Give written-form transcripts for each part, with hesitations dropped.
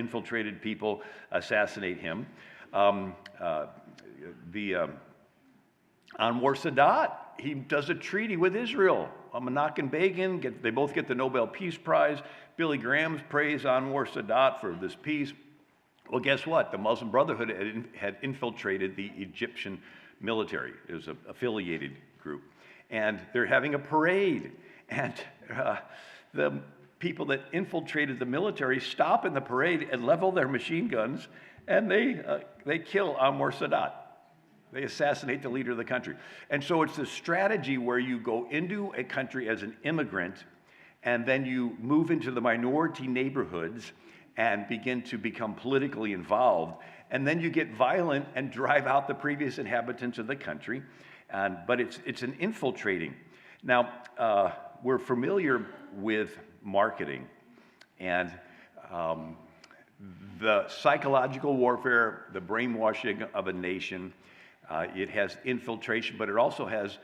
infiltrated people assassinate him. Anwar Sadat, he does a treaty with Israel. Menachem Begin, they both get the Nobel Peace Prize. Billy Graham praised Anwar Sadat for this peace. Well, guess what? The Muslim Brotherhood had infiltrated the Egyptian military. It was an affiliated group. And they're having a parade. And the people that infiltrated the military stop in the parade and level their machine guns, and they kill Anwar Sadat. They assassinate the leader of the country. And so it's a strategy where you go into a country as an immigrant, and then you move into the minority neighborhoods and begin to become politically involved. And then you get violent and drive out the previous inhabitants of the country. But it's an infiltrating. Now, we're familiar with marketing and the psychological warfare, the brainwashing of a nation. It has infiltration, but it also has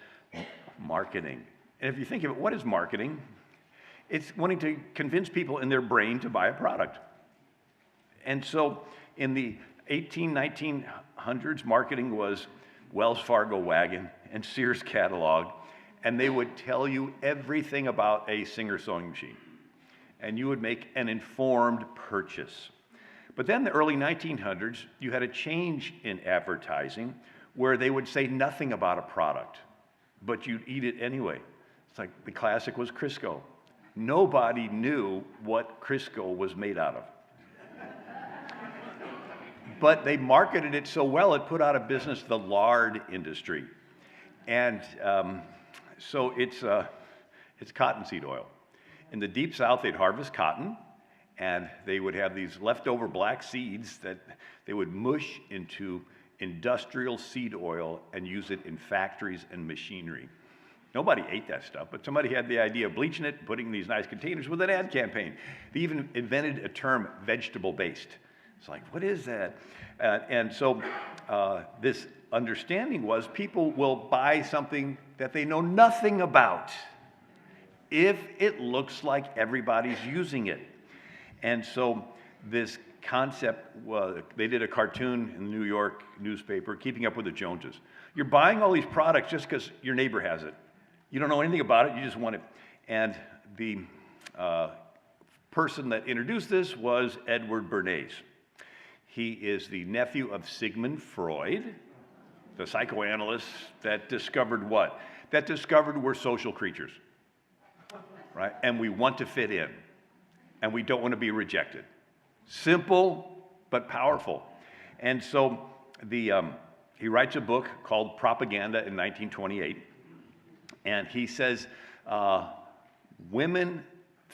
marketing. And if you think of it, what is marketing? It's wanting to convince people in their brain to buy a product. And so in the 1900s, marketing was Wells Fargo wagon and Sears catalog, and they would tell you everything about a Singer sewing machine. And you would make an informed purchase. But then the early 1900s, you had a change in advertising where they would say nothing about a product, but you'd eat it anyway. It's like the classic was Crisco. Nobody knew what Crisco was made out of. But they marketed it so well, it put out of business the lard industry. And so it's cottonseed oil. In the Deep South, they'd harvest cotton, and they would have these leftover black seeds that they would mush into industrial seed oil and use it in factories and machinery. Nobody ate that stuff, but somebody had the idea of bleaching it, putting in these nice containers with an ad campaign. They even invented a term, vegetable-based. It's like, what is that? And so this understanding was people will buy something that they know nothing about if it looks like everybody's using it. And so this concept was, they did a cartoon in the New York newspaper, Keeping Up with the Joneses. You're buying all these products just because your neighbor has it. You don't know anything about it, you just want it. And the person that introduced this was Edward Bernays. He is the nephew of Sigmund Freud, the psychoanalyst that discovered what? That discovered we're social creatures, right? And we want to fit in, and we don't want to be rejected. Simple, but powerful. And so he writes a book called Propaganda in 1928, and he says, women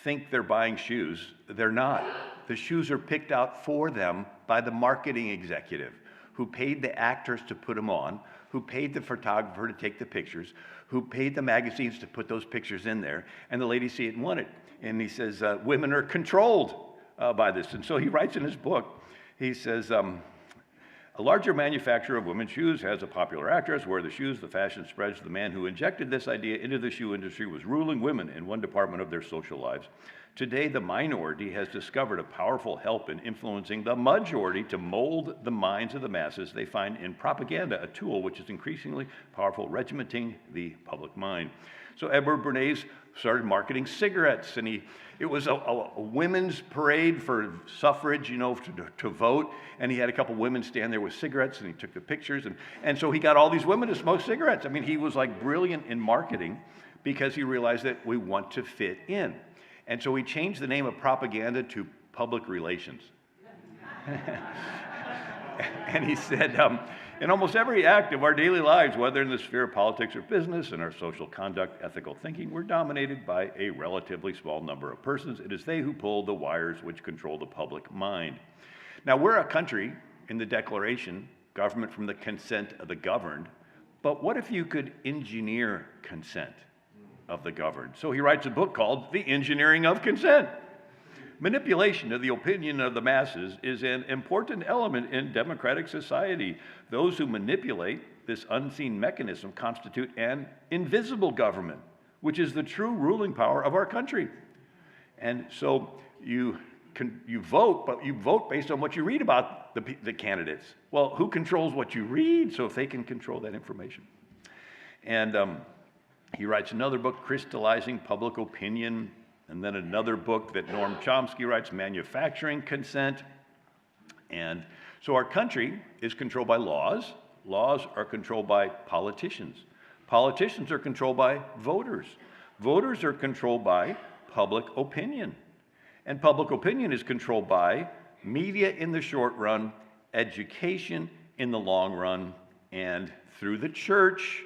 think they're buying shoes. They're not. The shoes are picked out for them by the marketing executive who paid the actors to put them on, who paid the photographer to take the pictures, who paid the magazines to put those pictures in there, and the ladies see it and want it. And he says, women are controlled by this. And so he writes in his book, he says, a larger manufacturer of women's shoes has a popular actress where the shoes, the fashion spreads. The man who injected this idea into the shoe industry was ruling women in one department of their social lives. Today, the minority has discovered a powerful help in influencing the majority to mold the minds of the masses. They find in propaganda a tool which is increasingly powerful, regimenting the public mind. So Edward Bernays started marketing cigarettes, and it was a women's parade for suffrage, to vote, and he had a couple women stand there with cigarettes, and he took the pictures, and so he got all these women to smoke cigarettes. I mean, he was like brilliant in marketing because he realized that we want to fit in. And so he changed the name of propaganda to public relations. And he said, in almost every act of our daily lives, whether in the sphere of politics or business, in our social conduct, ethical thinking, we're dominated by a relatively small number of persons. It is they who pull the wires which control the public mind. Now, we're a country, in the Declaration, government from the consent of the governed, but what if you could engineer consent of the governed? So he writes a book called The Engineering of Consent. Manipulation of the opinion of the masses is an important element in democratic society. Those who manipulate this unseen mechanism constitute an invisible government, which is the true ruling power of our country. And so you you vote, but you vote based on what you read about the candidates. Well, who controls what you read? So if they can control that information. And he writes another book, Crystallizing Public Opinion, and then another book that Noam Chomsky writes, Manufacturing Consent. And so our country is controlled by laws. Laws are controlled by politicians. Politicians are controlled by voters. Voters are controlled by public opinion. And public opinion is controlled by media in the short run, education in the long run, and through the church.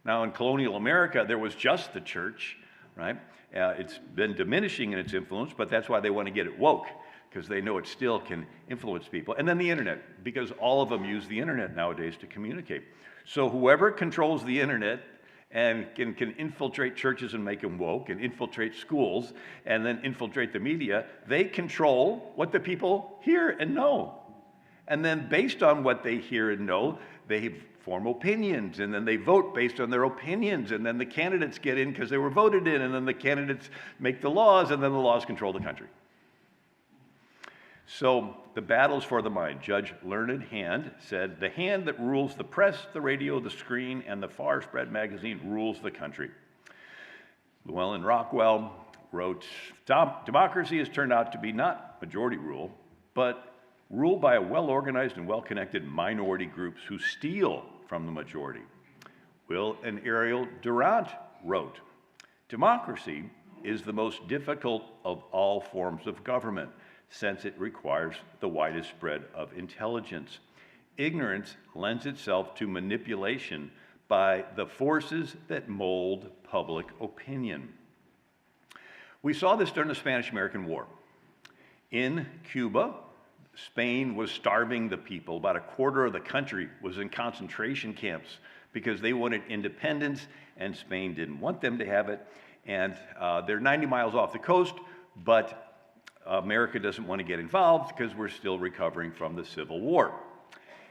Now, in colonial America, there was just the church, right? It's been diminishing in its influence, but that's why they want to get it woke, because they know it still can influence people. And then the internet, because all of them use the internet nowadays to communicate. So whoever controls the internet and can infiltrate churches and make them woke, and infiltrate schools, and then infiltrate the media, they control what the people hear and know. And then based on what they hear and know, they form opinions, and then they vote based on their opinions, and then the candidates get in because they were voted in, and then the candidates make the laws, and then the laws control the country. So the battles for the mind. Judge Learned Hand said, the hand that rules the press, the radio, the screen, and the far spread magazine rules the country. Llewellyn Rockwell wrote, democracy has turned out to be not majority rule, but rule by a well-organized and well-connected minority groups who steal from the majority. Will and Ariel Durant wrote, democracy is the most difficult of all forms of government, since it requires the widest spread of intelligence. Ignorance lends itself to manipulation by the forces that mold public opinion. We saw this during the Spanish-American War. In Cuba, Spain was starving the people. About a quarter of the country was in concentration camps because they wanted independence, and Spain didn't want them to have it. And they're 90 miles off the coast, but America doesn't want to get involved because we're still recovering from the Civil War.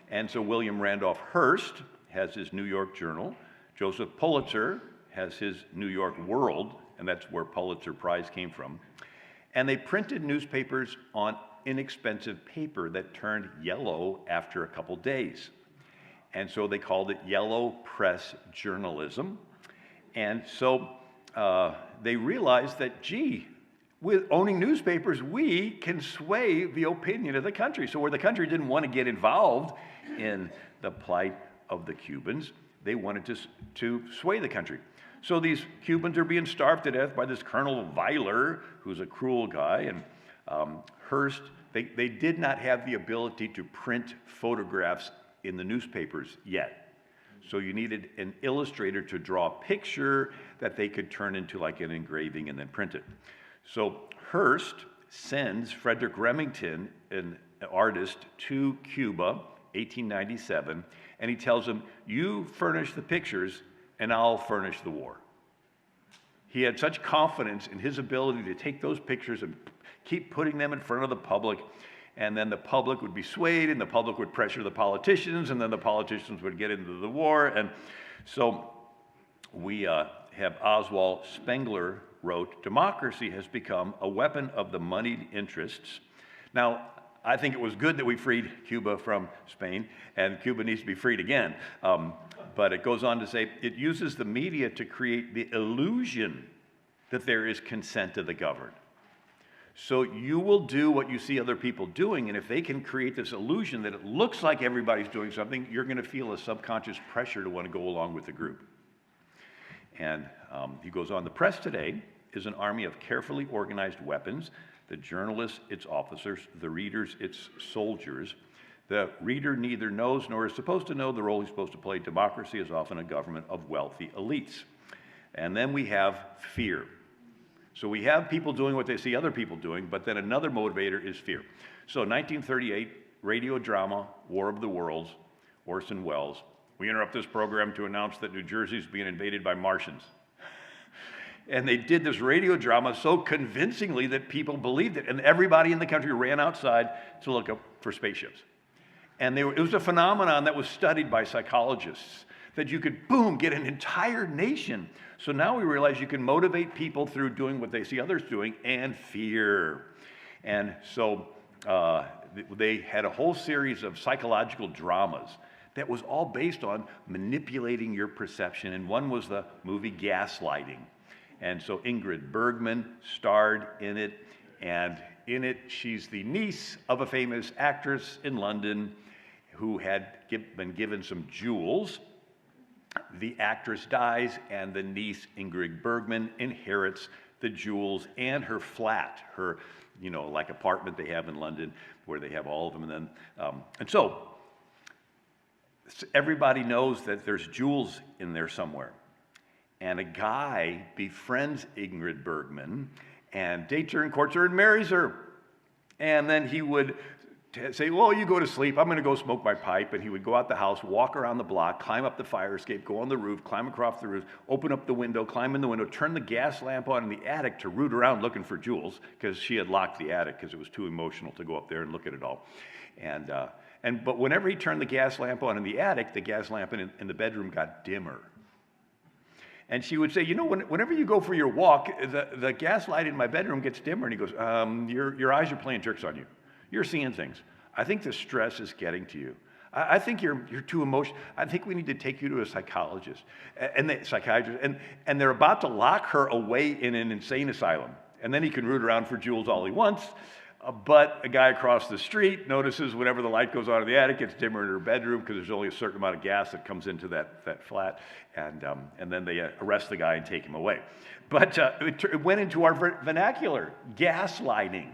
And so William Randolph Hearst has his New York Journal. Joseph Pulitzer has his New York World, and that's where Pulitzer Prize came from. And they printed newspapers on inexpensive paper that turned yellow after a couple days. And so they called it yellow press journalism. And so they realized that, gee, with owning newspapers, we can sway the opinion of the country. So where the country didn't want to get involved in the plight of the Cubans, they wanted to sway the country. So these Cubans are being starved to death by this Colonel Weyler, who's a cruel guy, and Hearst. They did not have the ability to print photographs in the newspapers yet. So you needed an illustrator to draw a picture that they could turn into like an engraving and then print it. So Hearst sends Frederick Remington, an artist, to Cuba, 1897, and he tells him, you furnish the pictures and I'll furnish the war. He had such confidence in his ability to take those pictures and keep putting them in front of the public, and then the public would be swayed, and the public would pressure the politicians, and then the politicians would get into the war. And so we have Oswald Spengler wrote, democracy has become a weapon of the moneyed interests. Now, I think it was good that we freed Cuba from Spain, and Cuba needs to be freed again. But it goes on to say, it uses the media to create the illusion that there is consent of the governed. So you will do what you see other people doing, and if they can create this illusion that it looks like everybody's doing something, you're going to feel a subconscious pressure to want to go along with the group. And he goes on, the press today is an army of carefully organized weapons, the journalists, its officers, the readers, its soldiers. The reader neither knows nor is supposed to know the role he's supposed to play. Democracy is often a government of wealthy elites. And then we have fear. So we have people doing what they see other people doing, but then another motivator is fear. So 1938, radio drama, War of the Worlds, Orson Welles. We interrupt this program to announce that New Jersey is being invaded by Martians. And they did this radio drama so convincingly that people believed it, and everybody in the country ran outside to look up for spaceships. And it was a phenomenon that was studied by psychologists, that you could, boom, get an entire nation. So now we realize you can motivate people through doing what they see others doing and fear. And so they had a whole series of psychological dramas that was all based on manipulating your perception. And one was the movie Gaslighting. And so Ingrid Bergman starred in it. And in it, she's the niece of a famous actress in London who had been given some jewels. The actress dies, and the niece, Ingrid Bergman, inherits the jewels and her flat, her, like apartment they have in London where they have all of them. And so everybody knows that there's jewels in there somewhere. And a guy befriends Ingrid Bergman and dates her and courts her and marries her. And then he would say, well, you go to sleep, I'm going to go smoke my pipe. And he would go out the house, walk around the block, climb up the fire escape, go on the roof, climb across the roof, open up the window, climb in the window, turn the gas lamp on in the attic to root around looking for jewels, because she had locked the attic because it was too emotional to go up there and look at it all. But whenever he turned the gas lamp on in the attic, the gas lamp in the bedroom got dimmer. And she would say, whenever you go for your walk, the gas light in my bedroom gets dimmer. And he goes, your eyes are playing tricks on you. You're seeing things. I think the stress is getting to you. I think you're too emotional. I think we need to take you to a psychologist and the psychiatrist. And they're about to lock her away in an insane asylum. And then he can root around for jewels all he wants. But a guy across the street notices whenever the light goes on in the attic, it's dimmer in her bedroom because there's only a certain amount of gas that comes into that flat. And then they arrest the guy and take him away. But it went into our vernacular, gaslighting.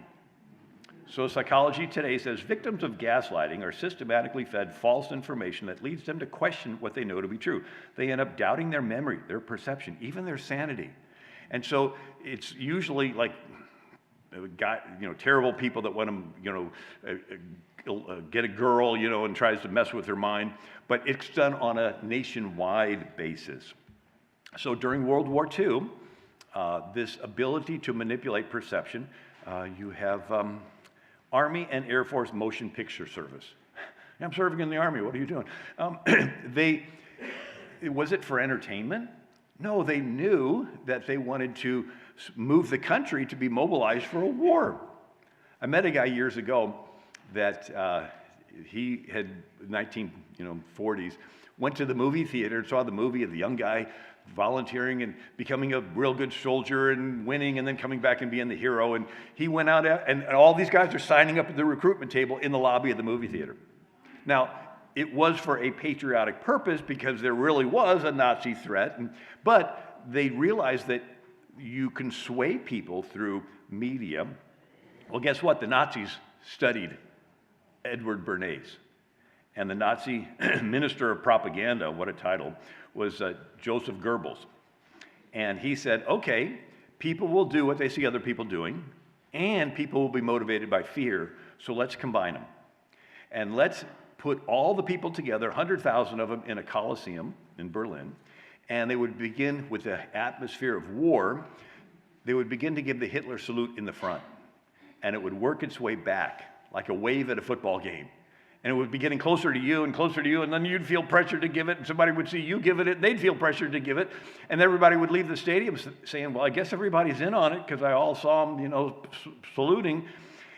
So psychology today says victims of gaslighting are systematically fed false information that leads them to question what they know to be true. They end up doubting their memory, their perception, even their sanity. And so it's usually like terrible people that want to, get a girl, and tries to mess with her mind. But it's done on a nationwide basis. So during World War II, this ability to manipulate perception, you have Army and Air Force Motion Picture Service. I'm serving in the Army. What are you doing? Was it for entertainment? No, they knew that they wanted to move the country to be mobilized for a war. I met a guy years ago that he had 1940s, went to the movie theater and saw the movie of the young guy volunteering and becoming a real good soldier and winning and then coming back and being the hero. And he went out and all these guys are signing up at the recruitment table in the lobby of the movie theater. Now, it was for a patriotic purpose because there really was a Nazi threat, but they realized that you can sway people through media. Well, guess what? The Nazis studied Edward Bernays. And the Nazi minister of propaganda, what a title, was Joseph Goebbels. And he said, okay, people will do what they see other people doing, and people will be motivated by fear, so let's combine them. And let's put all the people together, 100,000 of them, in a coliseum in Berlin, and they would begin with the atmosphere of war. They would begin to give the Hitler salute in the front, and it would work its way back like a wave at a football game. And it would be getting closer to you, and then you'd feel pressure to give it, and somebody would see you give it, and they'd feel pressure to give it, and everybody would leave the stadium saying, well, I guess everybody's in on it because I all saw them, saluting.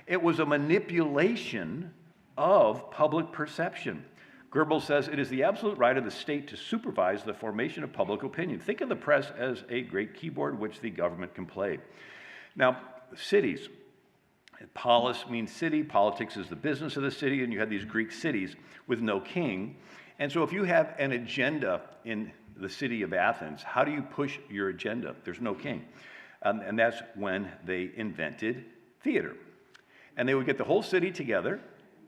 It was a manipulation of public perception. Goebbels says it is the absolute right of the state to supervise the formation of public opinion. Think of the press as a great keyboard which the government can play. Now, cities. Polis means city, politics is the business of the city, and you have these Greek cities with no king. And so if you have an agenda in the city of Athens, how do you push your agenda? There's no king. And that's when they invented theater. And they would get the whole city together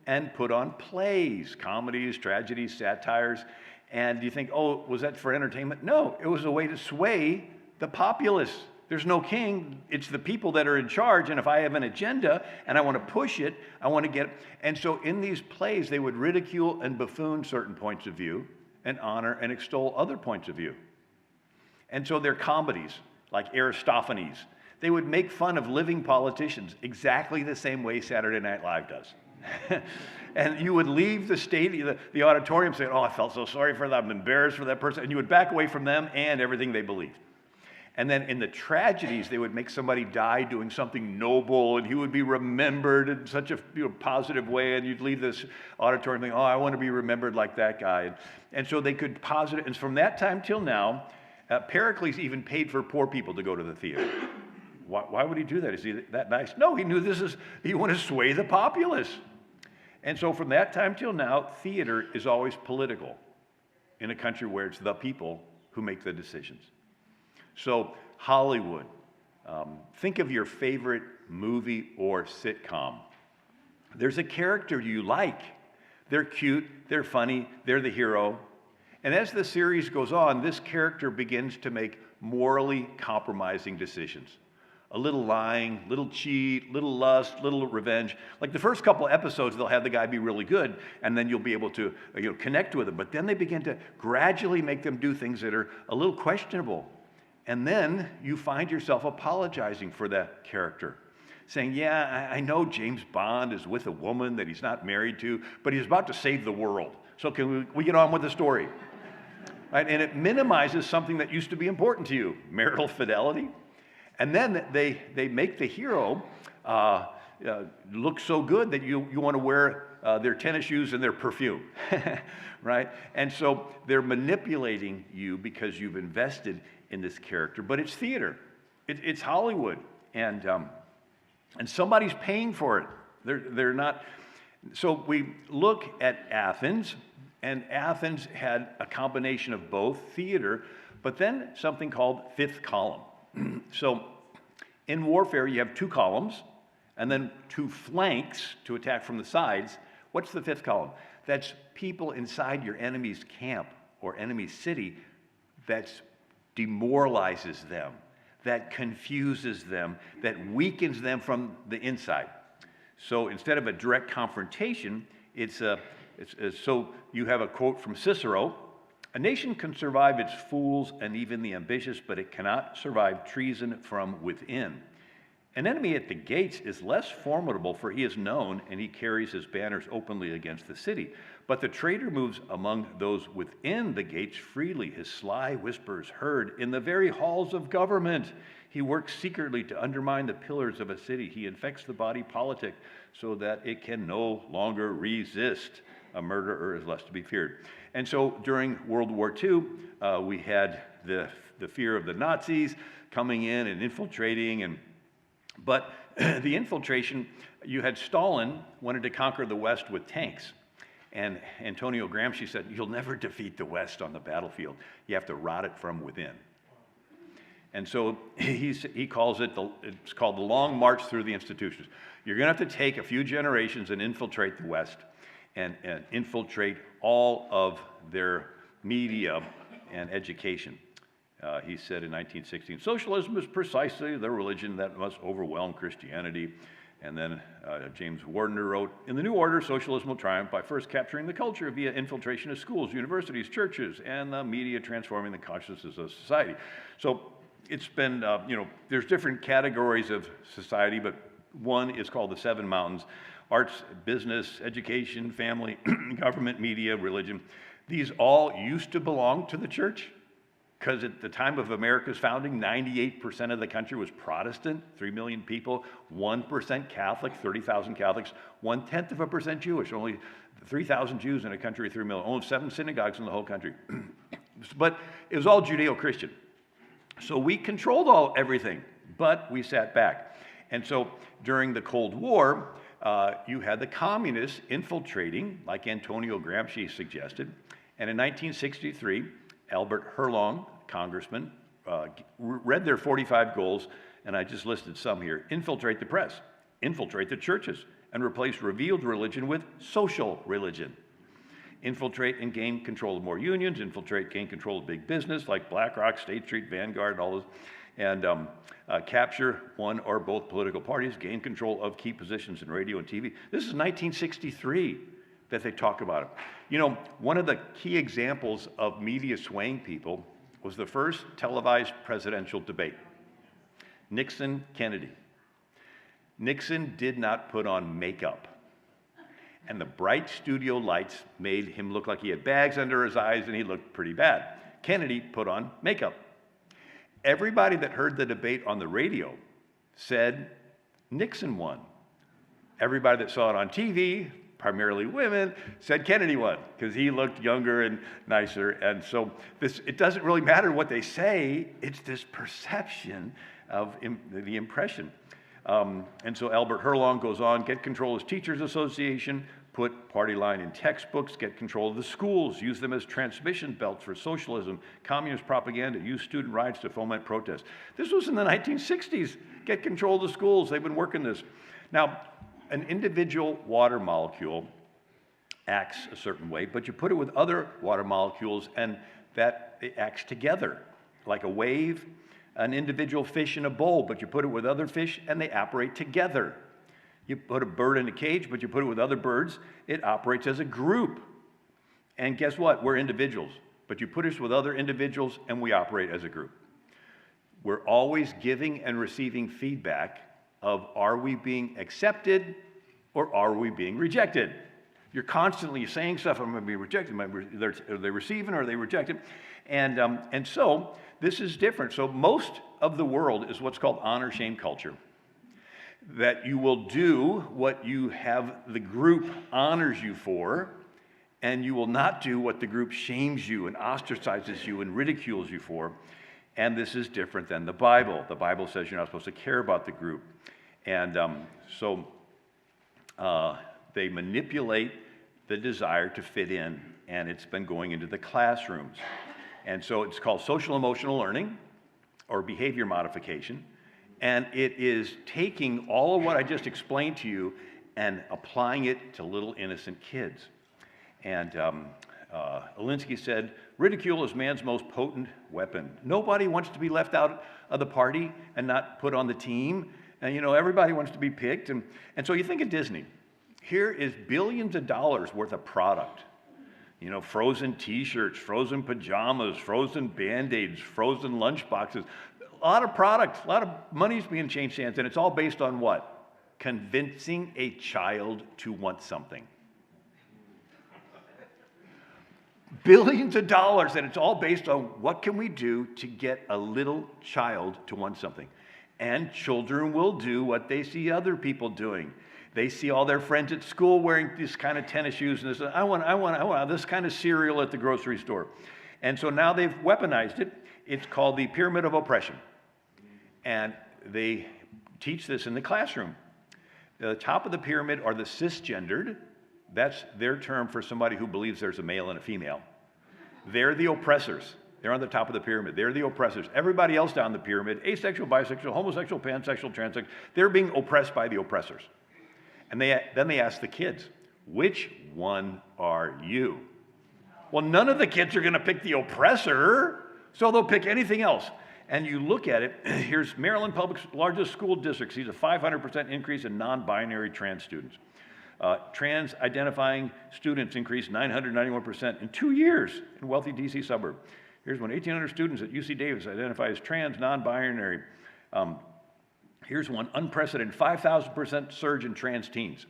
and put on plays, comedies, tragedies, satires. And you think, oh, was that for entertainment? No, it was a way to sway the populace. There's no king. It's the people that are in charge. And if I have an agenda and I want to push it, I want to get. And so in these plays, they would ridicule and buffoon certain points of view and honor and extol other points of view. And so they're comedies like Aristophanes. They would make fun of living politicians exactly the same way Saturday Night Live does. And you would leave the stadium, the auditorium saying, oh, I felt so sorry for them. I'm embarrassed for that person. And you would back away from them and everything they believed. And then in the tragedies, they would make somebody die doing something noble, and he would be remembered in such a positive way, and you'd leave this auditorium thinking, oh, I want to be remembered like that guy. And so they could posit it. And from that time till now, Pericles even paid for poor people to go to the theater. Why would he do that? Is he that nice? No, he knew he wanted to sway the populace. And so from that time till now, theater is always political in a country where it's the people who make the decisions. So Hollywood, think of your favorite movie or sitcom. There's a character you like. They're cute, they're funny, they're the hero. And as the series goes on, this character begins to make morally compromising decisions. A little lying, little cheat, little lust, little revenge. Like the first couple episodes, they'll have the guy be really good, and then you'll be able to connect with him. But then they begin to gradually make them do things that are a little questionable. And then you find yourself apologizing for that character, saying, yeah, I know James Bond is with a woman that he's not married to, but he's about to save the world. So can we get on with the story? Right? And it minimizes something that used to be important to you, marital fidelity. And then they make the hero look so good that you want to wear their tennis shoes and their perfume, right? And so they're manipulating you because you've invested in this character. But it's theater. It's Hollywood. And somebody's paying for it. They're not. So we look at Athens, and Athens had a combination of both theater, but then something called fifth column. So in warfare, you have two columns and then two flanks to attack from the sides. What's the fifth column? That's people inside your enemy's camp or enemy's city that demoralizes them, that confuses them, that weakens them from the inside. So instead of a direct confrontation, so you have a quote from Cicero. A nation can survive its fools and even the ambitious, but it cannot survive treason from within. An enemy at the gates is less formidable, for he is known, and he carries his banners openly against the city. But the traitor moves among those within the gates freely, his sly whispers heard in the very halls of government. He works secretly to undermine the pillars of a city. He infects the body politic so that it can no longer resist. A murderer is less to be feared. And so during World War II, we had the fear of the Nazis coming in and infiltrating. But the infiltration, you had Stalin wanted to conquer the West with tanks. And Antonio Gramsci said, you'll never defeat the West on the battlefield. You have to rot it from within. And so he calls it's called the Long March Through the Institutions. You're going to have to take a few generations and infiltrate the West and infiltrate all of their media and education. He said in 1916, socialism is precisely the religion that must overwhelm Christianity. And then James Warner wrote, in the new order, socialism will triumph by first capturing the culture via infiltration of schools, universities, churches, and the media transforming the consciousness of society. So it's been, there's different categories of society, but one is called the Seven Mountains: arts, business, education, family, government, media, religion. These all used to belong to the church, because at the time of America's founding, 98% of the country was Protestant, 3 million people, 1% Catholic, 30,000 Catholics, 0.1% Jewish, only 3,000 Jews in a country of 3 million, only 7 synagogues in the whole country. But it was all Judeo-Christian. So we controlled everything, but we sat back. And so during the Cold War, you had the communists infiltrating, like Antonio Gramsci suggested. And in 1963, Albert Herlong, congressman, read their 45 goals, and I just listed some here. Infiltrate the press, infiltrate the churches, and replace revealed religion with social religion. Infiltrate and gain control of more unions, infiltrate, gain control of big business like BlackRock, State Street, Vanguard, all those, and capture one or both political parties, gain control of key positions in radio and TV. This is 1963 that they talk about it. You know, one of the key examples of media swaying people was the first televised presidential debate. Nixon-Kennedy. Nixon did not put on makeup, and the bright studio lights made him look like he had bags under his eyes and he looked pretty bad. Kennedy put on makeup. Everybody that heard the debate on the radio said Nixon won. Everybody that saw it on TV, primarily women, said Kennedy won because he looked younger and nicer. And so it doesn't really matter what they say, it's this perception of the impression. And so Albert Herlong goes on, get control of Teachers Association, put party line in textbooks, get control of the schools, use them as transmission belts for socialism, communist propaganda, use student riots to foment protest. This was in the 1960s. Get control of the schools. They've been working this. Now, an individual water molecule acts a certain way, but you put it with other water molecules and it acts together, like a wave, an individual fish in a bowl, but you put it with other fish and they operate together. You put a bird in a cage, but you put it with other birds, it operates as a group. And guess what? We're individuals, but you put us with other individuals and we operate as a group. We're always giving and receiving feedback of are we being accepted or are we being rejected? You're constantly saying stuff, I'm going to be rejected. Are they receiving or are they rejected? And so this is different. So most of the world is what's called honor-shame culture. That you will do what you have the group honors you for, and you will not do what the group shames you and ostracizes you and ridicules you for. And this is different than the Bible. The Bible says you're not supposed to care about the group. And so they manipulate the desire to fit in, and it's been going into the classrooms. And so it's called social emotional learning or behavior modification. And it is taking all of what I just explained to you and applying it to little innocent kids. And Alinsky said, ridicule is man's most potent weapon. Nobody wants to be left out of the party and not put on the team. And everybody wants to be picked. And so you think of Disney. Here is billions of dollars worth of product. Frozen t-shirts, frozen pajamas, frozen Band-Aids, frozen lunchboxes. A lot of product, a lot of money's being changed hands, and it's all based on what? Convincing a child to want something. Billions of dollars, and it's all based on what can we do to get a little child to want something. And children will do what they see other people doing. They see all their friends at school wearing these kind of tennis shoes, and they say, I want this kind of cereal at the grocery store. And so now they've weaponized it. It's called the pyramid of oppression. And they teach this in the classroom. The top of the pyramid are the cisgendered. That's their term for somebody who believes there's a male and a female. They're the oppressors. They're on the top of the pyramid. They're the oppressors. Everybody else down the pyramid, asexual, bisexual, homosexual, pansexual, transsexual, they're being oppressed by the oppressors. And then they ask the kids, which one are you? Well, none of the kids are going to pick the oppressor, so they'll pick anything else. And you look at it, here's Maryland Public's largest school district sees a 500% increase in non-binary trans students. Trans-identifying students increased 991% in 2 years in wealthy DC suburb. Here's one, 1,800 students at UC Davis identify as trans, non-binary. Here's one, unprecedented 5,000% surge in trans teens.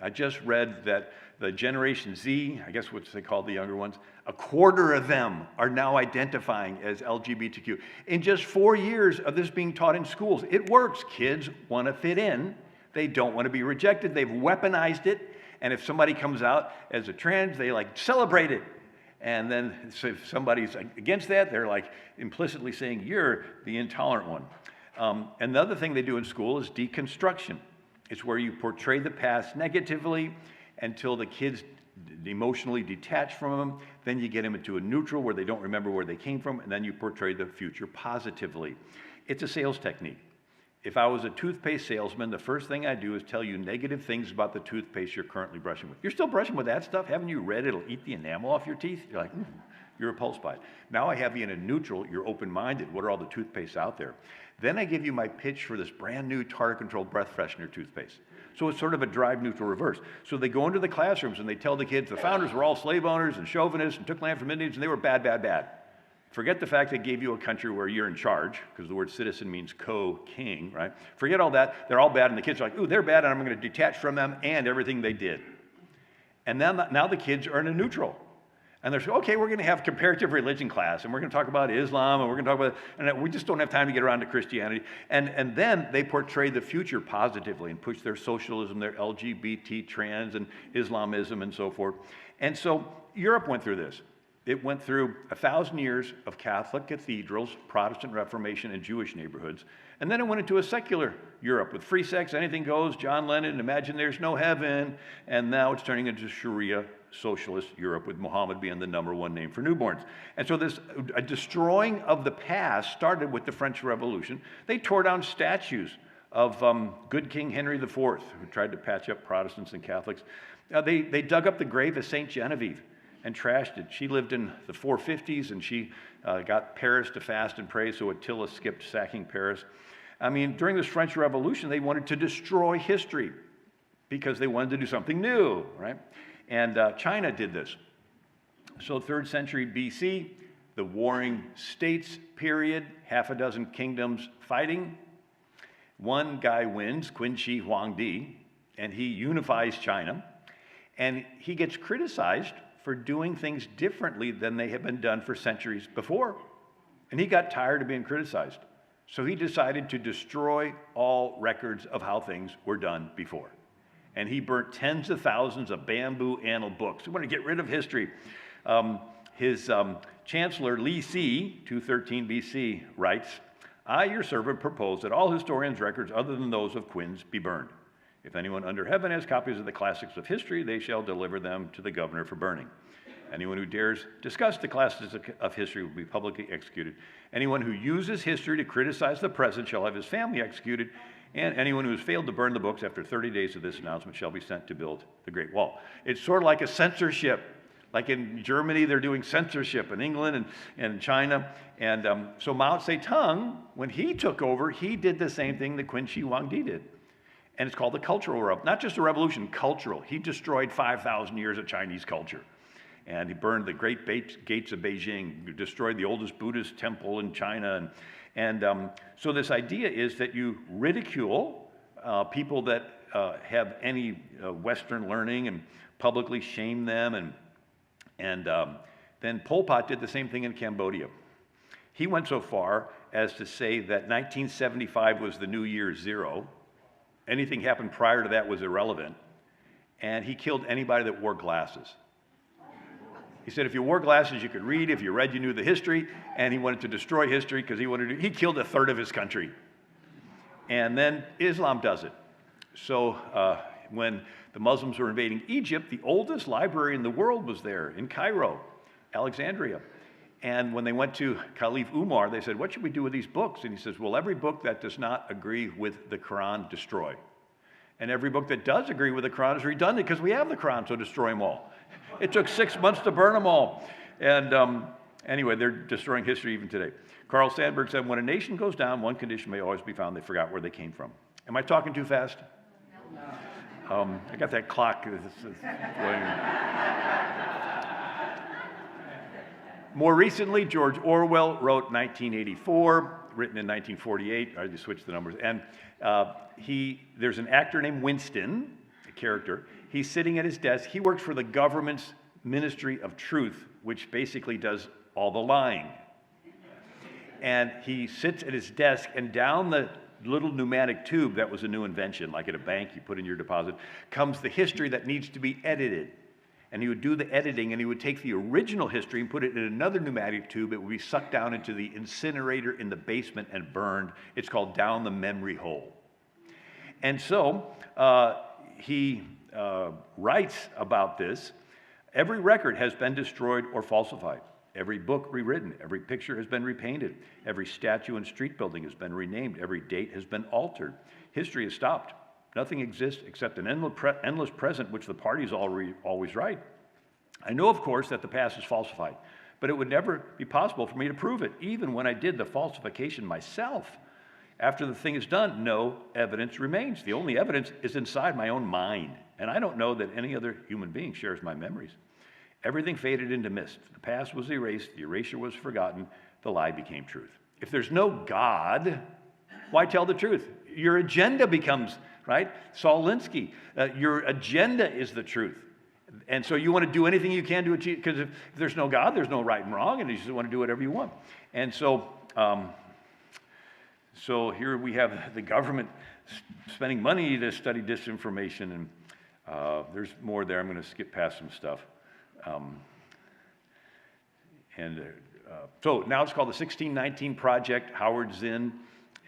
I just read that the Generation Z, I guess what they call the younger ones, a quarter of them are now identifying as LGBTQ. In just 4 years of this being taught in schools, it works. Kids want to fit in. They don't want to be rejected. They've weaponized it. And if somebody comes out as a trans, they celebrate it. And then if somebody's against that, they're implicitly saying, you're the intolerant one. And the other thing they do in school is deconstruction. It's where you portray the past negatively until the kids emotionally detach from them. Then you get them into a neutral where they don't remember where they came from, and then you portray the future positively. It's a sales technique. If I was a toothpaste salesman, the first thing I do is tell you negative things about the toothpaste you're currently brushing with. You're still brushing with that stuff? Haven't you read it'll eat the enamel off your teeth? You're like, you're repulsed by it. Now I have you in a neutral, you're open-minded. What are all the toothpastes out there? Then I give you my pitch for this brand new tartar-controlled breath freshener toothpaste. So it's sort of a drive neutral reverse. So they go into the classrooms and they tell the kids the founders were all slave owners and chauvinists and took land from Indians and they were bad, bad, bad. Forget the fact they gave you a country where you're in charge, because the word citizen means co-king, right? Forget all that. They're all bad, and the kids are like, ooh, they're bad, and I'm going to detach from them and everything they did. And then now the kids are in a neutral. And they're saying, okay, we're going to have comparative religion class, and we're going to talk about Islam, and we're going to talk about, and we just don't have time to get around to Christianity. And then they portray the future positively and push their socialism, their LGBT, trans, and Islamism, and so forth. And so Europe went through this. It went through 1,000 years of Catholic cathedrals, Protestant Reformation, and Jewish neighborhoods. And then it went into a secular Europe with free sex, anything goes, John Lennon, imagine there's no heaven. And now it's turning into Sharia socialist Europe, with Muhammad being the #1 name for newborns. And so this destroying of the past started with the French Revolution. They tore down statues of good King Henry IV, who tried to patch up Protestants and Catholics. They dug up the grave of Saint Genevieve and trashed it. She lived in the 450s, and she got Paris to fast and pray, so Attila skipped sacking Paris. I mean, during this French Revolution, they wanted to destroy history because they wanted to do something new, right? And China did this. So 3rd century BC, the Warring States period, half a dozen kingdoms fighting. One guy wins, Qin Shi Huangdi, and he unifies China. And he gets criticized for doing things differently than they had been done for centuries before. And he got tired of being criticized. So he decided to destroy all records of how things were done before. And he burnt tens of thousands of bamboo annal books. He wanted to get rid of history. His chancellor, Li Si, 213 BC, writes, I, your servant, propose that all historians' records other than those of Qin's be burned. If anyone under heaven has copies of the classics of history, they shall deliver them to the governor for burning. Anyone who dares discuss the classics of history will be publicly executed. Anyone who uses history to criticize the present shall have his family executed, and anyone who has failed to burn the books after 30 days of this announcement shall be sent to build the Great Wall. It's sort of like a censorship. Like in Germany, they're doing censorship, in England and China. And so Mao Zedong, when he took over, he did the same thing that Qin Shi Huangdi did. And it's called the Cultural Revolution. Not just a revolution, cultural. He destroyed 5,000 years of Chinese culture. And he burned the great gates of Beijing, destroyed the oldest Buddhist temple in China. And so this idea is that you ridicule people that have any Western learning and publicly shame them. And then Pol Pot did the same thing in Cambodia. He went so far as to say that 1975 was the new year zero. Anything happened prior to that was irrelevant. And he killed anybody that wore glasses. He said if you wore glasses, you could read. If you read, you knew the history. And he wanted to destroy history because he killed 1/3 of his country. And then Islam does it. So when the Muslims were invading Egypt, the oldest library in the world was there in Cairo, Alexandria. And when they went to Caliph Umar, they said, what should we do with these books? And he says, well, every book that does not agree with the Quran, destroy. And every book that does agree with the Quran is redundant because we have the Quran, so destroy them all. It took 6 months to burn them all. And anyway, they're destroying history even today. Carl Sandburg said, when a nation goes down, one condition may always be found: they forgot where they came from. Am I talking too fast? No. I got that clock. More recently, George Orwell wrote 1984, written in 1948. I just switched the numbers. And there's an actor named Winston, a character. He's sitting at his desk. He works for the government's Ministry of Truth, which basically does all the lying. And he sits at his desk, and down the little pneumatic tube, that was a new invention, like at a bank, you put in your deposit, comes the history that needs to be edited. And he would do the editing, and he would take the original history and put it in another pneumatic tube. It would be sucked down into the incinerator in the basement and burned. It's called down the memory hole. And so he writes about this. Every record has been destroyed or falsified. Every book rewritten. Every picture has been repainted. Every statue and street building has been renamed. Every date has been altered. History has stopped. Nothing exists except an endless present, which the parties always write. I know, of course, that the past is falsified, but it would never be possible for me to prove it, even when I did the falsification myself. After the thing is done, no evidence remains. The only evidence is inside my own mind, and I don't know that any other human being shares my memories. Everything faded into mist. The past was erased. The erasure was forgotten. The lie became truth. If there's no God, why tell the truth? Your agenda becomes, right? Saul Alinsky, your agenda is the truth. And so you want to do anything you can to achieve, because if there's no God, there's no right and wrong, and you just want to do whatever you want. And so, so here we have the government spending money to study disinformation, and there's more there. I'm going to skip past some stuff. So now it's called the 1619 Project, Howard Zinn,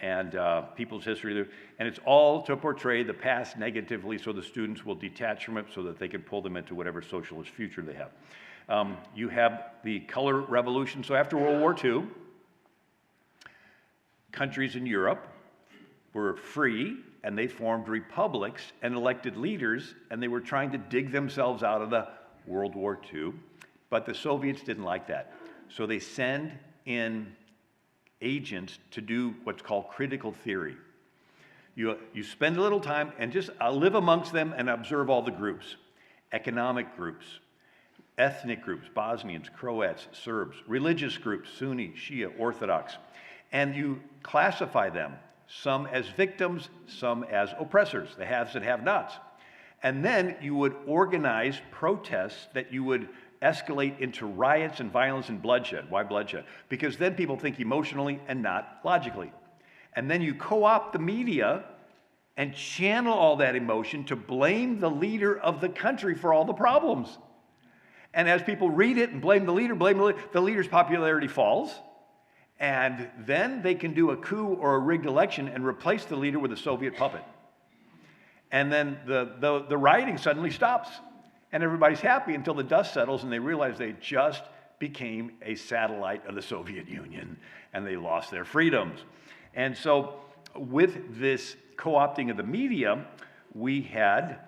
and People's History. And it's all to portray the past negatively so the students will detach from it so that they can pull them into whatever socialist future they have. You have the color revolution. So after World War II, countries in Europe were free, and they formed republics and elected leaders, and they were trying to dig themselves out of the World War II. But the Soviets didn't like that. So they send in agents to do what's called critical theory. You spend a little time and just live amongst them and observe all the groups. Economic groups, ethnic groups, Bosnians, Croats, Serbs, religious groups, Sunni, Shia, Orthodox. And you classify them, some as victims, some as oppressors, the haves and have-nots. And then you would organize protests that you would escalate into riots and violence and bloodshed. Why bloodshed? Because then people think emotionally and not logically. And then you co-opt the media and channel all that emotion to blame the leader of the country for all the problems. And as people read it and blame the leader, the leader's popularity falls. And then they can do a coup or a rigged election and replace the leader with a Soviet puppet. And then the rioting suddenly stops. And everybody's happy until the dust settles and they realize they just became a satellite of the Soviet Union and they lost their freedoms. And so with this co-opting of the media, we had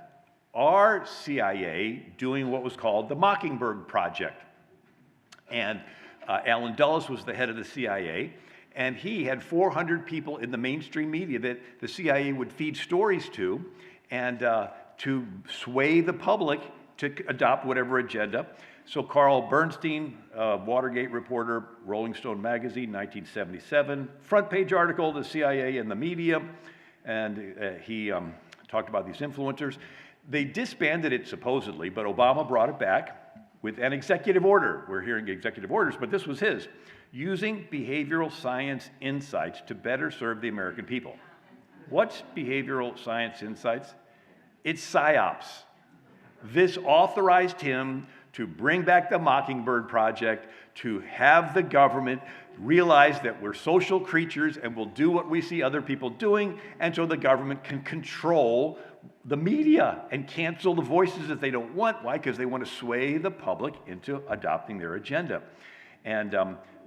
our CIA doing what was called the Mockingbird Project. And Alan Dulles was the head of the CIA, and he had 400 people in the mainstream media that the CIA would feed stories to, and to sway the public to adopt whatever agenda. So Carl Bernstein, Watergate reporter, Rolling Stone magazine, 1977, front page article, the CIA and the media, and he talked about these influencers. They disbanded it supposedly, but Obama brought it back with an executive order. We're hearing executive orders, but this was his. Using behavioral science insights to better serve the American people. What's behavioral science insights? It's PSYOPs. This authorized him to bring back the Mockingbird Project, to have the government realize that we're social creatures and we'll do what we see other people doing, and so the government can control the media and cancel the voices that they don't want. Why? Because they want to sway the public into adopting their agenda. And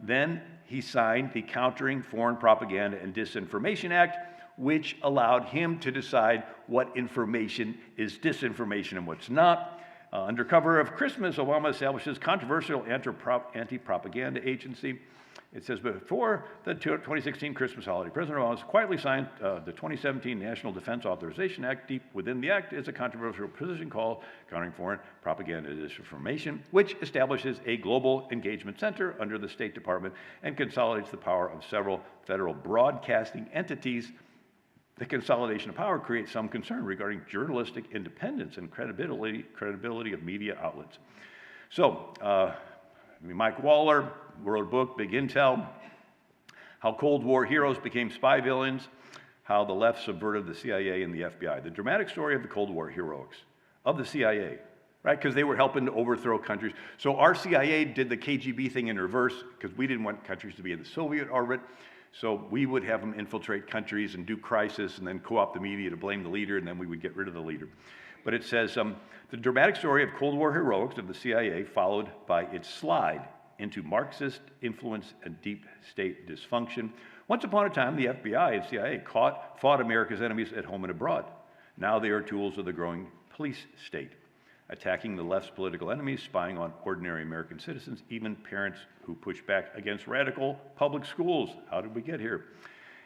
then he signed the Countering Foreign Propaganda and Disinformation Act, which allowed him to decide what information is disinformation and what's not. Under cover of Christmas, Obama establishes controversial anti-propaganda agency. It says, before the 2016 Christmas holiday, President Obama quietly signed the 2017 National Defense Authorization Act. Deep within the act is a controversial position called Countering Foreign Propaganda and Disinformation, which establishes a global engagement center under the State Department and consolidates the power of several federal broadcasting entities. The consolidation of power creates some concern regarding journalistic independence and credibility of media outlets. So, Mike Waller wrote a book, Big Intel, how Cold War heroes became spy villains, how the left subverted the CIA and the FBI. The dramatic story of the Cold War heroics of the CIA, right? Because they were helping to overthrow countries. So our CIA did the KGB thing in reverse because we didn't want countries to be in the Soviet orbit. So we would have them infiltrate countries and do crisis and then co-opt the media to blame the leader, and then we would get rid of the leader. But it says, the dramatic story of Cold War heroics of the CIA followed by its slide into Marxist influence and deep state dysfunction. Once upon a time, the FBI and CIA fought America's enemies at home and abroad. Now they are tools of the growing police state, attacking the left's political enemies, spying on ordinary American citizens, even parents who push back against radical public schools. How did we get here?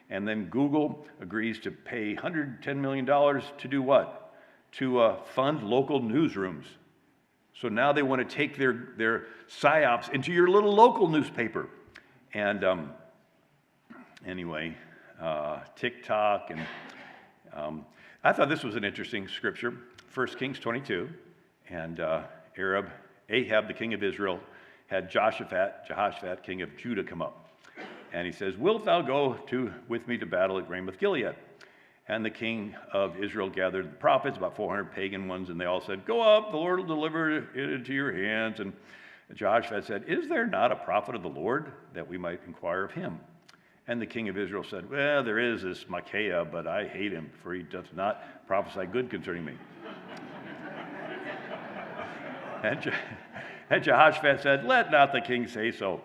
And then Google agrees to pay $110 million to do what? To fund local newsrooms. So now they want to take their PSYOPs into your little local newspaper. And anyway, TikTok, and I thought this was an interesting scripture, 1 Kings 22. And Ahab, the king of Israel, had Jehoshaphat, king of Judah, come up. And he says, wilt thou go with me to battle at Ramoth Gilead? And the king of Israel gathered the prophets, about 400 pagan ones, and they all said, go up, the Lord will deliver it into your hands. And Jehoshaphat said, is there not a prophet of the Lord that we might inquire of him? And the king of Israel said, well, there is this Micaiah, but I hate him, for he does not prophesy good concerning me. And Jehoshaphat said, let not the king say so.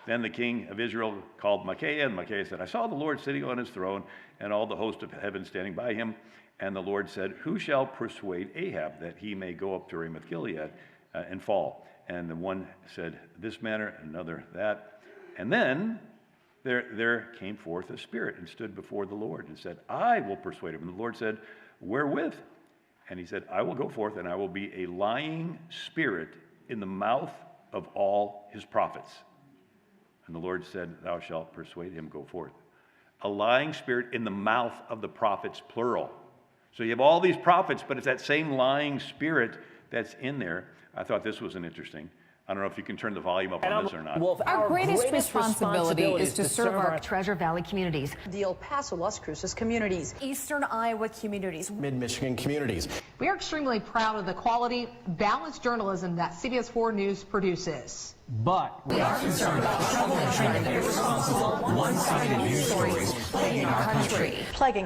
Then the king of Israel called Micaiah, and Micaiah said, I saw the Lord sitting on his throne, and all the host of heaven standing by him. And the Lord said, who shall persuade Ahab that he may go up to Ramoth Gilead and fall? And the one said, this manner, and another that. And then there came forth a spirit and stood before the Lord and said, I will persuade him. And the Lord said, wherewith? And he said, I will go forth, and I will be a lying spirit in the mouth of all his prophets. And the Lord said, thou shalt persuade him, go forth. A lying spirit in the mouth of the prophets, plural. So you have all these prophets, but it's that same lying spirit that's in there. I thought this was an interesting. I don't know if you can turn the volume up on this or not. Well, our greatest responsibility is to serve our Treasure Valley communities, the El Paso, Las Cruces communities, Eastern Iowa communities, Mid-Michigan communities. We are extremely proud of the quality, balanced journalism that CBS 4 News produces. But we are concerned about troubling, irresponsible, one-sided news stories plaguing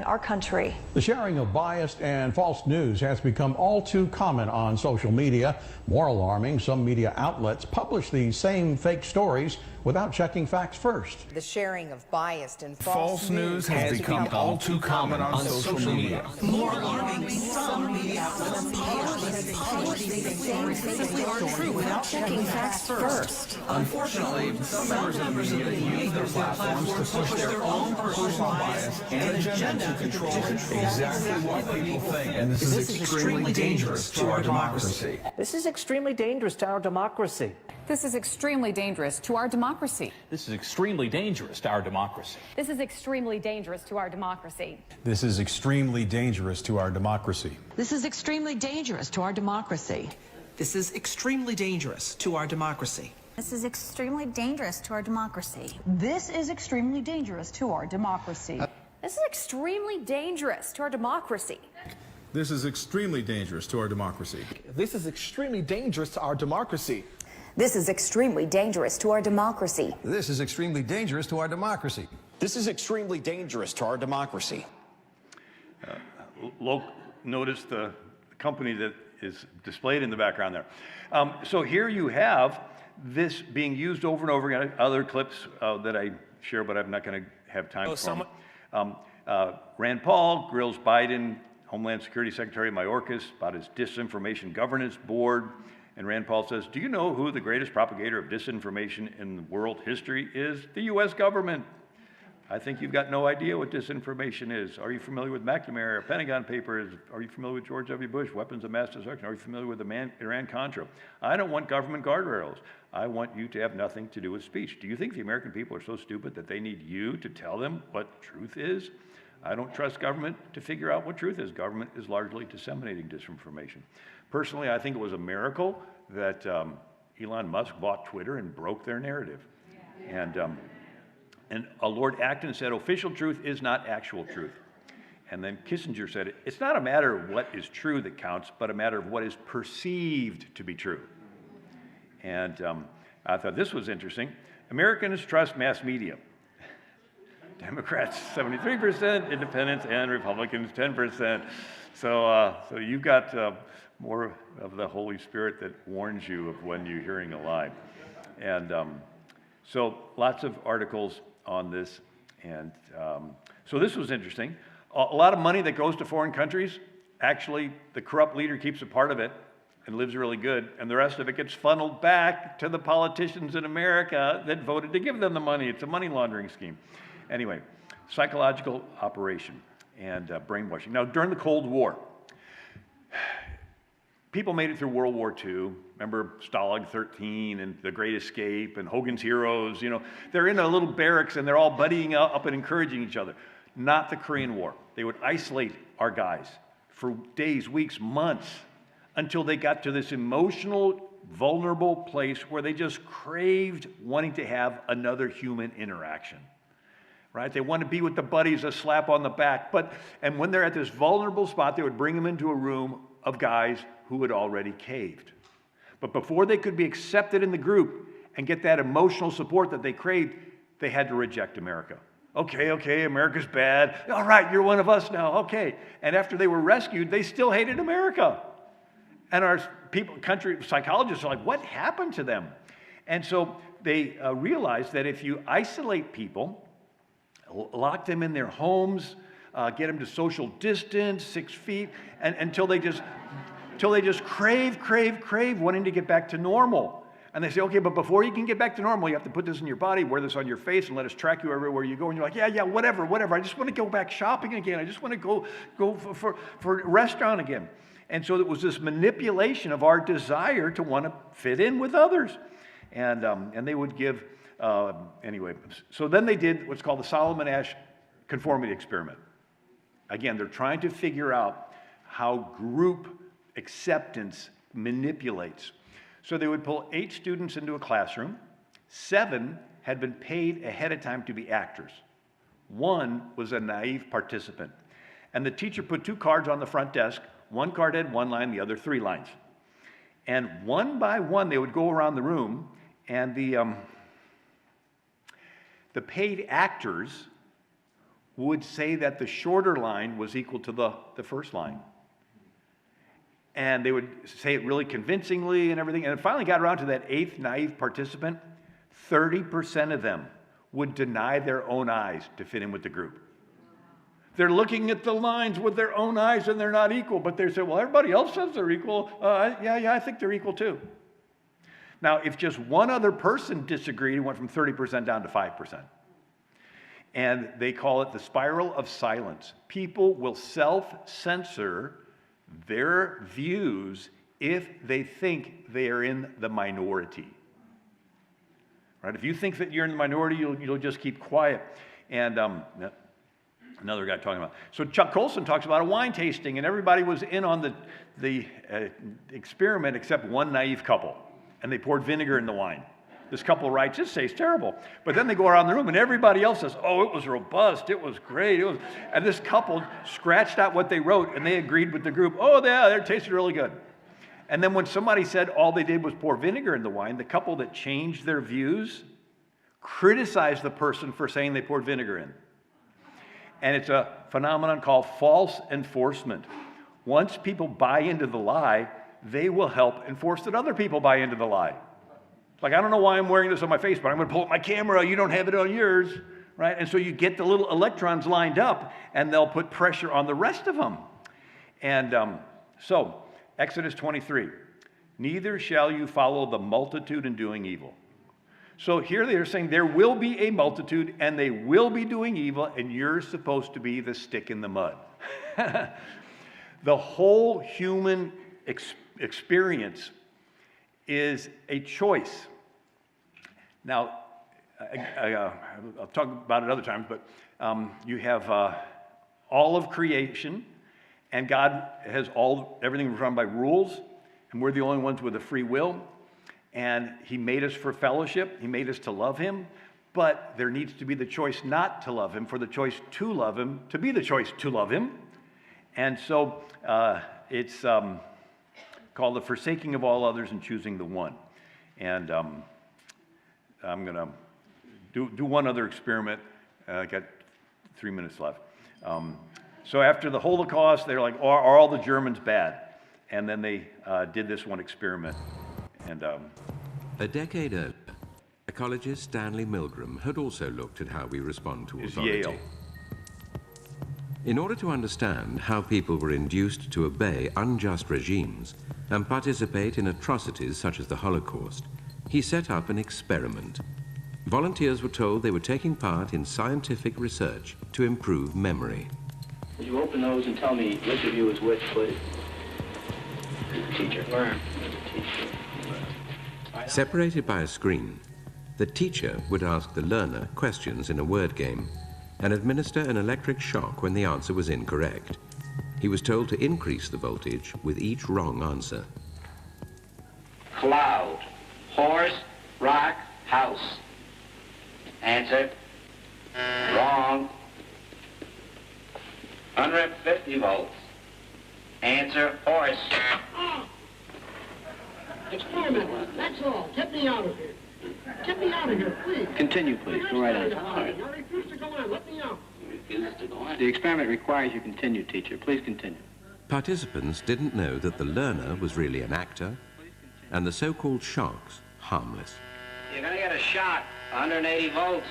our country. The sharing of biased and false news has become all too common on social media. More alarming, some media outlets publish these same fake stories without checking facts first. The sharing of biased and false news has become all too common on social media. More alarming, some media outlets publish these same fake stories without checking facts first. Unfortunately, some members of the media use their platforms to push their own personal bias and agenda to control exactly what people think. And this is extremely dangerous to our democracy. This is extremely dangerous to our democracy. This is extremely dangerous to our democracy. This is extremely dangerous to our democracy. This is extremely dangerous to our democracy. This is extremely dangerous to our democracy. This is extremely dangerous to our democracy. This is extremely dangerous to our democracy. This is extremely dangerous to our democracy. This is extremely dangerous to our democracy. This is extremely dangerous to our democracy. This is extremely dangerous to our democracy. This is extremely dangerous to our democracy. This is extremely dangerous to our democracy. This is extremely dangerous to our democracy. This is extremely dangerous to our democracy. Notice the company that is displayed in the background there. So here you have this being used over and over again. Other clips that I share, but I'm not going to have time for them. Rand Paul grills Biden, Homeland Security Secretary Mayorkas, about his disinformation governance board. And Rand Paul says, do you know who the greatest propagator of disinformation in world history is? The U.S. government. I think you've got no idea what disinformation is. Are you familiar with McNamara, Pentagon Papers? Are you familiar with George W. Bush, weapons of mass destruction? Are you familiar with the Iran-Contra? I don't want government guardrails. I want you to have nothing to do with speech. Do you think the American people are so stupid that they need you to tell them what truth is? I don't trust government to figure out what truth is. Government is largely disseminating disinformation. Personally, I think it was a miracle that Elon Musk bought Twitter and broke their narrative. And Lord Acton said, official truth is not actual truth. And then Kissinger said, it's not a matter of what is true that counts, but a matter of what is perceived to be true. And I thought this was interesting. Americans trust mass media. Democrats 73%, independents and Republicans 10%. So you've got more of the Holy Spirit that warns you of when you're hearing a lie. And so lots of articles on this. And so this was interesting. A lot of money that goes to foreign countries, actually the corrupt leader keeps a part of it and lives really good, and the rest of it gets funneled back to the politicians in America that voted to give them the money. It's a money laundering scheme. Anyway, psychological operation and brainwashing. Now, during the Cold War, people made it through World War II. Remember Stalag 13 and The Great Escape and Hogan's Heroes? You know, they're in a little barracks and they're all buddying up and encouraging each other. Not the Korean War. They would isolate our guys for days, weeks, months until they got to this emotional, vulnerable place where they just craved wanting to have another human interaction. Right? They want to be with the buddies, a slap on the back. And when they're at this vulnerable spot, they would bring them into a room of guys who had already caved. But before they could be accepted in the group and get that emotional support that they craved, they had to reject America. Okay, America's bad. All right, you're one of us now. Okay. And after they were rescued, they still hated America. And our country psychologists are like, what happened to them? And so they realized that if you isolate people, lock them in their homes, get them to social distance, 6 feet, and until they just crave wanting to get back to normal. And they say, okay, but before you can get back to normal, you have to put this in your body, wear this on your face, and let us track you everywhere you go. And you're like, yeah, whatever. I just want to go back shopping again. I just want to go for a restaurant again. And so it was this manipulation of our desire to want to fit in with others. And they would give, anyway. So then they did what's called the Solomon Asch conformity experiment. Again, they're trying to figure out how group acceptance manipulates. So they would pull 8 students into a classroom. 7 had been paid ahead of time to be actors. 1 was a naive participant. And the teacher put 2 cards on the front desk. 1 card had 1 line, the other 3 lines. And one by one, they would go around the room, and the paid actors would say that the shorter line was equal to the first line. And they would say it really convincingly and everything. And it finally got around to that 8th naive participant. 30% of them would deny their own eyes to fit in with the group. They're looking at the lines with their own eyes and they're not equal. But they say, well, everybody else says they're equal. Yeah, I think they're equal too. Now, if just one other person disagreed, it went from 30% down to 5%. And they call it the spiral of silence. People will self-censor their views if they think they are in the minority. Right? If you think that you're in the minority, you'll just keep quiet. And another guy talking about. So Chuck Colson talks about a wine tasting, and everybody was in on the experiment except one naive couple, and they poured vinegar in the wine. This couple writes, "This tastes terrible." But then they go around the room, and everybody else says, "Oh, it was robust. It was great." And this couple scratched out what they wrote, and they agreed with the group. "Oh, yeah, it tasted really good." And then when somebody said all they did was pour vinegar in the wine, the couple that changed their views criticized the person for saying they poured vinegar in. And it's a phenomenon called false enforcement. Once people buy into the lie, they will help enforce that other people buy into the lie. Like, I don't know why I'm wearing this on my face, but I'm going to pull up my camera. You don't have it on yours, right? And so you get the little electrons lined up, and they'll put pressure on the rest of them. And so, Exodus 23, neither shall you follow the multitude in doing evil. So here they are saying there will be a multitude, and they will be doing evil, and you're supposed to be the stick in the mud. The whole human experience is a choice. Now, I'll talk about it other times, but you have all of creation, and God has everything run by rules, and we're the only ones with a free will, and He made us for fellowship. He made us to love Him, but there needs to be the choice not to love Him, for the choice to love Him, to be the choice to love Him. And so it's called the forsaking of all others and choosing the one. And I'm going to do one other experiment. I got 3 minutes left. So after the Holocaust, they're like, are all the Germans bad? And then they did this one experiment. And a decade earlier, ecologist Stanley Milgram had also looked at how we respond to authority. Yale. In order to understand how people were induced to obey unjust regimes and participate in atrocities such as the Holocaust, he set up an experiment. Volunteers were told they were taking part in scientific research to improve memory. Would you open those and tell me which of you is which, please? Teacher. Learn. Teacher. Separated by a screen, the teacher would ask the learner questions in a word game and administer an electric shock when the answer was incorrect. He was told to increase the voltage with each wrong answer. Cloud, horse, rock, house. Answer. Wrong. 150 volts. Answer, horse. Experiment, that's all. Get me out of here. Get me out of here, please. Continue, please. Go right on. I refuse to go on. Let me out. Refuses to go on. The experiment requires you continue, teacher. Please continue. Participants didn't know that the learner was really an actor, and the so-called shocks harmless. You're gonna get a shock. 180 volts.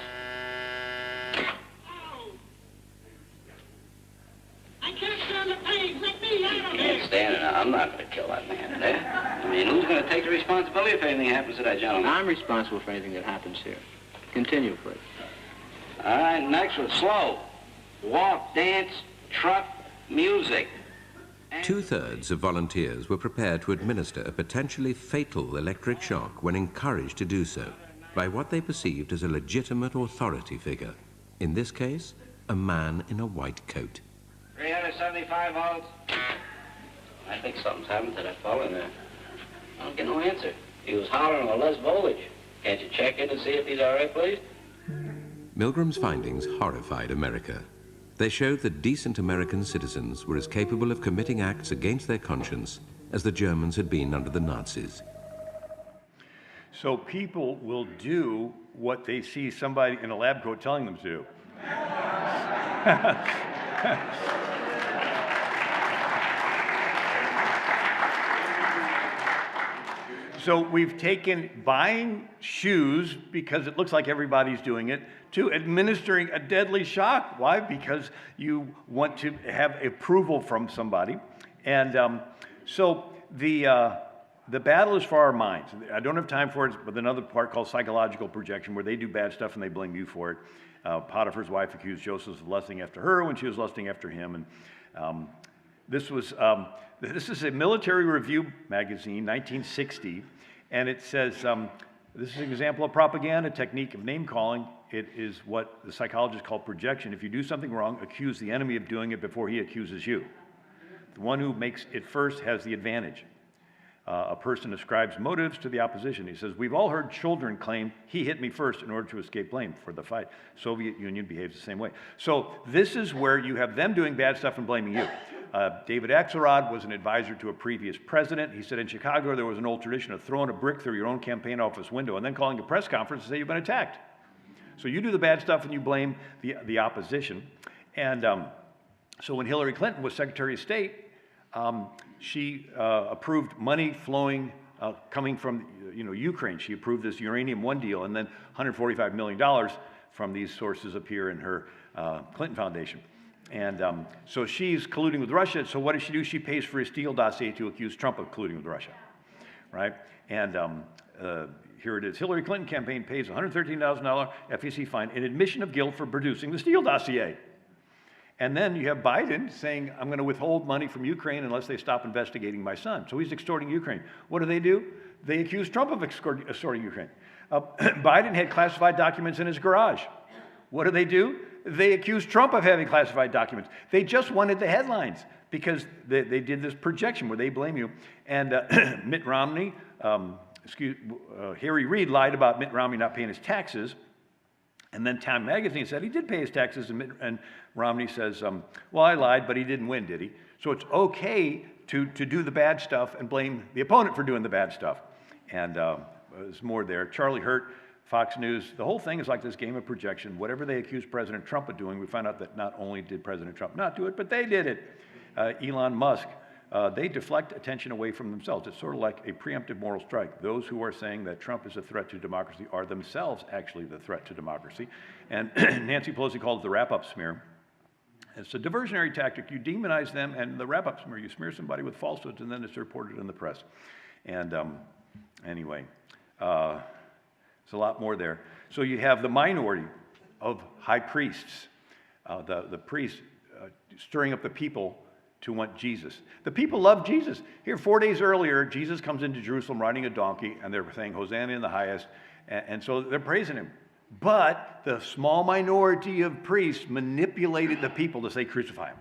I can't stand the pain. Let me out of here. Can't stand it. I'm not gonna kill that man there. I mean, who's gonna take the responsibility if anything happens to that gentleman? I'm responsible for anything that happens here. Continue, please. All right, next one. Slow. Walk, dance, truck, music. Two-thirds of volunteers were prepared to administer a potentially fatal electric shock when encouraged to do so by what they perceived as a legitimate authority figure. In this case, a man in a white coat. 375 volts. I think something's happened to that fellow in there. I don't get no answer. He was hollering for less voltage. Can't you check in and see if he's all right, please? Milgram's findings horrified America. They showed that decent American citizens were as capable of committing acts against their conscience as the Germans had been under the Nazis. So people will do what they see somebody in a lab coat telling them to do. So we've taken buying shoes, because it looks like everybody's doing it, to administering a deadly shock. Why? Because you want to have approval from somebody. And so the battle is for our minds. I don't have time for it, but another part called psychological projection, where they do bad stuff and they blame you for it. Potiphar's wife accused Joseph of lusting after her when she was lusting after him. And this is a Military Review magazine, 1960, and it says, this is an example of propaganda, technique of name-calling. It is what the psychologists call projection. If you do something wrong, accuse the enemy of doing it before he accuses you. The one who makes it first has the advantage. A person ascribes motives to the opposition. He says, we've all heard children claim, he hit me first in order to escape blame for the fight. Soviet Union behaves the same way. So this is where you have them doing bad stuff and blaming you. David Axelrod was an advisor to a previous president. He said in Chicago there was an old tradition of throwing a brick through your own campaign office window and then calling a press conference to say you've been attacked. So you do the bad stuff and you blame the opposition. And so when Hillary Clinton was Secretary of State, she approved money flowing, coming from Ukraine. She approved this Uranium One deal, and then $145 million from these sources appear in her Clinton Foundation. And so she's colluding with Russia. So what does she do? She pays for a Steele dossier to accuse Trump of colluding with Russia, right? And here it is. Hillary Clinton campaign pays $113,000 FEC fine in admission of guilt for producing the Steele dossier. And then you have Biden saying, I'm going to withhold money from Ukraine unless they stop investigating my son. So he's extorting Ukraine. What do? They accuse Trump of extorting Ukraine. Biden had classified documents in his garage. What do? They accuse Trump of having classified documents. They just wanted the headlines because they did this projection where they blame you. And Mitt Romney, Harry Reid lied about Mitt Romney not paying his taxes. And then Time Magazine said he did pay his taxes, and Romney says, well, I lied, but he didn't win, did he? So it's okay to do the bad stuff and blame the opponent for doing the bad stuff. And there's more there. Charlie Hurt, Fox News, the whole thing is like this game of projection. Whatever they accuse President Trump of doing, we find out that not only did President Trump not do it, but they did it. Elon Musk, they deflect attention away from themselves. It's sort of like a preemptive moral strike. Those who are saying that Trump is a threat to democracy are themselves actually the threat to democracy. And Nancy Pelosi called it the wrap-up smear. It's a diversionary tactic. You demonize them, and the wrap-up smear, you smear somebody with falsehoods, and then it's reported in the press. And anyway, there's a lot more there. So you have the minority of high priests, the priests stirring up the people to want Jesus. The people love Jesus. Here, 4 days earlier, Jesus comes into Jerusalem riding a donkey, and they're saying, Hosanna in the highest, and so they're praising him. But the small minority of priests manipulated the people to say, crucify him.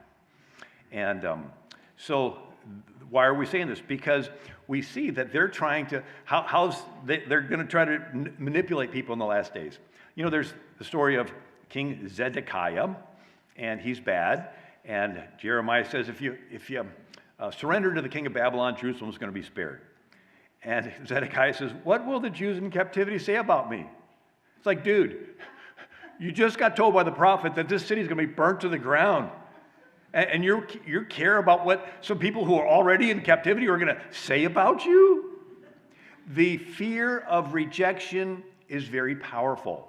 And So why are we saying this? Because we see that they're trying to, they're going to try to manipulate people in the last days. You know, there's the story of King Zedekiah, and he's bad. And Jeremiah says, if you surrender to the king of Babylon, Jerusalem's going to be spared. And Zedekiah says, what will the Jews in captivity say about me? It's like, dude, you just got told by the prophet that this city is going to be burnt to the ground. And you care about what some people who are already in captivity are going to say about you? The fear of rejection is very powerful.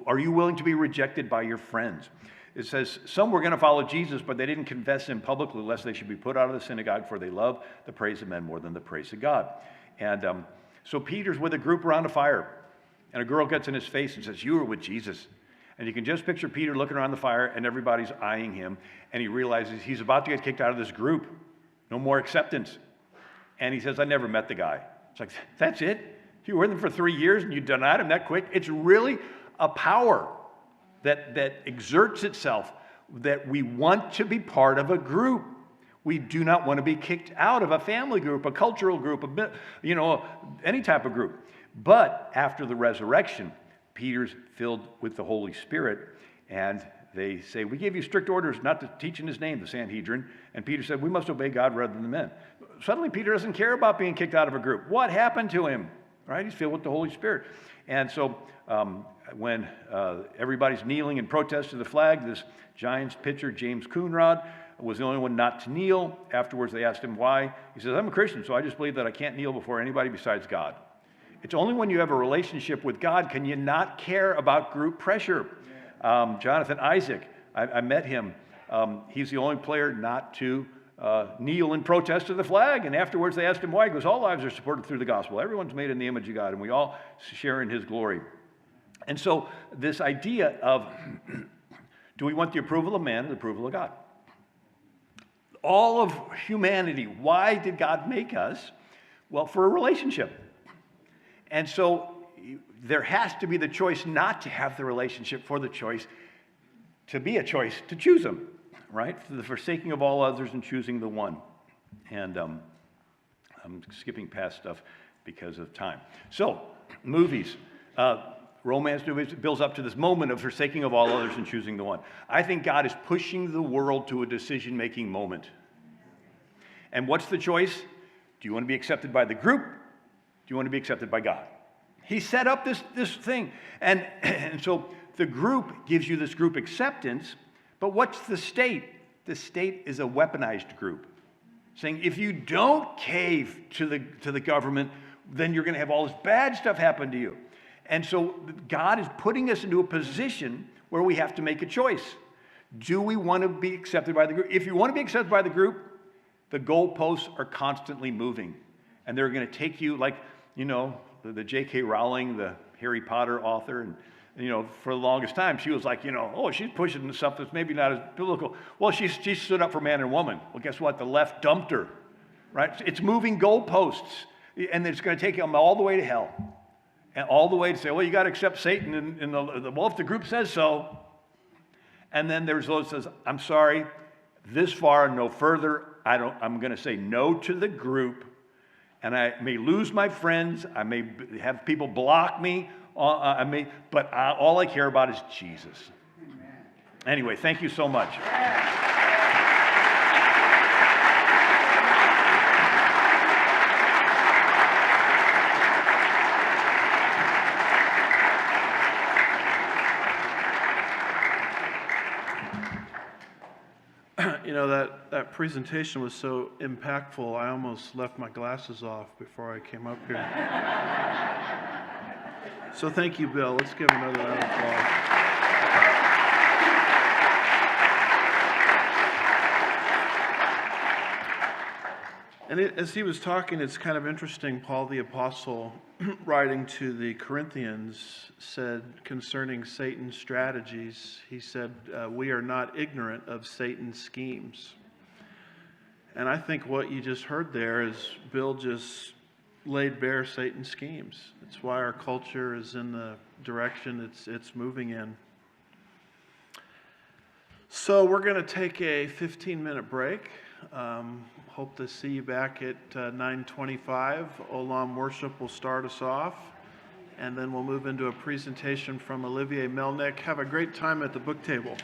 Are you willing to be rejected by your friends? It says, some were going to follow Jesus, but they didn't confess him publicly, lest they should be put out of the synagogue, for they love the praise of men more than the praise of God. And so Peter's with a group around a fire, and a girl gets in his face and says, you were with Jesus. And you can just picture Peter looking around the fire, and everybody's eyeing him, and he realizes he's about to get kicked out of this group. No more acceptance. And he says, I never met the guy. It's like, that's it? You were with him for 3 years, and you denied him that quick? It's really a power that exerts itself, that we want to be part of a group. We do not want to be kicked out of a family group, a cultural group, any type of group. But after the resurrection, Peter's filled with the Holy Spirit, and they say, we gave you strict orders not to teach in his name, the Sanhedrin. And Peter said, we must obey God rather than men. Suddenly, Peter doesn't care about being kicked out of a group. What happened to him? Right? He's filled with the Holy Spirit. And so when everybody's kneeling in protest to the flag, this Giants pitcher, James Coonrod, was the only one not to kneel. Afterwards, they asked him why. He says, I'm a Christian, so I just believe that I can't kneel before anybody besides God. It's only when you have a relationship with God can you not care about group pressure. Jonathan Isaac, I met him. He's the only player not to kneel in protest to the flag. And afterwards they asked him why. He goes, all lives are supported through the gospel. Everyone's made in the image of God, and we all share in his glory. And so this idea of, do we want the approval of man or the approval of God? All of humanity, why did God make us? Well, for a relationship. And so there has to be the choice not to have the relationship for the choice to be a choice to choose him, right? For the forsaking of all others and choosing the one. And I'm skipping past stuff because of time. So, movies. Romance movies builds up to this moment of forsaking of all others and choosing the one. I think God is pushing the world to a decision-making moment. And what's the choice? Do you want to be accepted by the group? Do you want to be accepted by God? He set up this thing. And so the group gives you this group acceptance, but what's the state? The state is a weaponized group, saying if you don't cave to the government, then you're going to have all this bad stuff happen to you. And so God is putting us into a position where we have to make a choice. Do we want to be accepted by the group? If you want to be accepted by the group, the goalposts are constantly moving. And they're going to take you like, the J.K. Rowling, the Harry Potter author, and for the longest time, she was like, she's pushing stuff that's maybe not as biblical. Well, she stood up for man and woman. Well, guess what? The left dumped her, right? It's moving goalposts, and it's going to take them all the way to hell. And all the way to say, well, you got to accept Satan, well, if the group says so. And then there's those that says, I'm sorry, this far, no further. I'm going to say no to the group. And I may lose my friends. I may have people block me. But all I care about is Jesus. Amen. Anyway, thank you so much. That presentation was so impactful, I almost left my glasses off before I came up here. So thank you, Bill. Let's give him another round of applause. And as he was talking, it's kind of interesting. Paul the Apostle, writing to the Corinthians, said concerning Satan's strategies, he said, we are not ignorant of Satan's schemes. And I think what you just heard there is Bill just laid bare Satan's schemes. That's why our culture is in the direction it's moving in. So we're going to take a 15-minute break. Hope to see you back at 9:25. Olam worship will start us off, and then we'll move into a presentation from Olivier Melnick. Have a great time at the book table.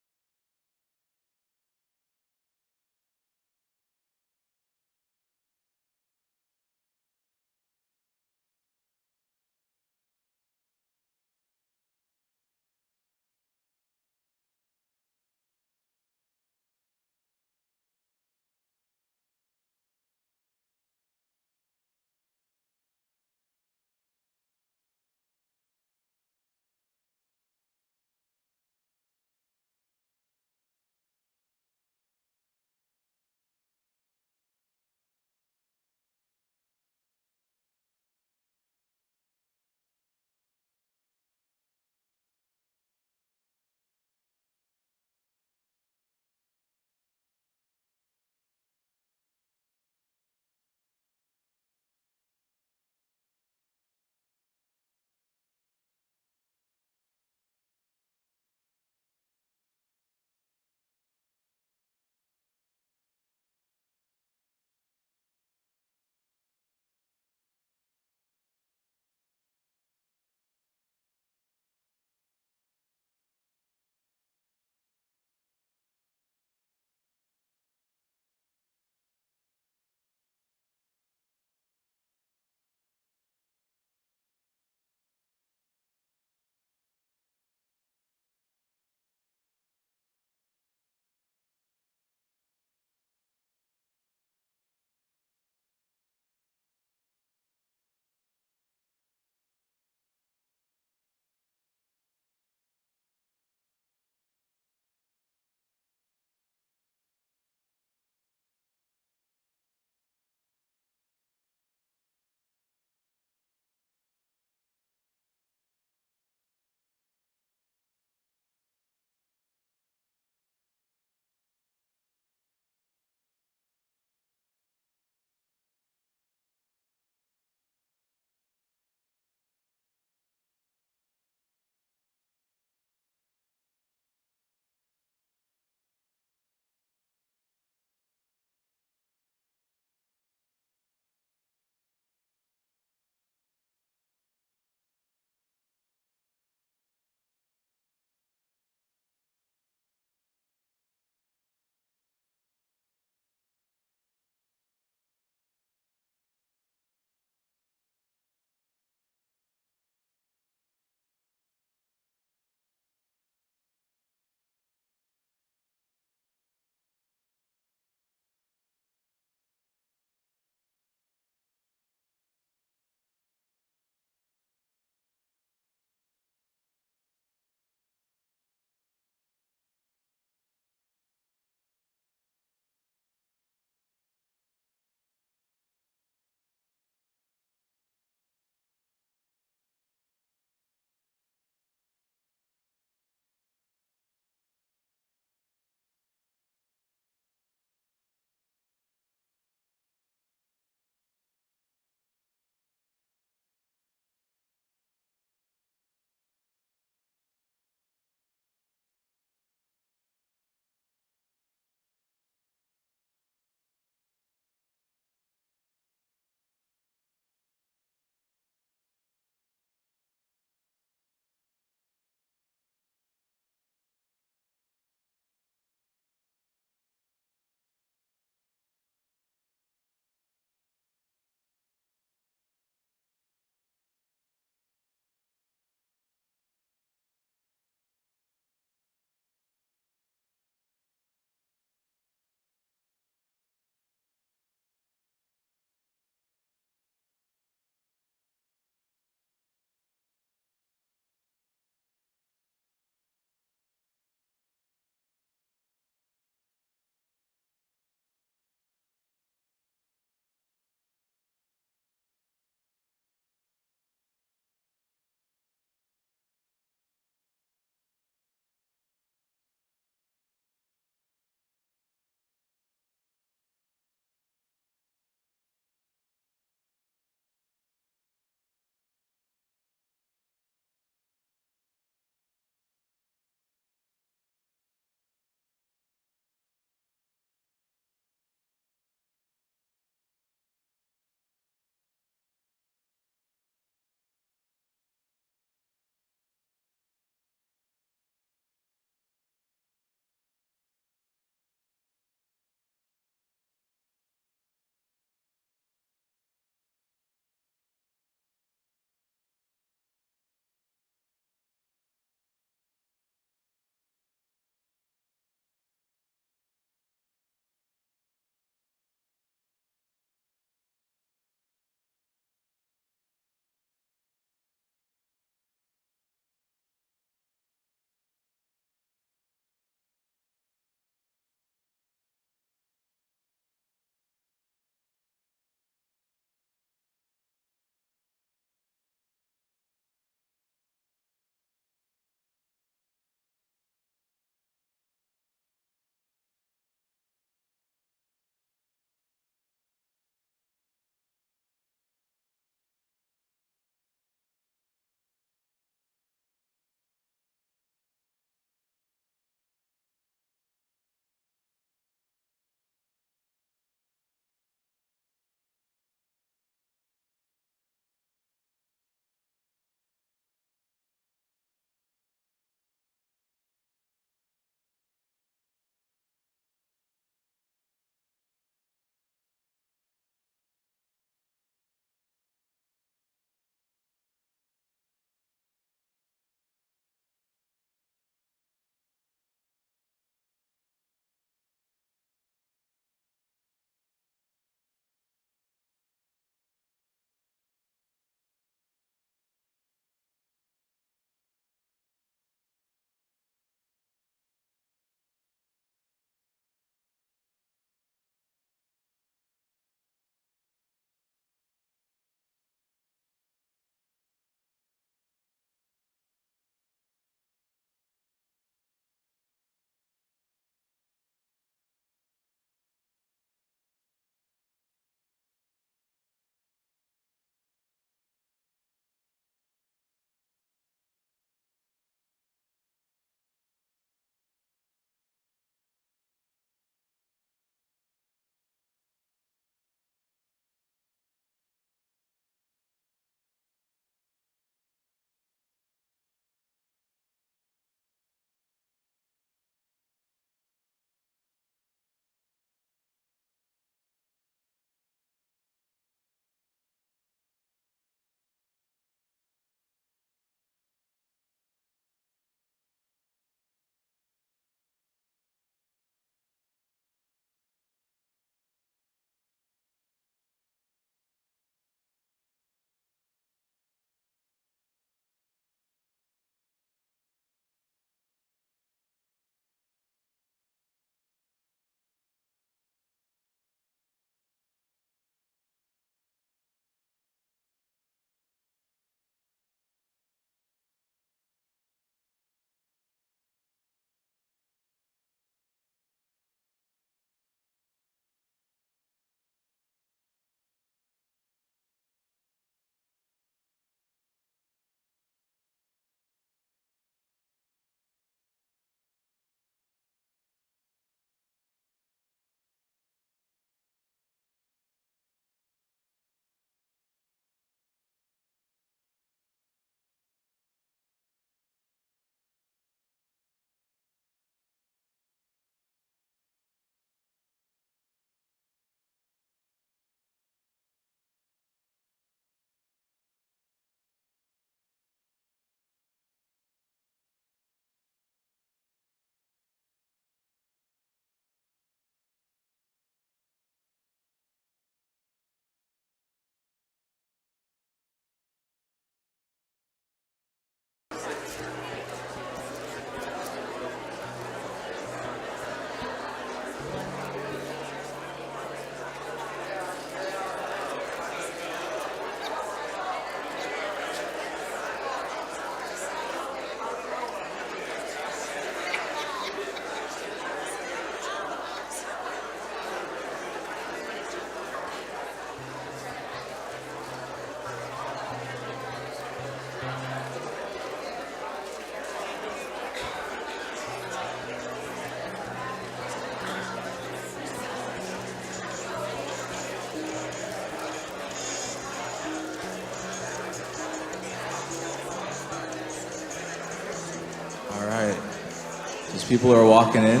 people are walking in,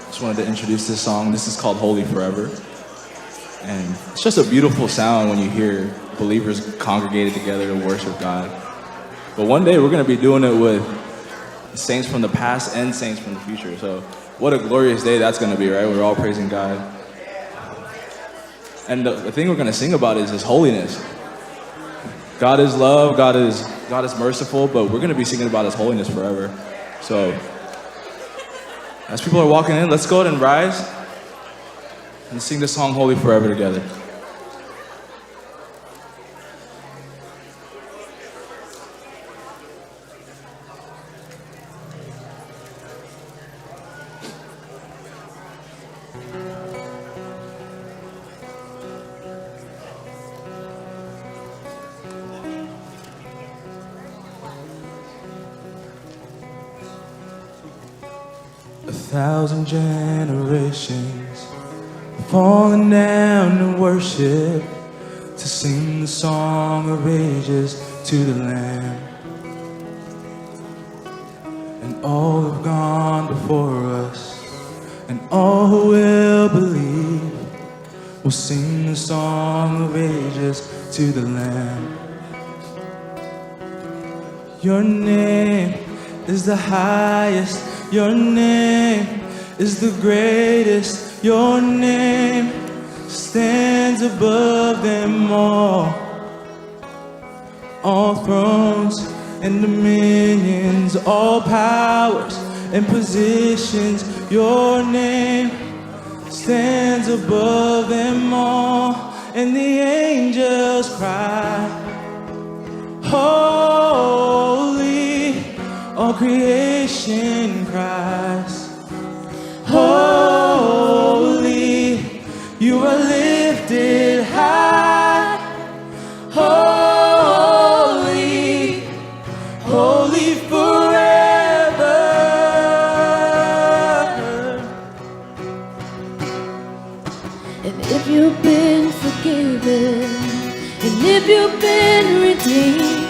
just wanted to introduce this song. This is called Holy Forever. And it's just a beautiful sound when you hear believers congregated together to worship God. But one day we're going to be doing it with saints from the past and saints from the future. So what a glorious day that's going to be, right? We're all praising God. And the thing we're going to sing about is His holiness. God is love, God is merciful, but we're going to be singing about His holiness forever. So as people are walking in, let's go ahead and rise and sing the song Holy Forever together. A thousand generations falling down to worship, to sing the song of ages to the Lamb. And all who've gone before us, and all who will believe, will sing the song of ages to the Lamb. Your name is the highest, your name is the greatest. Your name stands above them all thrones and dominions, all powers and positions. Your name stands above them all, and the angels cry, holy, all creation cries, holy, you are lifted high, holy, holy forever. And if you've been forgiven, and if you've been redeemed,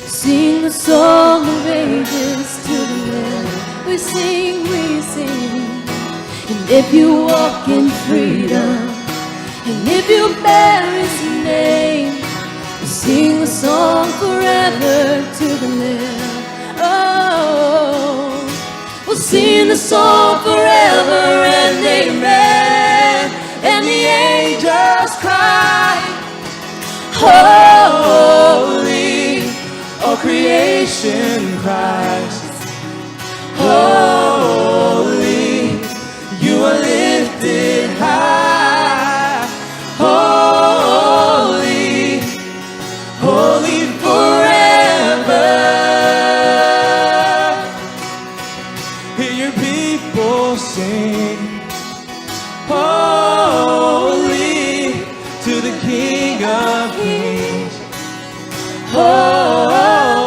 sing the song of ages to the Lamb. We sing, we sing. And if you walk in freedom, and if you bear His name, we sing the song forever to the Lamb. Oh, we'll sing the song forever and amen. And the angels cry, holy, all creation cries, holy, you are lifted high, holy, holy forever. Hear your people sing, holy, to the King of Kings, holy,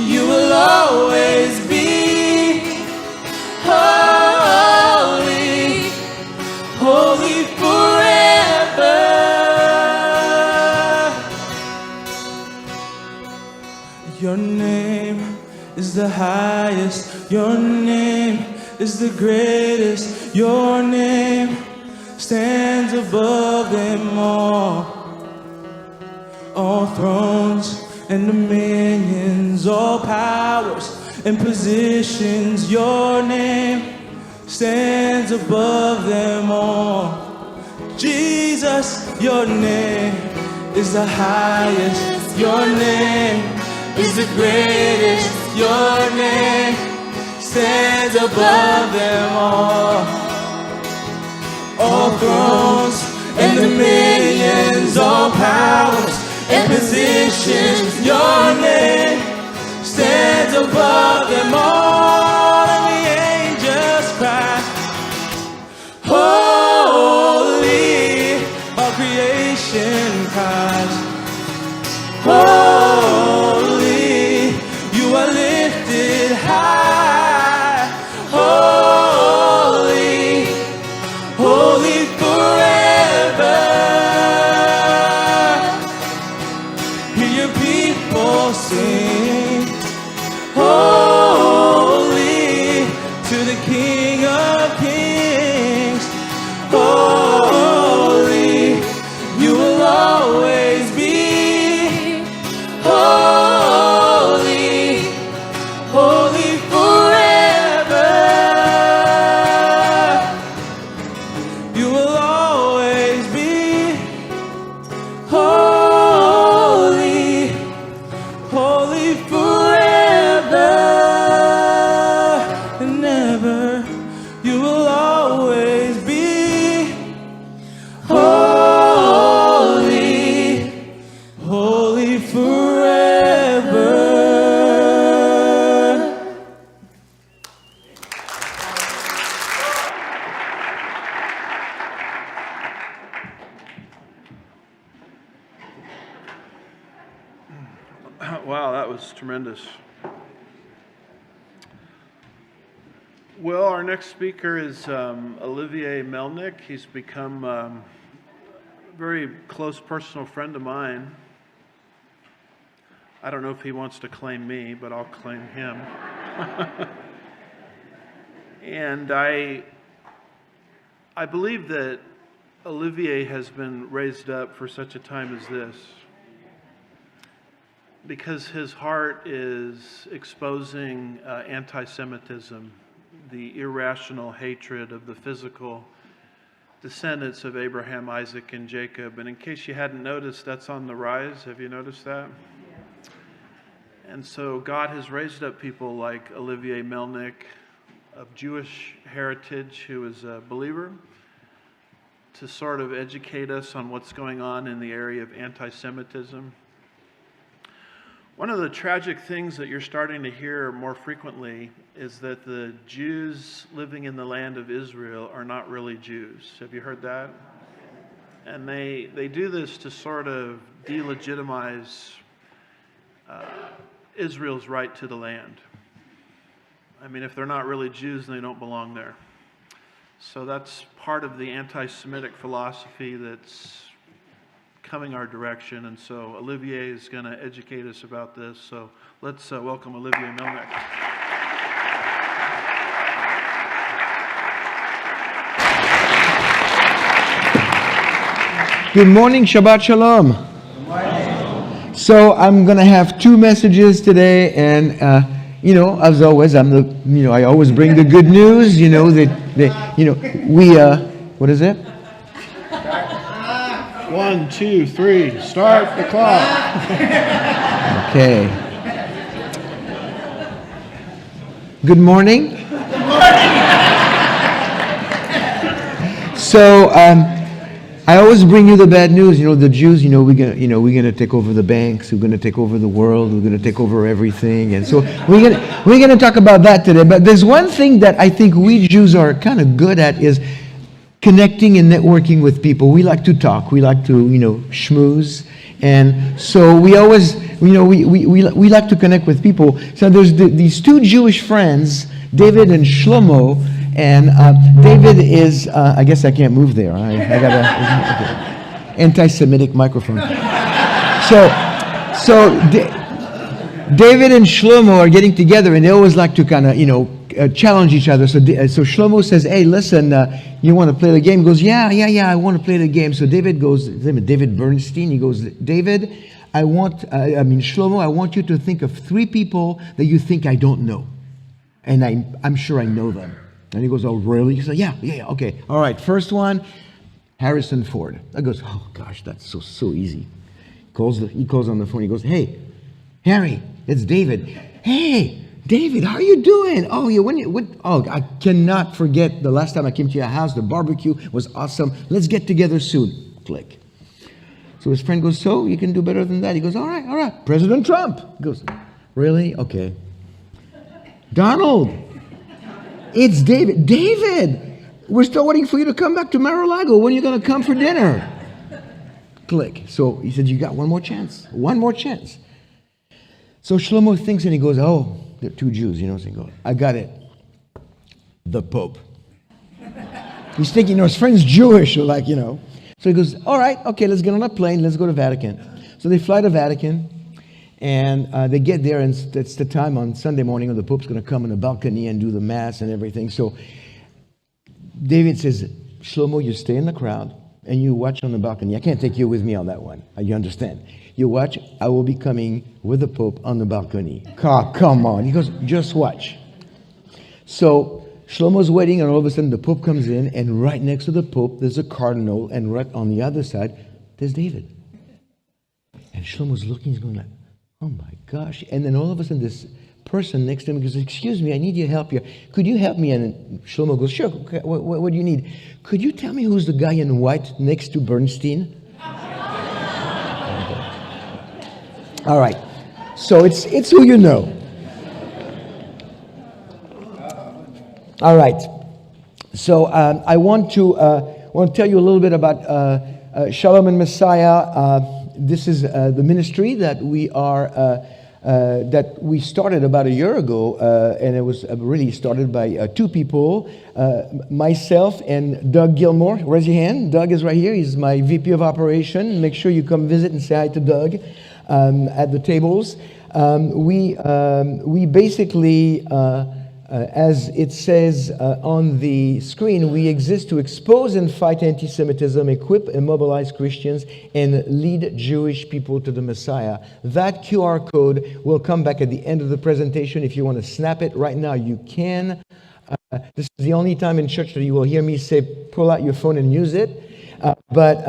you will always be. Holy, holy forever. Your name is the highest, your name is the greatest, your name stands above them all thrones and dominions, all powers and positions. Your name stands above them all. Jesus, your name is the highest, your name is the greatest, your name stands above them all thrones and dominions, all powers and positions. Your name stands above them all, and the angels cry, holy, all creation cries, holy, you are lifted high, holy, holy forever. Hear your people sing, holy, It's tremendous. Well, our next speaker is Olivier Melnick. He's become a very close personal friend of mine. I don't know if he wants to claim me, but I'll claim him. And I believe that Olivier has been raised up for such a time as this because his heart is exposing anti-Semitism, the irrational hatred of the physical descendants of Abraham, Isaac, and Jacob. And in case you hadn't noticed, that's on the rise. Have you noticed that? And so God has raised up people like Olivier Melnick of Jewish heritage who is a believer to sort of educate us on what's going on in the area of anti-Semitism. One of the tragic things that you're starting to hear more frequently is that the Jews living in the land of Israel are not really Jews. Have you heard that? And they do this to sort of delegitimize Israel's right to the land. I mean, if they're not really Jews, then they don't belong there. So that's part of the anti-Semitic philosophy that's coming our direction. And so Olivier is going to educate us about this. So let's welcome Olivier Melnick. Good morning, Shabbat Shalom. Good morning. So I'm going to have two messages today, and as always, I always bring the good news. What is it? 1, 2, 3, start the clock. Okay. Good morning. So I always bring you the bad news. The Jews. We're gonna take over the banks. We're gonna take over the world. We're gonna take over everything. And so we're gonna talk about that today. But there's one thing that I think we Jews are kind of good at is connecting and networking with people. We like to talk. We like to schmooze. And so we always we like to connect with people. So there's these two Jewish friends, David and Shlomo. And David is, I guess I can't move there. I got a anti-Semitic microphone. So David and Shlomo are getting together, and they always like to kind of, challenge each other. So Shlomo says, "Hey, listen, you want to play the game?" He goes, "Yeah, I want to play the game." So David goes, his name is David Bernstein. He goes, "David, Shlomo, I want you to think of 3 people that you think I don't know, and I'm sure I know them." And he goes, "Oh, really?" He said, yeah, okay. All right, first one, Harrison Ford. I goes, "Oh, gosh, that's so easy." He calls on the phone. He goes, "Hey, Harry, it's David. Hey, David, how are you doing? Oh, I cannot forget the last time I came to your house. The barbecue was awesome. Let's get together soon." Click. So his friend goes, "So, you can do better than that?" He goes, all right. President Trump. He goes, "Really? Okay." Donald. It's David. David, we're still waiting for you to come back to Mar-a-Lago. When are you going to come for dinner? Click. So he said, "You got one more chance. One more chance." So Shlomo thinks, and he goes, "Oh, they're 2 Jews, So he goes, "I got it. The Pope." He's thinking, his friend's Jewish, So he goes, "All right, okay, let's get on a plane. Let's go to Vatican." So they fly to Vatican. And they get there, and it's the time on Sunday morning when the Pope's going to come on the balcony and do the Mass and everything. So David says, "Shlomo, you stay in the crowd, and you watch on the balcony. I can't take you with me on that one. You understand? You watch. I will be coming with the Pope on the balcony." Come on. He goes, "Just watch." So Shlomo's waiting, and all of a sudden the Pope comes in, and right next to the Pope, there's a cardinal, and right on the other side, there's David. And Shlomo's looking, he's going like, "Oh my gosh." And then all of a sudden this person next to him goes, "Excuse me, I need your help here. Could you help me?" And Shlomo goes, "Sure, okay, what do you need?" "Could you tell me who's the guy in white next to Bernstein?" Okay. All right. So it's who you know. All right. So I want to tell you a little bit about Shalom and Messiah. This is the ministry that we are that we started about a year ago, and it was really started by two people, myself and Doug Gilmore. Raise your hand. Doug is right here. He's my VP of Operation. Make sure you come visit and say hi to Doug at the tables. We basically, as it says on the screen, we exist to expose and fight anti-Semitism, equip and mobilize Christians, and lead Jewish people to the Messiah. That QR code will come back at the end of the presentation. If you want to snap it right now, you can. This is the only time in church that you will hear me say, pull out your phone and use it. But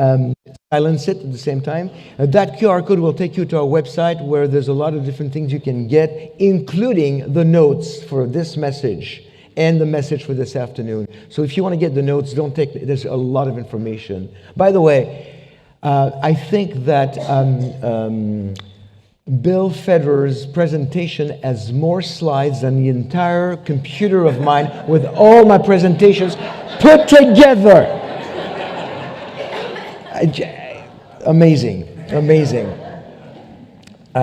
silence it at the same time. That QR code will take you to our website where there's a lot of different things you can get, including the notes for this message and the message for this afternoon. So if you want to get the notes, there's a lot of information. By the way, I think that Bill Federer's presentation has more slides than the entire computer of mine with all my presentations put together. Amazing.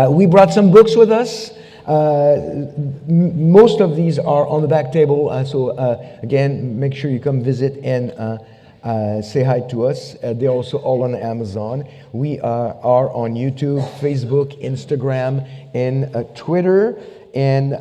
We brought some books with us. Most of these are on the back table. So again, make sure you come visit and say hi to us. They're also all on Amazon. We are on YouTube, Facebook, Instagram, and Twitter. And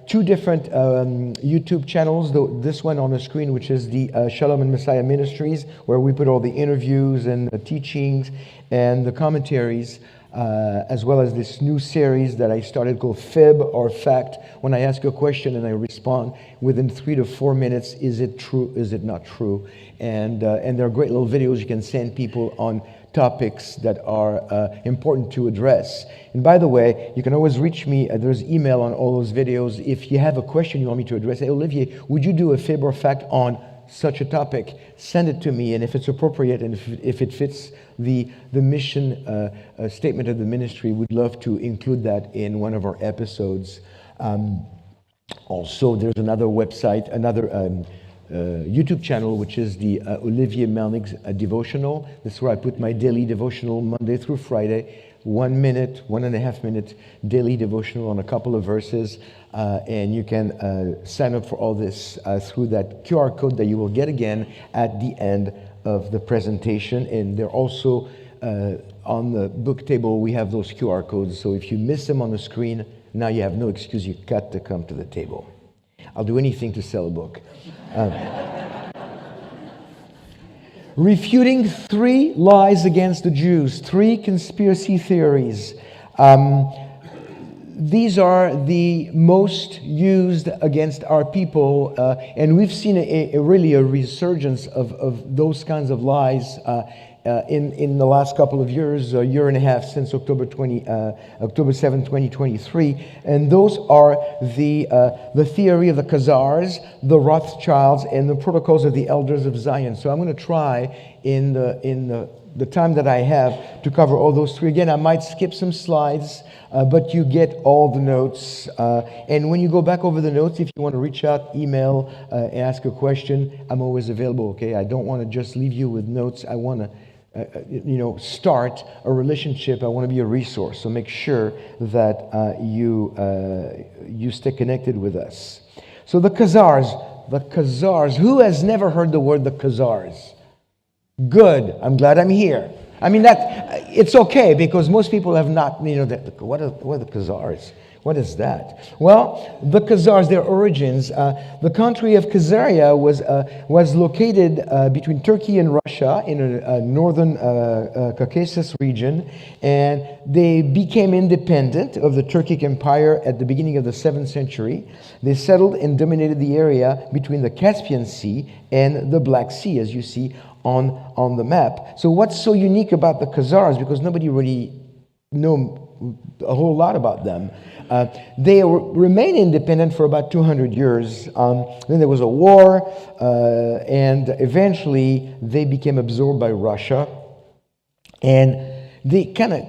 two different YouTube channels. This one on the screen, which is the Shalom and Messiah Ministries, where we put all the interviews and the teachings and the commentaries, as well as this new series that I started called Fib or Fact. When I ask a question and I respond within 3 to 4 minutes, is it true, is it not true? And there are great little videos you can send people on topics that are important to address. And by the way, you can always reach me. There's email on all those videos. If you have a question you want me to address, hey, Olivier, would you do a fib or fact on such a topic? Send it to me, and if it's appropriate and if it fits the mission statement of the ministry, we'd love to include that in one of our episodes. Also, there's another website, another YouTube channel, which is the Olivier Melnick's devotional. This is where I put my daily devotional Monday through Friday, 1 minute, 1.5 minute daily devotional on a couple of verses. And you can sign up for all this through that QR code that you will get again at the end of the presentation. And they're also on the book table. We have those QR codes. So if you miss them on the screen, now you have no excuse. You've got to come to the table. I'll do anything to sell a book. Refuting 3 lies against the Jews, 3 conspiracy theories. These are the most used against our people, and we've seen really a resurgence of those kinds of lies in the last couple of years, a year and a half since October 7, 2023. And those are the theory of the Khazars, the Rothschilds, and the protocols of the elders of Zion. So I'm going to try in the time that I have to cover all those 3. Again, I might skip some slides, but you get all the notes. And when you go back over the notes, if you want to reach out, email, ask a question, I'm always available, okay? I don't want to just leave you with notes. I want to start a relationship. I want to be a resource. So make sure that you stay connected with us. So the Khazars. Who has never heard the word the Khazars? Good. I'm glad I'm here. I mean, it's okay because most people have not, what are the Khazars? What is that? Well, the Khazars, their origins, the country of Khazaria was located between Turkey and Russia in a northern Caucasus region, and they became independent of the Turkic Empire at the beginning of the 7th century. They settled and dominated the area between the Caspian Sea and the Black Sea, as you see on the map. So what's so unique about the Khazars, because nobody really know a whole lot about them. They remained independent for about 200 years. Then there was a war, and eventually they became absorbed by Russia. And they kind of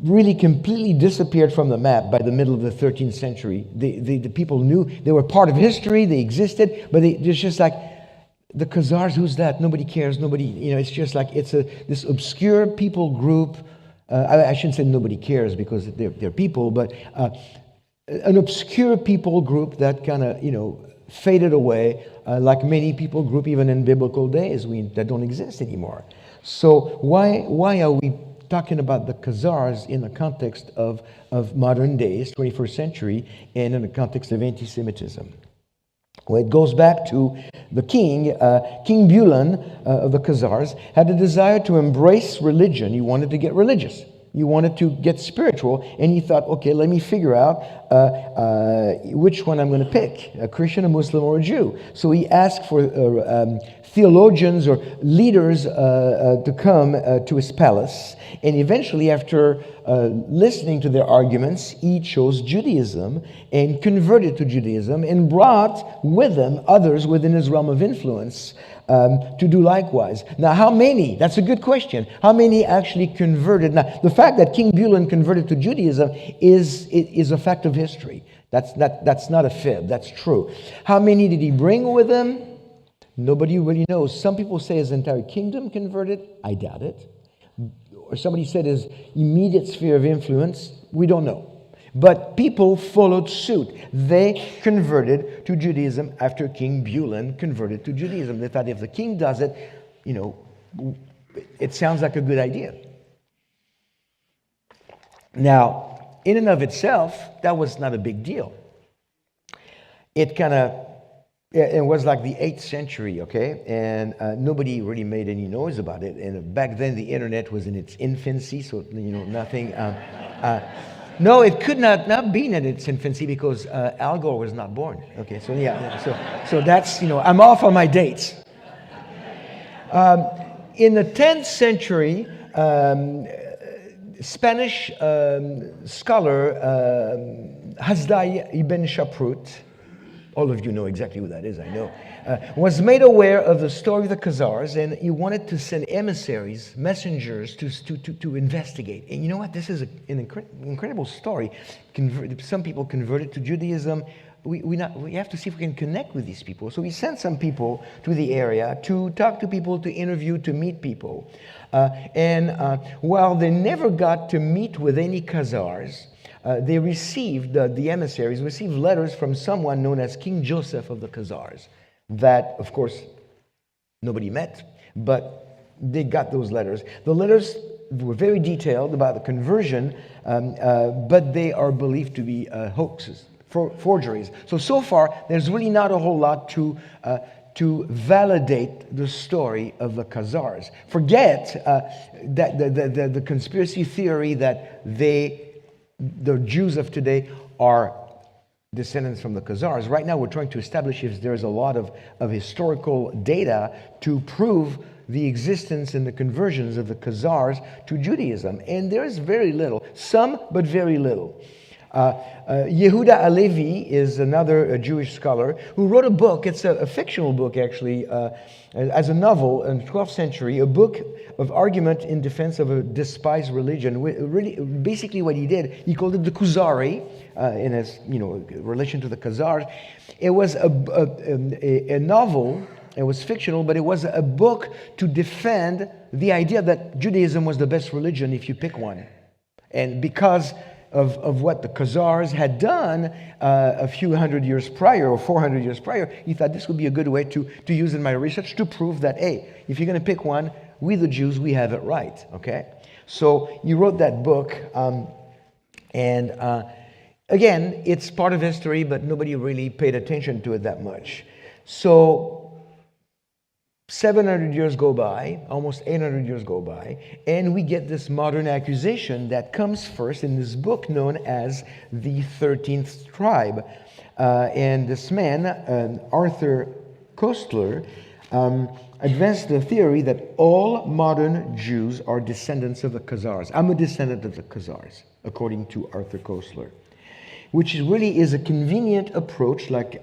really completely disappeared from the map by the middle of the 13th century. The people knew they were part of history, they existed, but it's just like, the Khazars, who's that? Nobody cares, it's just like, it's this obscure people group I shouldn't say nobody cares because they're people, but an obscure people group that kind of, faded away, like many people group even in biblical days that don't exist anymore. So why are we talking about the Khazars in the context of modern days, 21st century, and in the context of anti-Semitism? Well, it goes back to the king, King Bulan of the Khazars, had a desire to embrace religion. He wanted to get religious. He wanted to get spiritual, and he thought, okay, let me figure out which one I'm going to pick, a Christian, a Muslim, or a Jew. So he asked for theologians or leaders to come to his palace, and eventually, after listening to their arguments, he chose Judaism and converted to Judaism and brought with him others within his realm of influence to do likewise. Now, how many? That's a good question. How many actually converted? Now, the fact that King Bulan converted to Judaism is a fact of history. That's not a fib. That's true. How many did he bring with him? Nobody really knows. Some people say his entire kingdom converted. I doubt it. Or somebody said his immediate sphere of influence. We don't know. But people followed suit. They converted to Judaism after King Bulan converted to Judaism. They thought if the king does it, it sounds like a good idea. Now, in and of itself, that was not a big deal. It was like the 8th century, okay? And nobody really made any noise about it. And back then, the internet was in its infancy, so, nothing... No, it could not be in its infancy because Al Gore was not born. Okay, so yeah, so that's, I'm off on my dates. In the 10th century, Spanish scholar Hasdai ibn Shaprut, all of you know exactly who that is, I know, was made aware of the story of the Khazars, and he wanted to send emissaries, messengers, to investigate. And you know what? This is an incredible story. Some people converted to Judaism. We have to see if we can connect with these people. So we sent some people to the area to talk to people, to interview, to meet people. While they never got to meet with any Khazars, they received, the emissaries received letters from someone known as King Joseph of the Khazars that, of course, nobody met, but they got those letters. The letters were very detailed about the conversion, but they are believed to be hoaxes, forgeries. So far, there's really not a whole lot to validate the story of the Khazars. Forget that the conspiracy theory that the Jews of today are descendants from the Khazars. Right now, we're trying to establish if there's a lot of historical data to prove the existence and the conversions of the Khazars to Judaism. And there's very little. Some, but very little. Yehuda Alevi is another Jewish scholar who wrote a book. It's a fictional book, actually, as a novel in the 12th century, a book of argument in defense of a despised religion. Really, basically what he did, he called it the Kuzari, in his relation to the Khazars. It was a novel. It was fictional, but it was a book to defend the idea that Judaism was the best religion if you pick one. And because of what the Khazars had done a few hundred years prior, or 400 years prior, he thought this would be a good way to use in my research to prove that, hey, if you're going to pick one, we the Jews, we have it right, okay? So he wrote that book, again, it's part of history, but nobody really paid attention to it that much. So 700 years go by, almost 800 years go by, and we get this modern accusation that comes first in this book known as the 13th Tribe. And this man, Arthur Koestler, advanced the theory that all modern Jews are descendants of the Khazars. I'm a descendant of the Khazars, according to Arthur Koestler, which really is a convenient approach, like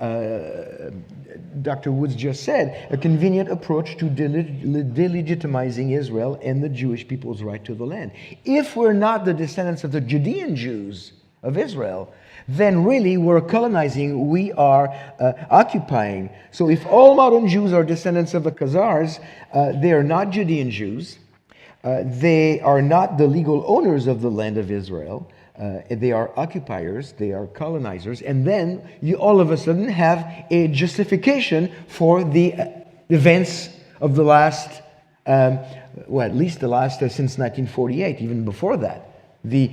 Dr. Woods just said, a convenient approach to delegitimizing Israel and the Jewish people's right to the land. If we're not the descendants of the Judean Jews of Israel, then really we're colonizing, we are occupying. So if all modern Jews are descendants of the Khazars, they are not Judean Jews. They are not the legal owners of the land of Israel. They are occupiers, they are colonizers, and then you all of a sudden have a justification for the events of the last, at least the last since 1948, even before that. The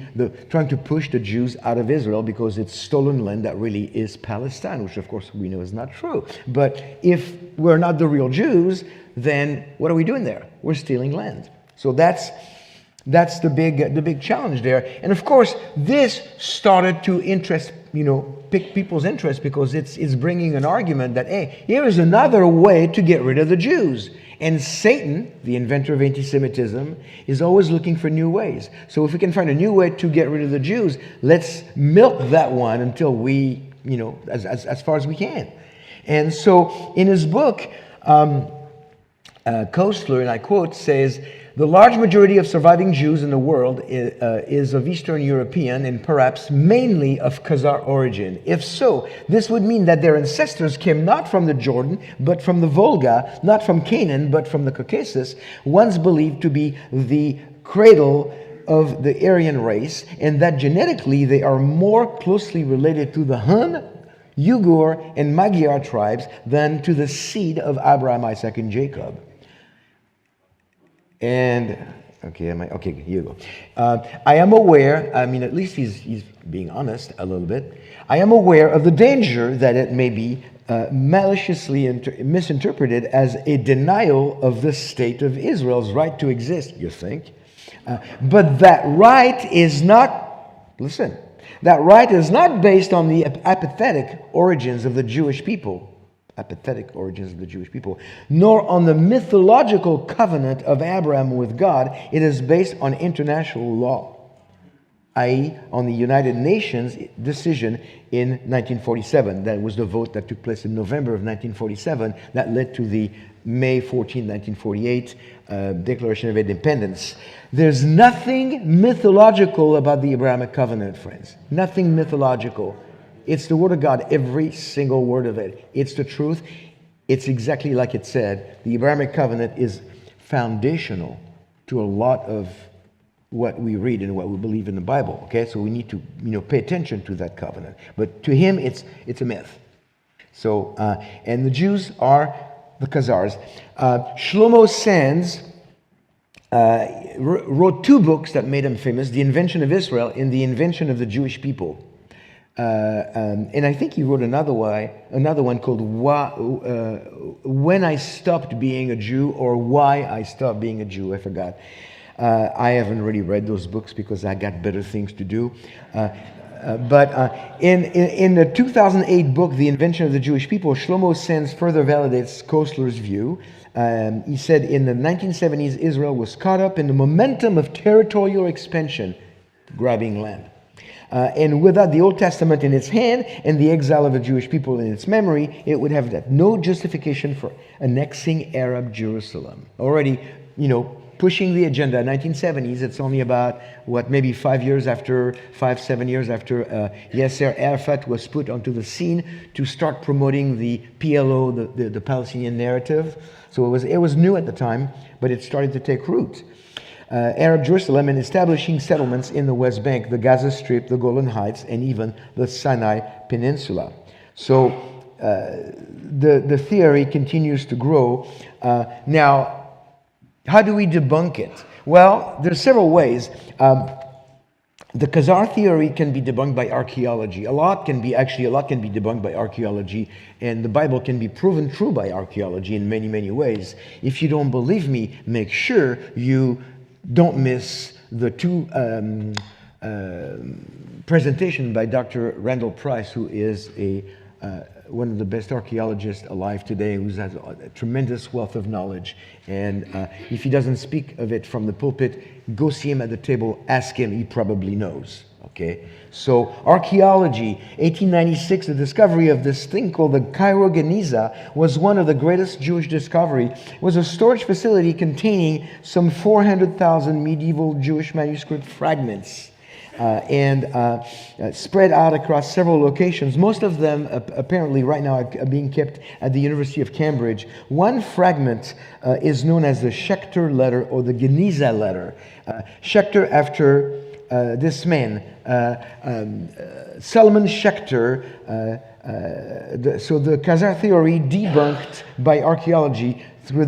trying to push the Jews out of Israel because it's stolen land that really is Palestine, which of course we know is not true. But if we're not the real Jews, then what are we doing there? We're stealing land. So that's the big challenge there. And of course, this started to pick people's interest because it's bringing an argument that, hey, here is another way to get rid of the Jews. And Satan, the inventor of anti-Semitism, is always looking for new ways. So if we can find a new way to get rid of the Jews, let's milk that one until we, as far as we can. And so in his book, Kostler, and I quote, says, "The large majority of surviving Jews in the world is of Eastern European and perhaps mainly of Khazar origin. If so, this would mean that their ancestors came not from the Jordan, but from the Volga, not from Canaan, but from the Caucasus, once believed to be the cradle of the Aryan race, and that genetically they are more closely related to the Hun, Uyghur, and Magyar tribes than to the seed of Abraham, Isaac, and Jacob." And, okay, here you go. "I am aware," at least he's being honest a little bit. "I am aware of the danger that it may be maliciously misinterpreted as a denial of the state of Israel's right to exist," you think. But that right is not, listen, that right is not based on the apathetic origins of the Jewish people. Nor on the mythological covenant of Abraham with God. It is based on international law, i.e. on the United Nations decision in 1947. That was the vote that took place in November of 1947 that led to the May 14, 1948 Declaration of Independence. There's nothing mythological about the Abrahamic covenant, friends. Nothing mythological. It's the Word of God, every single word of it. It's the truth. It's exactly like it said. The Abrahamic covenant is foundational to a lot of what we read and what we believe in the Bible. Okay, so we need to pay attention to that covenant. But to him, it's a myth. So and the Jews are the Khazars. Shlomo Sands wrote two books that made him famous: The Invention of Israel and The Invention of the Jewish People. And I think he wrote another one called When I Stopped Being a Jew, or Why I Stopped Being a Jew. I forgot. I haven't really read those books because I got better things to do. But in the 2008 book, The Invention of the Jewish People, Shlomo Sands further validates Kostler's view. He said, in the 1970s, Israel was caught up in the momentum of territorial expansion, grabbing land. And without the Old Testament in its hand and the exile of the Jewish people in its memory, it would have no justification for annexing Arab Jerusalem. Already, pushing the agenda. 1970s, it's only about, maybe 7 years after Yasser Arafat was put onto the scene to start promoting the PLO, the Palestinian narrative. So it was new at the time, but it started to take root. Arab Jerusalem and establishing settlements in the West Bank, the Gaza Strip, the Golan Heights, and even the Sinai Peninsula. So the theory continues to grow. Now, how do we debunk it? Well, there's several ways. The Khazar theory can be debunked by archaeology. A lot can be debunked by archaeology, and the Bible can be proven true by archaeology in many, many ways. If you don't believe me, make sure you don't miss the two presentation by Dr. Randall Price, who is one of the best archaeologists alive today, who has a tremendous wealth of knowledge. And if he doesn't speak of it from the pulpit, go see him at the table, ask him, he probably knows. Okay, so archaeology, 1896, the discovery of this thing called the Cairo Geniza was one of the greatest Jewish discoveries. It was a storage facility containing some 400,000 medieval Jewish manuscript fragments. and spread out across several locations. Most of them apparently right now are being kept at the University of Cambridge. One fragment is known as the Schechter letter or the Geniza letter. Schechter after this man, Solomon Schechter. So the Khazar theory debunked by archaeology through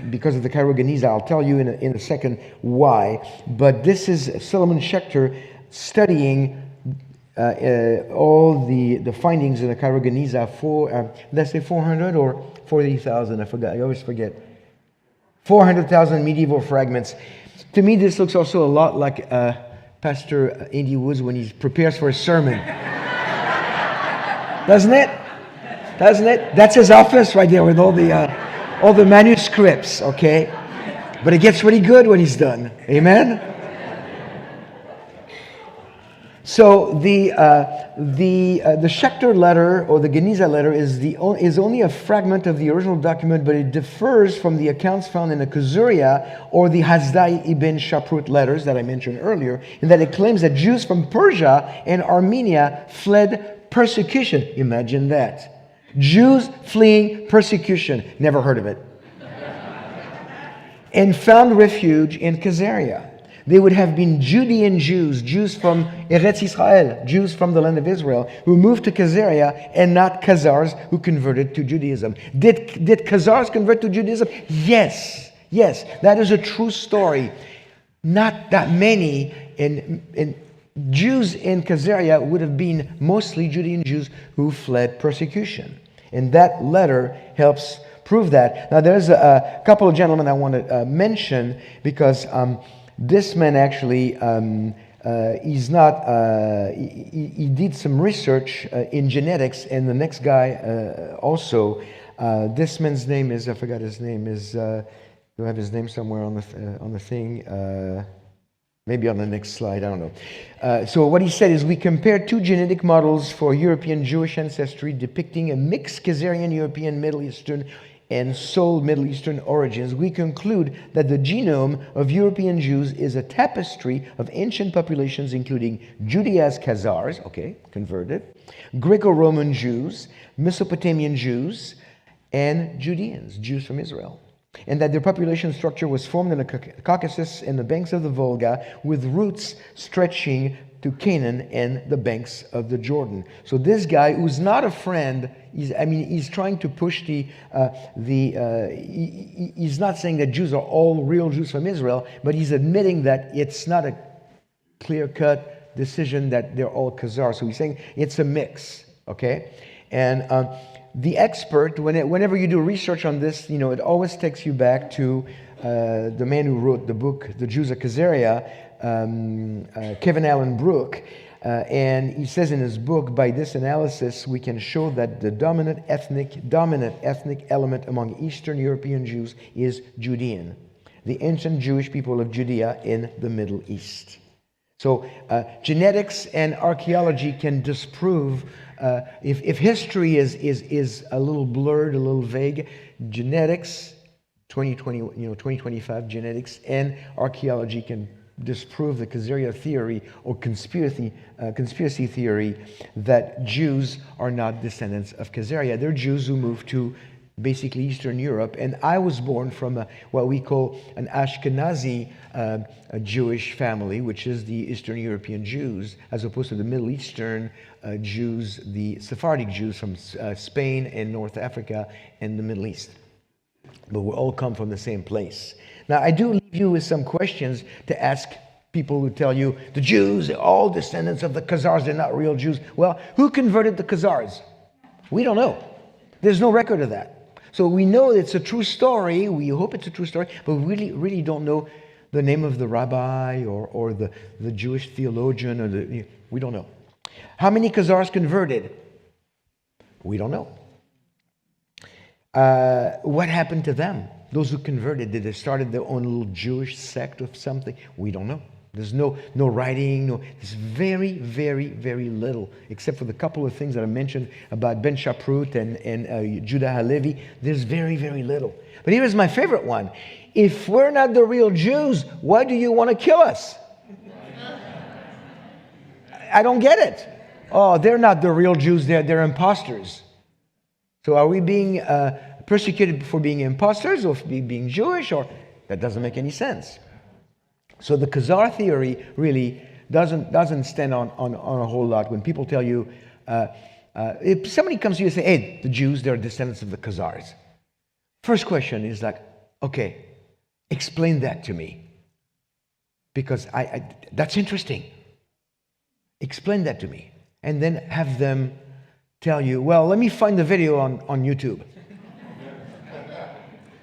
because of the Cairo Geniza. I'll tell you in a second why. But this is Solomon Schechter studying all the findings in the Cairo Geniza for let's say 400 or 40,000. I forgot. I always forget. 400,000 medieval fragments. To me, this looks also a lot like Pastor Andy Woods when he prepares for a sermon. Doesn't it? Doesn't it? That's his office right there with all the manuscripts, okay? But it gets really good when he's done. Amen? So the Schechter letter or the Geniza letter is only a fragment of the original document, but it differs from the accounts found in the Khuzuria or the Hasdai ibn Shaprut letters that I mentioned earlier, in that it claims that Jews from Persia and Armenia fled persecution. Imagine that. Jews fleeing persecution. Never heard of it. And found refuge in Khazaria. They would have been Judean Jews, Jews from Eretz Israel, Jews from the land of Israel, who moved to Khazaria, and not Khazars who converted to Judaism. Did Khazars convert to Judaism? Yes. Yes, that is a true story. Not that many, and Jews in Khazaria would have been mostly Judean Jews who fled persecution. And that letter helps prove that. Now, there's a couple of gentlemen I want to mention because this man actually, he's not, he did some research in genetics, and the next guy also. This man's name is, I forgot his name, do I have his name somewhere on the thing? Maybe on the next slide, I don't know. So what he said is, we compared two genetic models for European Jewish ancestry depicting a mixed Khazarian European Middle Eastern and sole Middle Eastern origins. We conclude that the genome of European Jews is a tapestry of ancient populations including Judea's Khazars, okay, converted, Greco-Roman Jews, Mesopotamian Jews, and Judeans, Jews from Israel. And that their population structure was formed in the Caucasus and the banks of the Volga, with roots stretching to Canaan and the banks of the Jordan. So this guy, who's not a friend, he's trying to push he's not saying that Jews are all real Jews from Israel, but he's admitting that it's not a clear-cut decision that they're all Khazars. So he's saying it's a mix, okay? And the expert, whenever you do research on this, it always takes you back to the man who wrote the book, The Jews of Khazaria, Kevin Allen Brooke, and he says in his book, by this analysis, we can show that the dominant ethnic element among Eastern European Jews is Judean, the ancient Jewish people of Judea in the Middle East. So genetics and archaeology can disprove, if history is a little blurred, a little vague, genetics, 2025 genetics and archaeology can disprove the Khazaria theory or conspiracy theory that Jews are not descendants of Khazaria. They're Jews who moved to basically Eastern Europe, and I was born from what we call an Ashkenazi Jewish family, which is the Eastern European Jews, as opposed to the Middle Eastern Jews, the Sephardic Jews from Spain and North Africa and the Middle East. But we all come from the same place. Now, I do leave you with some questions to ask people who tell you the Jews are all descendants of the Khazars, they're not real Jews. Well, who converted the Khazars? We don't know. There's no record of that. So we know it's a true story, we hope it's a true story, but we really don't know the name of the rabbi or the Jewish theologian, or we don't know. How many Khazars converted? We don't know. What happened to them? Those who converted, did they started their own little Jewish sect of something? We don't know. There's no writing. There's very, very, very little, except for the couple of things that I mentioned about Ben Shaprut and Judah Halevi. There's very, very little. But here's my favorite one. If we're not the real Jews, why do you want to kill us? I don't get it. Oh, they're not the real Jews. They're imposters. So are we being persecuted for being imposters or for being Jewish? Or that doesn't make any sense. So the Khazar theory really doesn't stand on a whole lot. When people tell you, if somebody comes to you and say, hey, the Jews, they're descendants of the Khazars. First question is like, okay, explain that to me. Because that's interesting. Explain that to me. And then have them tell you, well, let me find the video on YouTube.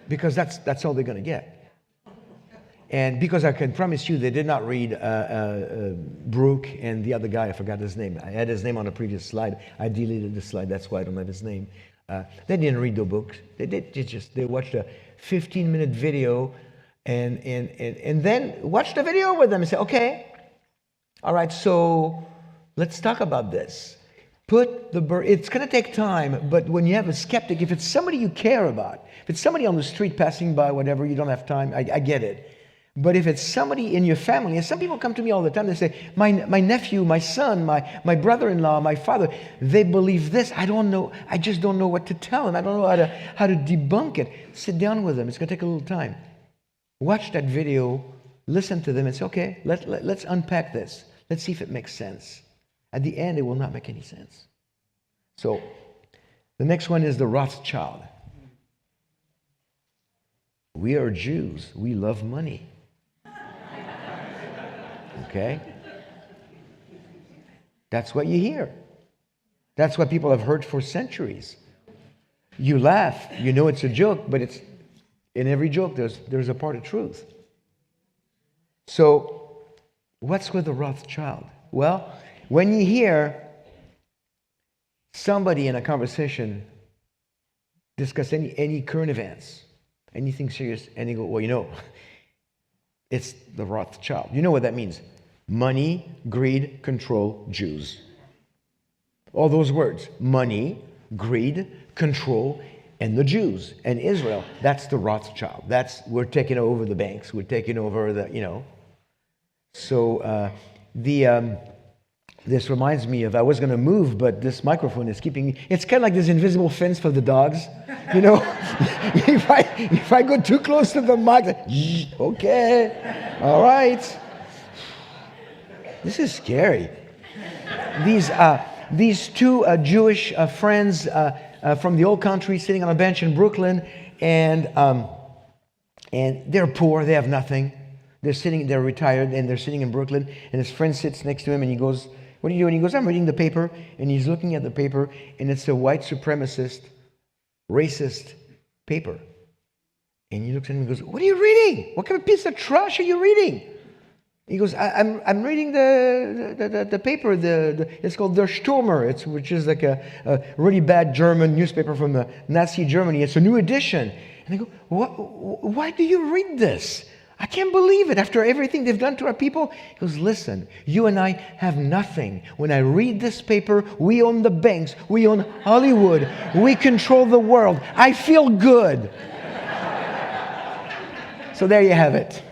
Because that's all they're going to get. And because I can promise you, they did not read Brooke and the other guy, I forgot his name. I had his name on a previous slide. I deleted the slide, that's why I don't have his name. They didn't read the books. They watched a 15-minute video and then watch the video with them and say, okay, all right, so let's talk about this. It's going to take time, but when you have a skeptic, if it's somebody you care about, if it's somebody on the street passing by, whatever, you don't have time, I get it. But if it's somebody in your family, and some people come to me all the time, they say, my nephew, my son, my brother-in-law, my father, they believe this. I don't know. I just don't know what to tell them. I don't know how to debunk it. Sit down with them. It's going to take a little time. Watch that video, listen to them, and say, okay, let's unpack this. Let's see if it makes sense. At the end, it will not make any sense. So the next one is the Rothschild. We are Jews. We love money. Okay? That's what you hear. That's what people have heard for centuries. You laugh. You know it's a joke, but it's in every joke there's a part of truth. So what's with the Rothschild? Well, when you hear somebody in a conversation discuss any current events, anything serious, and you go, well, you know, it's the Rothschild. You know what that means? Money, greed, control, Jews. All those words. Money, greed, control, and the Jews and Israel. That's the Rothschild. We're taking over the banks. We're taking over the, you know. So this reminds me of, I was going to move, but this microphone is keeping me. It's kind of like this invisible fence for the dogs. You know, if I go too close to the mic, okay, all right. This is scary. These two Jewish friends from the old country sitting on a bench in Brooklyn, and they're poor, they have nothing. They're retired, and they're sitting in Brooklyn, and his friend sits next to him, and he goes, what are you doing? He goes, I'm reading the paper, and he's looking at the paper, and it's a white supremacist, racist paper. And he looks at him and goes, what are you reading? What kind of piece of trash are you reading? He goes, I'm reading the paper. It's called Der Stürmer, which is like a really bad German newspaper from the Nazi Germany. It's a new edition. And they go, why do you read this? I can't believe it. After everything they've done to our people. He goes, listen, you and I have nothing. When I read this paper, we own the banks. We own Hollywood. We control the world. I feel good. So there you have it.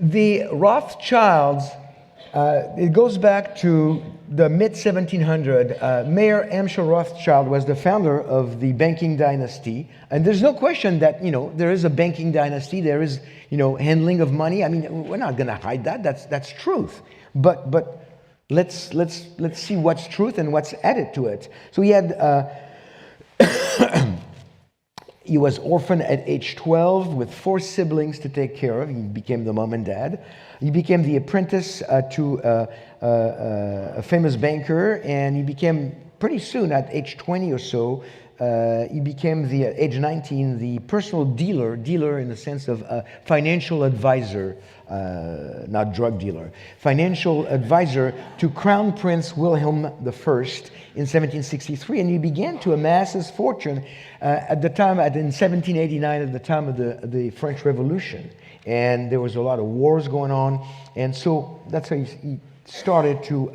The Rothschilds, it goes back to the mid-1700s. Mayer Amschel Rothschild was the founder of the banking dynasty. And there's no question that, you know, there is a banking dynasty. There is, you know, handling of money. I mean, we're not going to hide that. That's truth. But let's see what's truth and what's added to it. So he had... He was orphaned at age 12 with 4 siblings to take care of. He became the mom and dad. He became the apprentice to a famous banker, and he became, pretty soon, at age 20 or so, he became, age 19, the personal dealer in the sense of financial advisor, not drug dealer, financial advisor to Crown Prince Wilhelm I in 1763, and he began to amass his fortune in 1789, at the time of the French Revolution. And there was a lot of wars going on, and so that's how he started to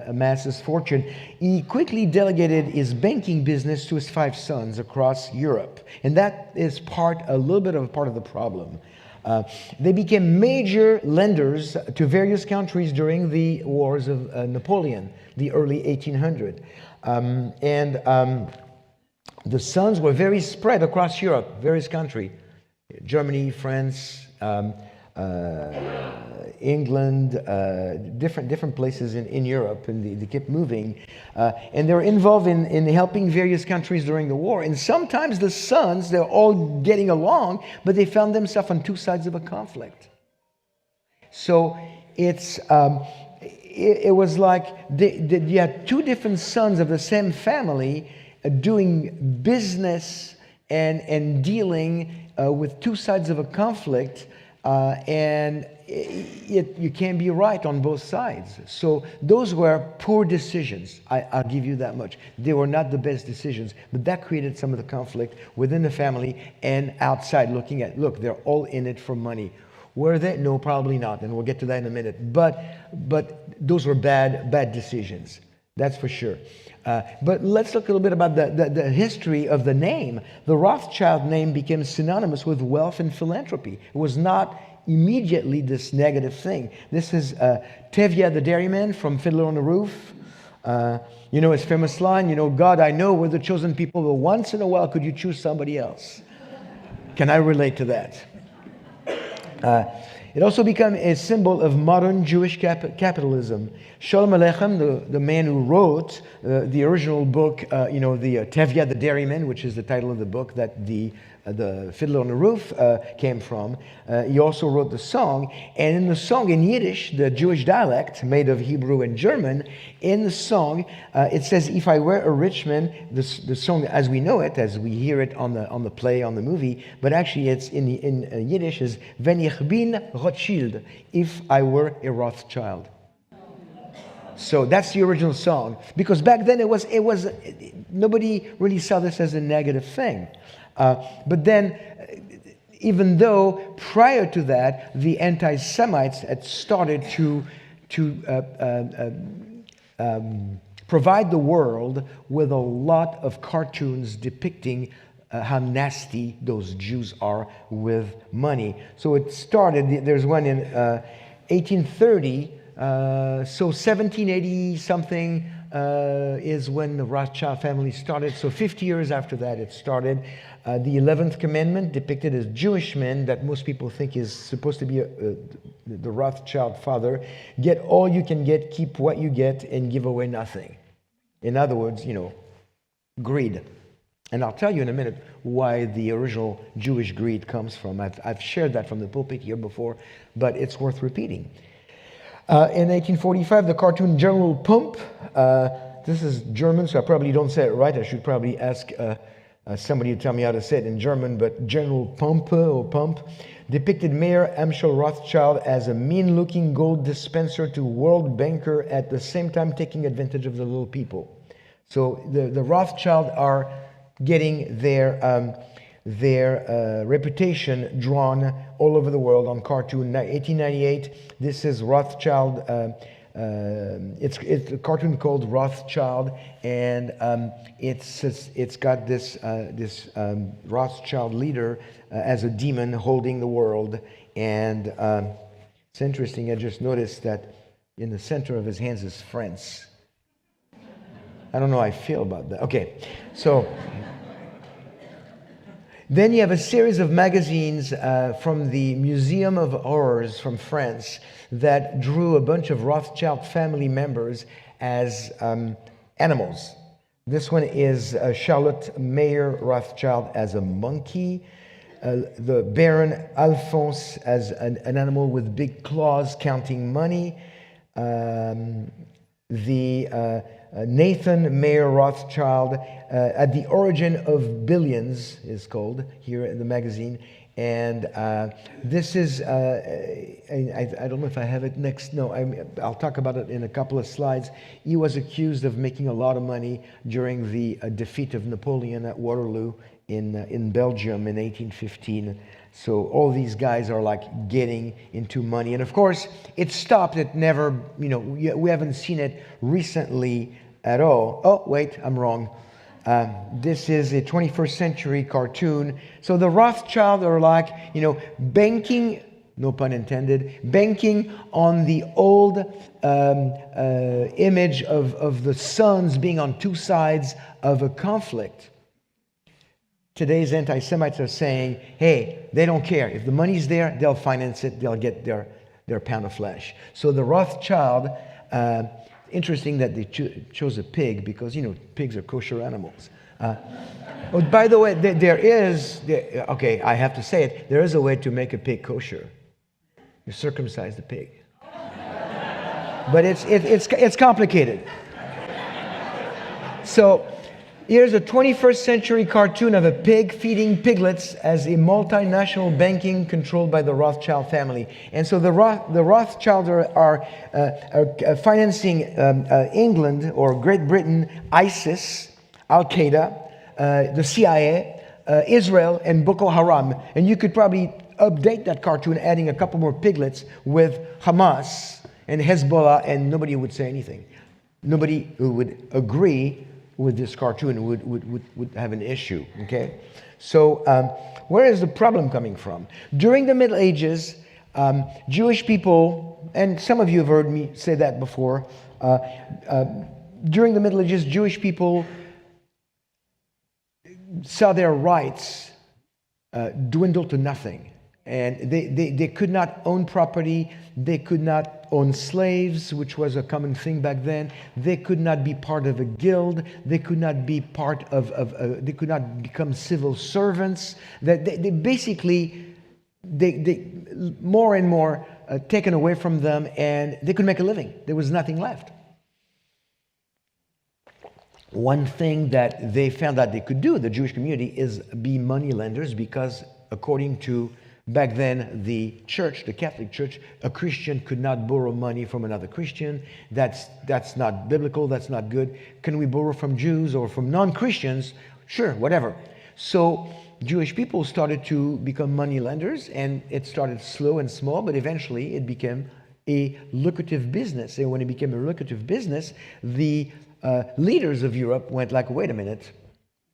amass his fortune. He quickly delegated his banking business to his 5 sons across Europe, and that is a little bit of a part of the problem. They became major lenders to various countries during the wars of Napoleon, the early 1800s. The sons were very spread across Europe, various countries, Germany, France, England, different places in Europe, and they kept moving. And they were involved in helping various countries during the war. And sometimes the sons, they're all getting along, but they found themselves on two sides of a conflict. So it was like you had two different sons of the same family doing business and dealing with two sides of a conflict, and you can't be right on both sides. So those were poor decisions. I'll give you that much. They were not the best decisions, but that created some of the conflict within the family and outside looking at, look, they're all in it for money. Were they? No, probably not, and we'll get to that in a minute. But those were bad decisions, that's for sure. But let's look a little bit about the history of the name. The Rothschild name became synonymous with wealth and philanthropy. It was not immediately this negative thing. This is Tevye the dairyman from Fiddler on the Roof. His famous line, God, I know we're the chosen people, but once in a while could you choose somebody else? Can I relate to that? It also became a symbol of modern Jewish capitalism. Shalom Aleichem, the man who wrote the original book, the Tevye the Dairyman, which is the title of the book that the Fiddler on the Roof came from. He also wrote the song, and in the song in Yiddish, the Jewish dialect made of Hebrew and German, in the song it says, "If I were a rich man," the song as we know it, as we hear it on the play, on the movie, but actually it's in Yiddish is "Wenn ich bin Rothschild," if I were a Rothschild. So that's the original song, because back then it was nobody really saw this as a negative thing. But then, even though prior to that, the anti-Semites had started to provide the world with a lot of cartoons depicting how nasty those Jews are with money. So it started, there's one in 1830, so 1780 something is when the Rothschild family started. So 50 years after that it started. The 11th commandment depicted as Jewish men that most people think is supposed to be the Rothschild father. Get all you can get, keep what you get, and give away nothing. In other words, greed. And I'll tell you in a minute why the original Jewish greed comes from. I've shared that from the pulpit here before, but it's worth repeating. In 1845, the cartoon General Pump, this is German, so I probably don't say it right. I should probably ask somebody to tell me how to say it in German, but General Pump, or Pump, depicted Mayor Amschel Rothschild as a mean-looking gold dispenser to world banker, at the same time taking advantage of the little people. So the Rothschild are getting their reputation drawn all over the world on cartoon. 1898, this is Rothschild. It's a cartoon called Rothschild, and it's got this Rothschild leader as a demon holding the world. And it's interesting. I just noticed that in the center of his hands is France. I don't know how I feel about that. Okay, so. Then you have a series of magazines from the Museum of Horrors from France that drew a bunch of Rothschild family members as animals. This one is Charlotte Mayer Rothschild as a monkey, the Baron Alphonse as an animal with big claws counting money, the Nathan Mayer Rothschild, At the Origin of Billions is called here in the magazine. And this is, I don't know if I have it next. No, I'll talk about it in a couple of slides. He was accused of making a lot of money during the defeat of Napoleon at Waterloo in Belgium in 1815. So all these guys are like getting into money. And of course, it stopped. It never, we haven't seen it recently at all. Oh, wait, I'm wrong. This is a 21st century cartoon. So the Rothschild are like, banking, no pun intended, banking on the old image of the sons being on two sides of a conflict. Today's anti-Semites are saying, hey, they don't care. If the money's there, they'll finance it. They'll get their pound of flesh. So the Rothschild, interesting that they chose a pig because, pigs are kosher animals. Oh, by the way, okay, I have to say it. There is a way to make a pig kosher. You circumcise the pig. But it's complicated. So here's a 21st century cartoon of a pig feeding piglets as a multinational banking controlled by the Rothschild family. And so the Rothschilds are financing England or Great Britain, ISIS, Al-Qaeda, the CIA, Israel, and Boko Haram. And you could probably update that cartoon adding a couple more piglets with Hamas and Hezbollah, and nobody would say anything. Nobody who would agree with this cartoon would have an issue, okay? So where is the problem coming from? During the Middle Ages, Jewish people, and some of you have heard me say that before, during the Middle Ages, Jewish people saw their rights dwindle to nothing. And they could not own property. They could not own slaves, which was a common thing back then. They could not be part of a guild. They could not be part of they could not become civil servants. They basically more and more taken away from them, and they could make a living. There was nothing left. One thing that they found that they could do, the Jewish community, is be money lenders because according to back then, the church, the Catholic Church, a Christian could not borrow money from another Christian. That's not biblical. That's not good. Can we borrow from Jews or from non-Christians? Sure, whatever. So Jewish people started to become money lenders, and it started slow and small, but eventually it became a lucrative business. And when it became a lucrative business, the leaders of Europe went like, wait a minute,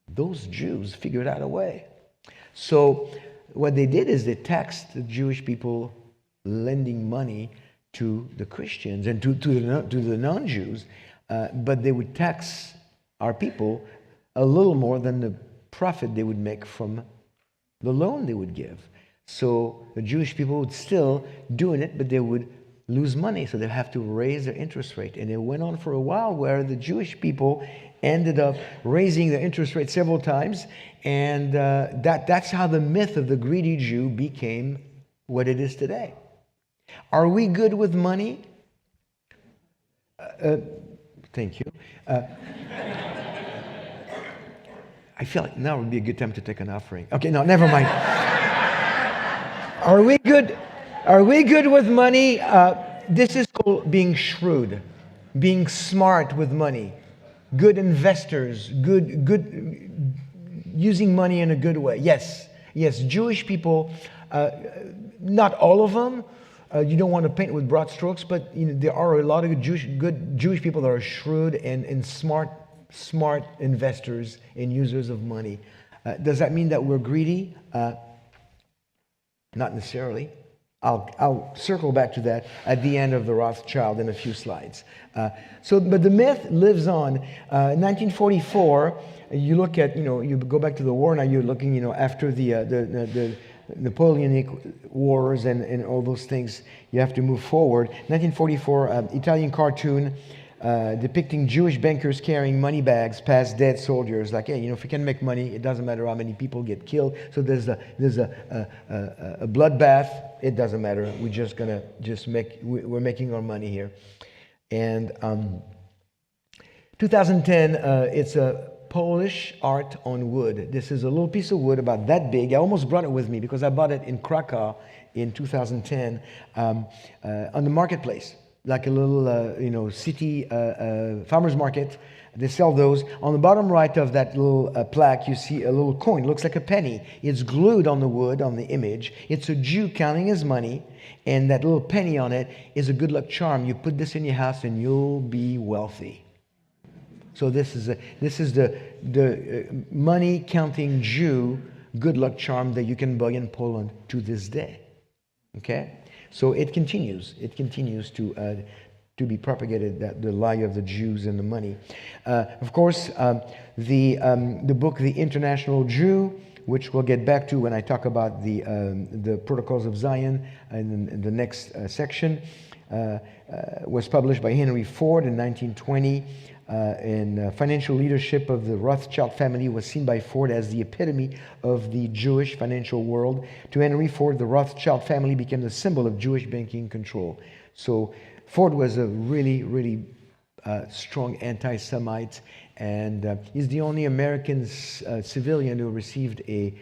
those Jews figured out a way. So what they did is they taxed the Jewish people lending money to the Christians and to the non-Jews, but they would tax our people a little more than the profit they would make from the loan they would give. So the Jewish people would still doing it, but they would lose money, so they have to raise their interest rate. And it went on for a while where the Jewish people ended up raising their interest rate several times, and that's how the myth of the greedy Jew became what it is today. Are we good with money? Thank you. I feel like now would be a good time to take an offering. Okay, no, never mind. Are we good? Are we good with money? This is called being shrewd, being smart with money, good investors, good using money in a good way. Yes, Jewish people, not all of them. You don't want to paint with broad strokes, but there are a lot of good Jewish people that are shrewd and smart investors and users of money. Does that mean that we're greedy? Not necessarily. I'll circle back to that at the end of the Rothschild in a few slides. But the myth lives on. In 1944, you look at, you go back to the war now. You're looking, after the Napoleonic wars and all those things. You have to move forward. 1944, Italian cartoon depicting Jewish bankers carrying money bags past dead soldiers. Like, hey, if we can make money, it doesn't matter how many people get killed. So there's a bloodbath. It doesn't matter. We're just gonna we're making our money here. And 2010, it's a Polish art on wood. This is a little piece of wood about that big. I almost brought it with me because I bought it in Krakow in 2010 on the marketplace, like a little, city farmer's market. They sell those. On the bottom right of that little plaque, you see a little coin. It looks like a penny. It's glued on the wood, on the image. It's a Jew counting his money, and that little penny on it is a good luck charm. You put this in your house and you'll be wealthy. So this is the money counting Jew good luck charm that you can buy in Poland to this day. Okay, so it continues. It continues to be propagated, that the lie of the Jews and the money. Of course, the book The International Jew, which we'll get back to when I talk about the Protocols of Zion in the next section, was published by Henry Ford in 1920. And financial leadership of the Rothschild family was seen by Ford as the epitome of the Jewish financial world. To Henry Ford, the Rothschild family became the symbol of Jewish banking control. So Ford was a really, really strong anti-Semite, and he's the only American civilian who received a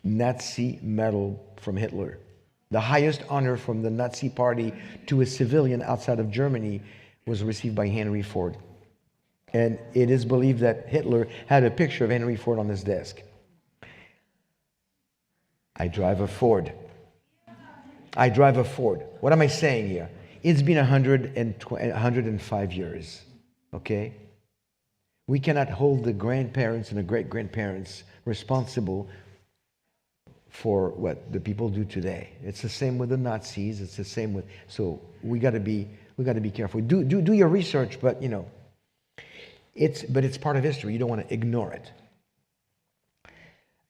Nazi medal from Hitler. The highest honor from the Nazi party to a civilian outside of Germany was received by Henry Ford. And it is believed that Hitler had a picture of Henry Ford on his desk. I drive a Ford. I drive a Ford. What am I saying here? It's been 105 years, okay? We cannot hold the grandparents and the great-grandparents responsible for what the people do today. It's the same with the Nazis. It's the same with... So we got to be careful. Do your research, but it's part of history. You don't want to ignore it.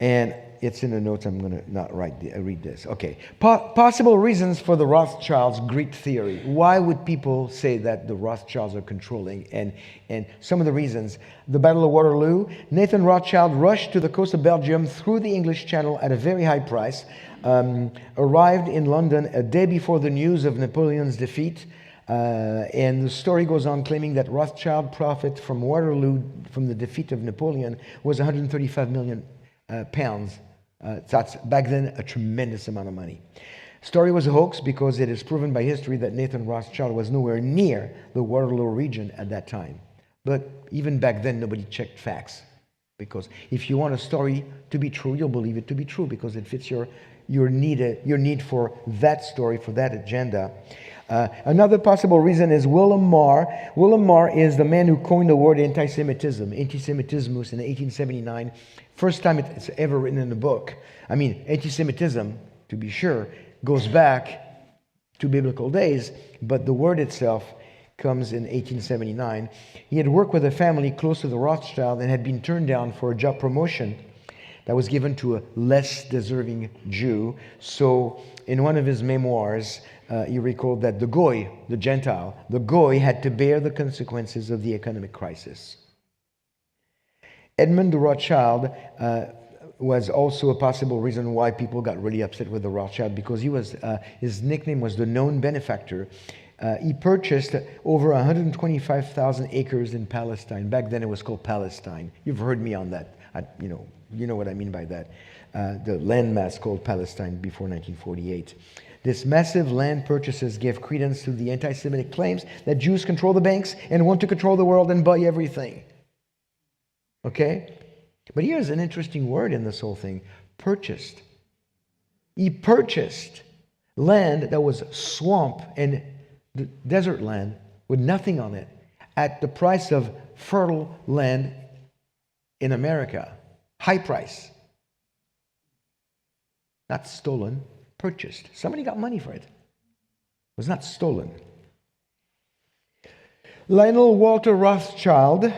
And it's in the notes. I'm going to not read this. Okay. Possible reasons for the Rothschilds' Greek theory. Why would people say that the Rothschilds are controlling? And some of the reasons. The Battle of Waterloo. Nathan Rothschild rushed to the coast of Belgium through the English Channel at a very high price. Arrived in London a day before the news of Napoleon's defeat. And the story goes on claiming that Rothschild profit from Waterloo, from the defeat of Napoleon, was 135 million pounds. That's back then a tremendous amount of money. Story was a hoax because it is proven by history that Nathan Rothschild was nowhere near the Waterloo region at that time. But even back then, nobody checked facts. Because if you want a story to be true, you'll believe it to be true because it fits your need for that story, for that agenda. Another possible reason is William Marr. William Marr is the man who coined the word anti-Semitism, anti-Semitismus in 1879. First time it's ever written in a book. I mean, anti-Semitism, to be sure, goes back to biblical days, but the word itself comes in 1879. He had worked with a family close to the Rothschild and had been turned down for a job promotion that was given to a less deserving Jew. So in one of his memoirs, he recalled that the Goy, the Gentile, the Goy had to bear the consequences of the economic crisis. Edmund de Rothschild was also a possible reason why people got really upset with the Rothschild, because his nickname was the known benefactor. He purchased over 125,000 acres in Palestine. Back then it was called Palestine. You've heard me on that. You know what I mean by that. The landmass called Palestine before 1948. This massive land purchases gave credence to the anti-Semitic claims that Jews control the banks and want to control the world and buy everything. Okay? But here's an interesting word in this whole thing. Purchased. He purchased land that was swamp and desert land with nothing on it at the price of fertile land in America. High price. Not stolen, purchased. Somebody got money for it. It was not stolen. Lionel Walter Rothschild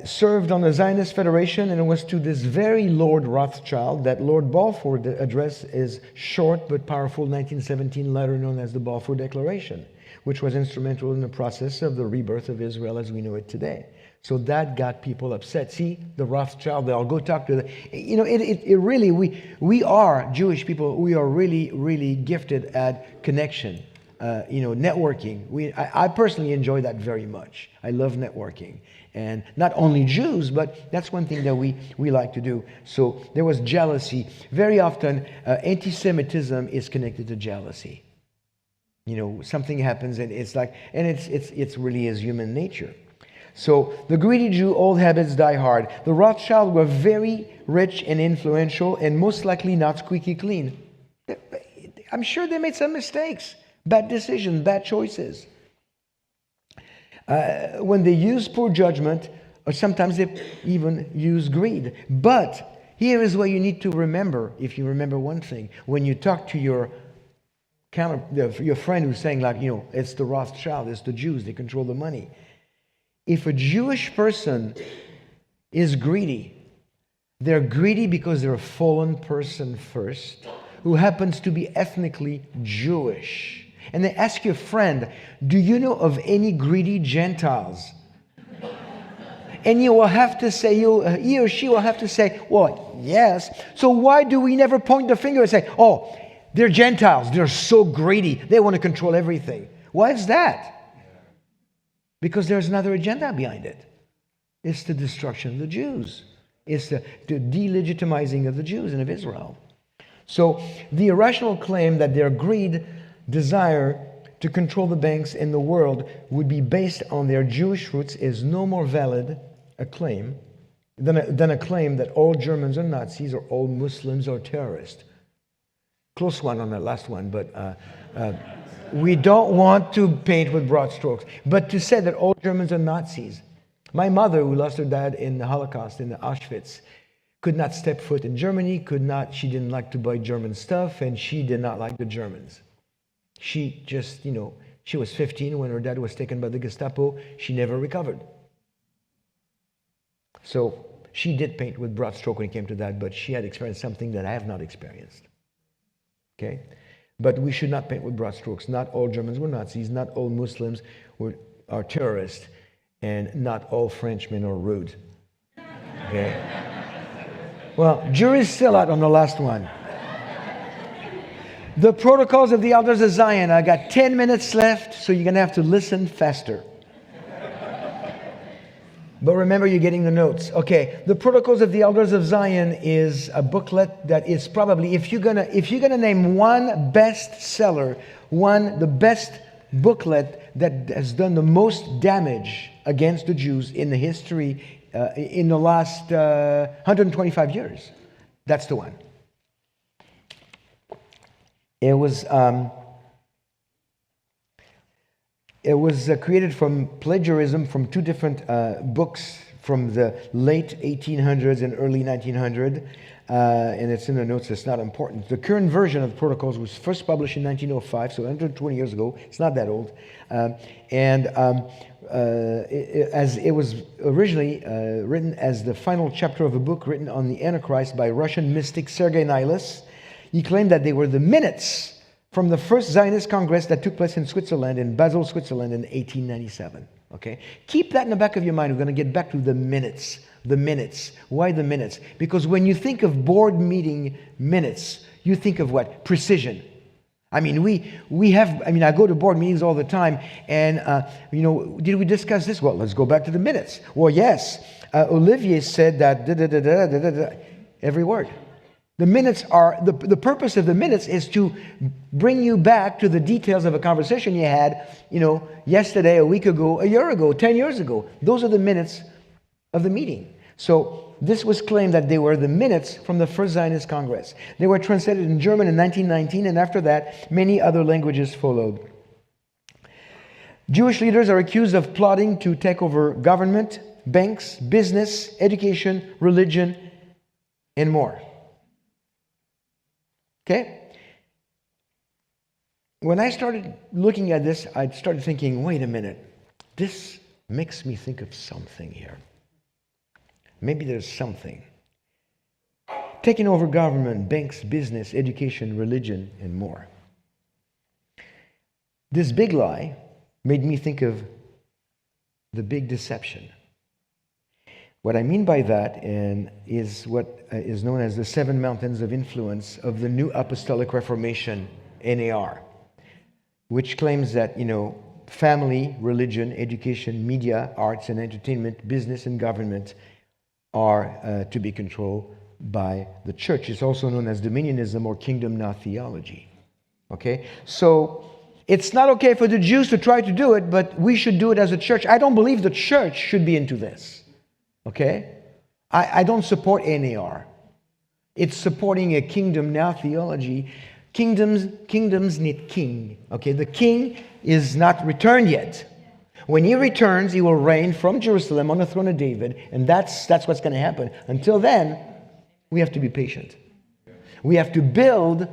served on the Zionist Federation, and it was to this very Lord Rothschild that Lord Balfour addressed his short but powerful 1917 letter known as the Balfour Declaration, which was instrumental in the process of the rebirth of Israel as we know it today. So that got people upset. See, the Rothschild, they'll go talk to the... it really, we are Jewish people, we are really, really gifted at connection. networking. I personally enjoy that very much. I love networking. And not only Jews, but that's one thing that we like to do. So there was jealousy. Very often, anti-Semitism is connected to jealousy. Something happens and it's really is human nature. So the greedy Jew, old habits die hard. The Rothschild were very rich and influential and most likely not squeaky clean. I'm sure they made some mistakes, bad decisions, bad choices. When they use poor judgment, or sometimes they even use greed. But here is what you need to remember, if you remember one thing. When you talk to your friend who's saying it's the Rothschild, it's the Jews, they control the money. If a Jewish person is greedy, they're greedy because they're a fallen person first, who happens to be ethnically Jewish. And they ask your friend, do you know of any greedy Gentiles? And you will have to say, he or she will have to say, well, yes. So why do we never point the finger and say, oh, they're Gentiles, they're so greedy, they want to control everything? Why is that? Because there's another agenda behind it. It's the destruction of the Jews. It's the delegitimizing of the Jews and of Israel. So the irrational claim that their greed, desire to control the banks in the world would be based on their Jewish roots is no more valid a claim than a claim that all Germans are Nazis or all Muslims are terrorists. Close one on that last one, but we don't want to paint with broad strokes. But to say that all Germans are Nazis. My mother, who lost her dad in the Holocaust, in the Auschwitz, could not step foot in Germany, she didn't like to buy German stuff, and she did not like the Germans. She just, she was 15 when her dad was taken by the Gestapo. She never recovered. So she did paint with broad stroke when it came to that, but she had experienced something that I have not experienced. Okay? But we should not paint with broad strokes. Not all Germans were Nazis, not all Muslims are terrorists, and not all Frenchmen are rude. Okay? Well, jury's still out on the last one. The protocols of the elders of Zion. I got 10 minutes left, so you're going to have to listen faster. But remember, you're getting the notes. Okay, the Protocols of the Elders of Zion is a booklet that is probably, if you're gonna name one bestseller, the best booklet that has done the most damage against the Jews in the history in the last 125 years, that's the one. It was created from plagiarism from two different books from the late 1800s and early 1900s, and it's in the notes. It's not important. The current version of the Protocols was first published in 1905, so 120 years ago. It's not that old, as it was originally written as the final chapter of a book written on the Antichrist by Russian mystic Sergei Nilus. He claimed that they were the minutes from the first Zionist Congress that took place in Switzerland, in Basel, Switzerland in 1897. Okay? Keep that in the back of your mind. We're going to get back to the minutes. The minutes. Why the minutes? Because when you think of board meeting minutes, you think of what? Precision. I mean, I go to board meetings all the time, and, did we discuss this? Well, let's go back to the minutes. Well, yes. Olivier said that, every word. The minutes are, the purpose of the minutes is to bring you back to the details of a conversation you had, yesterday, a week ago, a year ago, 10 years ago. Those are the minutes of the meeting. So this was claimed that they were the minutes from the first Zionist Congress. They were translated in German in 1919, and after that, many other languages followed. Jewish leaders are accused of plotting to take over government, banks, business, education, religion, and more. Okay? When I started looking at this, I started thinking, wait a minute, this makes me think of something here. Maybe there's something. Taking over government, banks, business, education, religion, and more. This big lie made me think of the big deception. What I mean by that is what is known as the 7 mountains of influence of the New Apostolic Reformation, NAR. which claims that, family, religion, education, media, arts and entertainment, business and government are to be controlled by the church. It's also known as dominionism or kingdom now theology. Okay? So it's not okay for the Jews to try to do it, but we should do it as a church. I don't believe the church should be into this. Okay? I don't support NAR. It's supporting a kingdom now theology. Kingdoms need king. Okay? The king is not returned yet. When he returns, he will reign from Jerusalem on the throne of David, and that's what's going to happen. Until then, we have to be patient. We have to build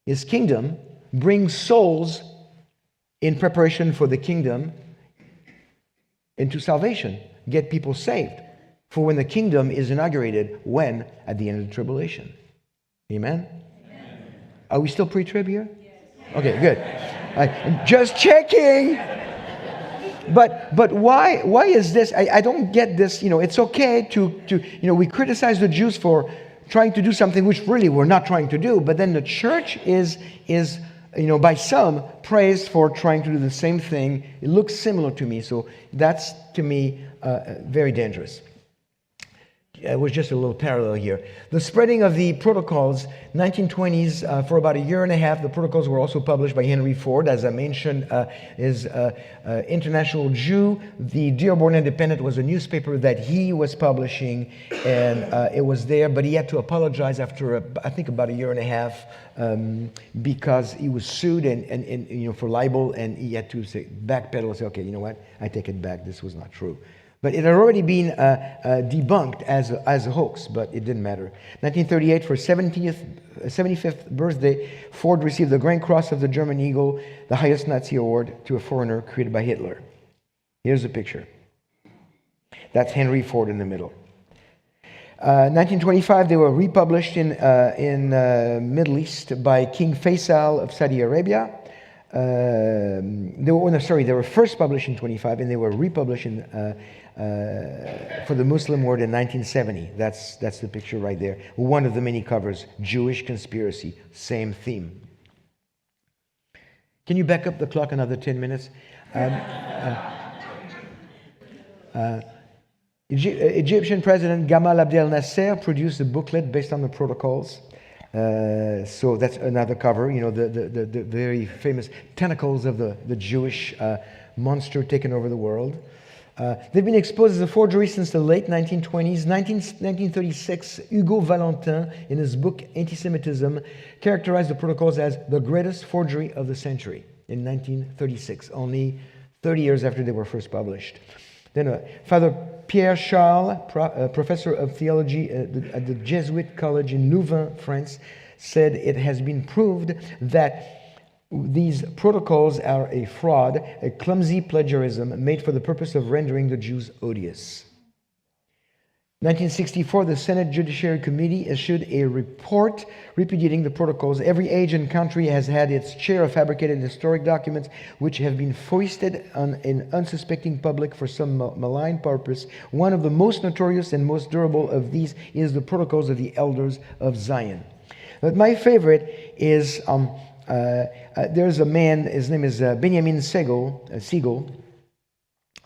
his kingdom, bring souls in preparation for the kingdom into salvation, get people saved for when the kingdom is inaugurated, when? At the end of the tribulation. Amen? Are we still pre-trib here? Okay, good. Just checking. But why is this? I don't get this. It's okay to we criticize the Jews for trying to do something which really we're not trying to do, but then the church is by some praised for trying to do the same thing. It looks similar to me, so that's to me very dangerous. It was just a little parallel here. The spreading of the protocols, 1920s, for about a year and a half, the protocols were also published by Henry Ford. As I mentioned, is international Jew. The Dearborn Independent was a newspaper that he was publishing, and it was there, but he had to apologize after, I think, about a year and a half, because he was sued and for libel, and he had to backpedal and say, okay, you know what, I take it back, this was not true. But it had already been debunked as a hoax, but it didn't matter. 1938, for 75th birthday, Ford received the Grand Cross of the German Eagle, the highest Nazi award to a foreigner created by Hitler. Here's a picture. That's Henry Ford in the middle. 1925, they were republished in Middle East by King Faisal of Saudi Arabia. They were first published in 25, and they were republished for the Muslim world in 1970. That's the picture right there. One of the many covers, Jewish conspiracy, same theme. Can you back up the clock another 10 minutes? Egyptian President Gamal Abdel Nasser produced a booklet based on the protocols. So that's another cover, the very famous tentacles of the Jewish monster taking over the world. They've been exposed as a forgery since the late 1920s. 1936, Hugo Valentin, in his book Anti-Semitism, characterized the protocols as the greatest forgery of the century in 1936, only 30 years after they were first published. Then Father Pierre Charles, professor of theology at the Jesuit College in Louvain, France, said it has been proved that these protocols are a fraud, a clumsy plagiarism made for the purpose of rendering the Jews odious. 1964, the Senate Judiciary Committee issued a report repudiating the protocols. Every age and country has had its share of fabricated historic documents which have been foisted on an unsuspecting public for some malign purpose. One of the most notorious and most durable of these is the Protocols of the Elders of Zion. But my favorite is, there's a man, his name is Benjamin Siegel.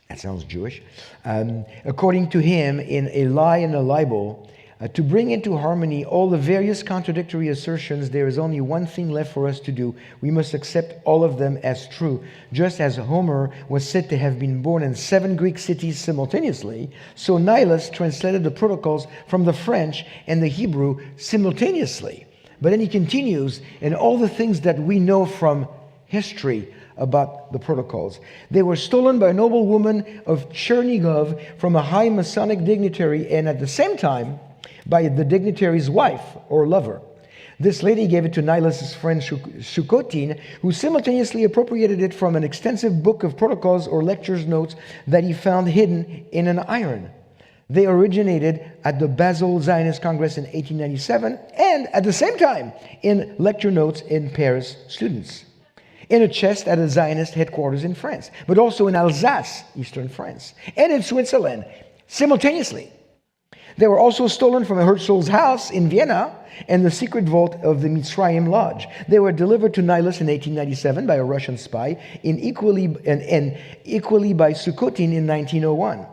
That sounds Jewish. According to him, in A Lie and a Libel, to bring into harmony all the various contradictory assertions, there is only one thing left for us to do. We must accept all of them as true. Just as Homer was said to have been born in 7 Greek cities simultaneously, so Nihilus translated the protocols from the French and the Hebrew simultaneously. But then he continues, and all the things that we know from history about the protocols. They were stolen by a noble woman of Chernigov from a high Masonic dignitary, and at the same time by the dignitary's wife or lover. This lady gave it to Nihilus' friend Shukotin, who simultaneously appropriated it from an extensive book of protocols or lectures notes that he found hidden in an iron. They originated at the Basel Zionist Congress in 1897, and at the same time in lecture notes in Paris students. In a chest at a Zionist headquarters in France, but also in Alsace, eastern France, and in Switzerland, simultaneously. They were also stolen from Herzl's house in Vienna and the secret vault of the Mitzrayim Lodge. They were delivered to Nilus in 1897 by a Russian spy, and equally by Sukhotin in 1901.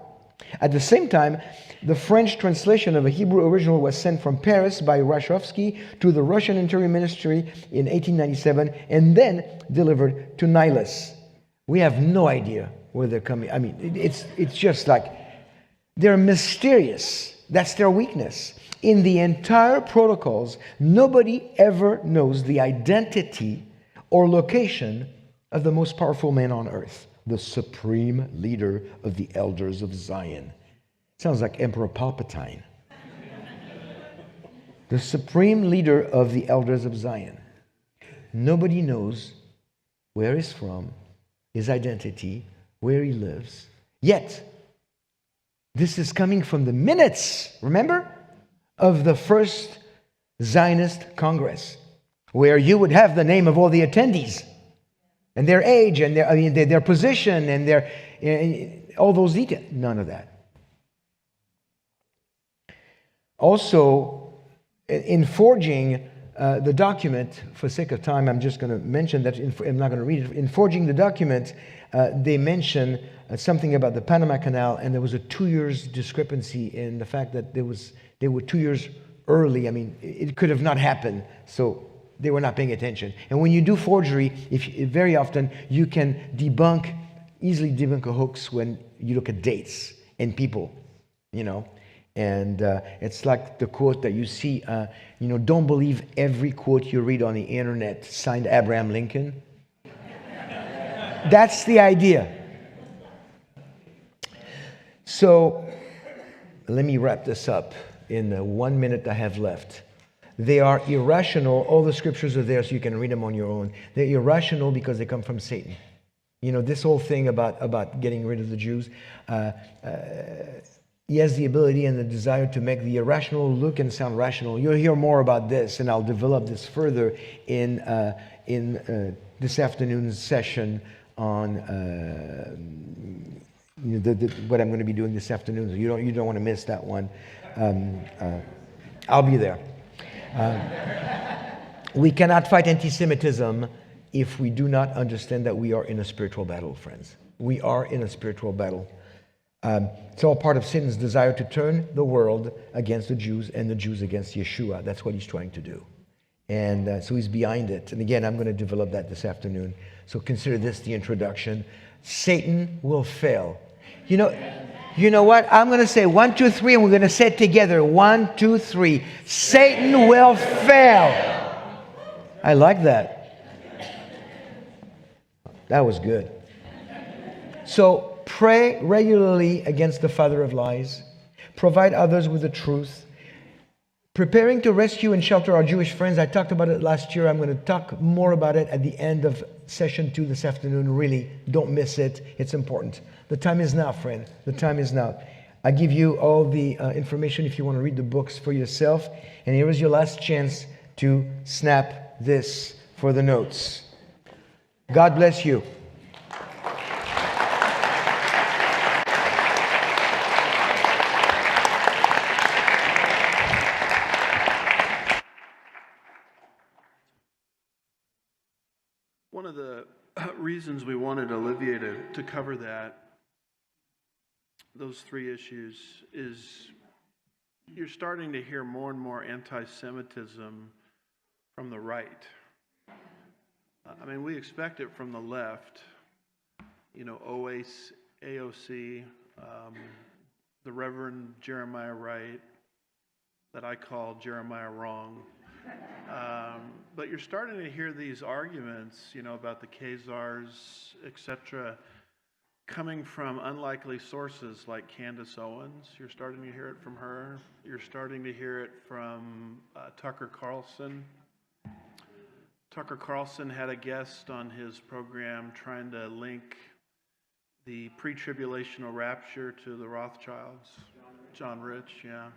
At the same time, the French translation of a Hebrew original was sent from Paris by Rashovsky to the Russian Interior Ministry in 1897 and then delivered to Nilus. We have no idea where they're coming. I mean, it's just like they're mysterious. That's their weakness. In the entire protocols, nobody ever knows the identity or location of the most powerful man on earth, the supreme leader of the elders of Zion. Sounds like Emperor Palpatine. The supreme leader of the elders of Zion. Nobody knows where he's from, his identity, where he lives. Yet, this is coming from the minutes, remember, of the first Zionist Congress, where you would have the name of all the attendees and their age and their position and their all those details. None of that. Also, in forging the document, for sake of time, I'm just going to mention that. I'm not going to read it. In forging the document, they mention something about the Panama Canal, and there was a 2 years discrepancy in the fact that they were 2 years early. I mean, it could have not happened, so they were not paying attention. And when you do forgery, very often you can easily debunk a hoax when you look at dates and people, you know. And it's like the quote that you see, don't believe every quote you read on the internet, signed Abraham Lincoln. That's the idea. So let me wrap this up in the 1 minute I have left. They are irrational. All the scriptures are there so you can read them on your own. They're irrational because they come from Satan. You know, this whole thing about getting rid of the Jews, he has the ability and the desire to make the irrational look and sound rational. You'll hear more about this, and I'll develop this further in this afternoon's session on what I'm going to be doing this afternoon. So you don't want to miss that one. I'll be there. We cannot fight anti-Semitism if we do not understand that we are in a spiritual battle, friends. We are in a spiritual battle. It's all part of Satan's desire to turn the world against the Jews and the Jews against Yeshua. That's what he's trying to do. And so he's behind it. And again, I'm going to develop that this afternoon. So consider this the introduction. Satan will fail. You know what? I'm going to say 1, 2, 3, and we're going to say it together. 1, 2, 3. Satan will fail. I like that. That was good. So pray regularly against the father of lies. Provide others with the truth. Preparing to rescue and shelter our Jewish friends. I talked about it last year. I'm going to talk more about it at the end of session 2 this afternoon. Really, don't miss it. It's important. The time is now, friend. The time is now. I give you all the information if you want to read the books for yourself. And here is your last chance to snap this for the notes. God bless you. One of the reasons we wanted Olivier to cover those 3 issues is you're starting to hear more and more anti-Semitism from the right. I mean, we expect it from the left, AOC, the Reverend Jeremiah Wright, that I call Jeremiah Wrong. But you're starting to hear these arguments, about the Khazars, etc., coming from unlikely sources like Candace Owens. You're starting to hear it from her. You're starting to hear it from Tucker Carlson. Tucker Carlson had a guest on his program trying to link the pre-tribulational rapture to the Rothschilds. John Rich, yeah.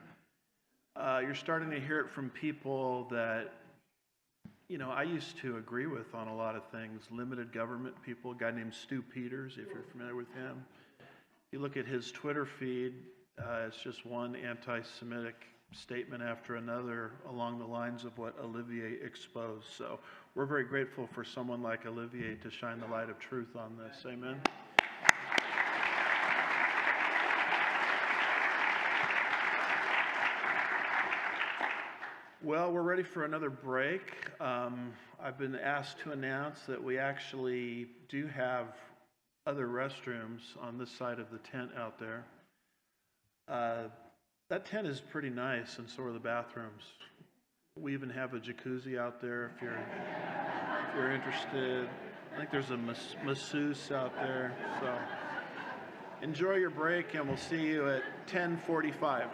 You're starting to hear it from people that, I used to agree with on a lot of things. Limited government people, a guy named Stu Peters, if you're familiar with him. You look at his Twitter feed, It's just one anti-Semitic statement after another along the lines of what Olivier exposed. So we're very grateful for someone like Olivier to shine the light of truth on this. Amen. Well, we're ready for another break. I've been asked to announce that we actually do have other restrooms on this side of the tent out there. That tent is pretty nice, and so are the bathrooms. We even have a jacuzzi out there if you're interested. I think there's a masseuse out there. So enjoy your break, and we'll see you at 10:45.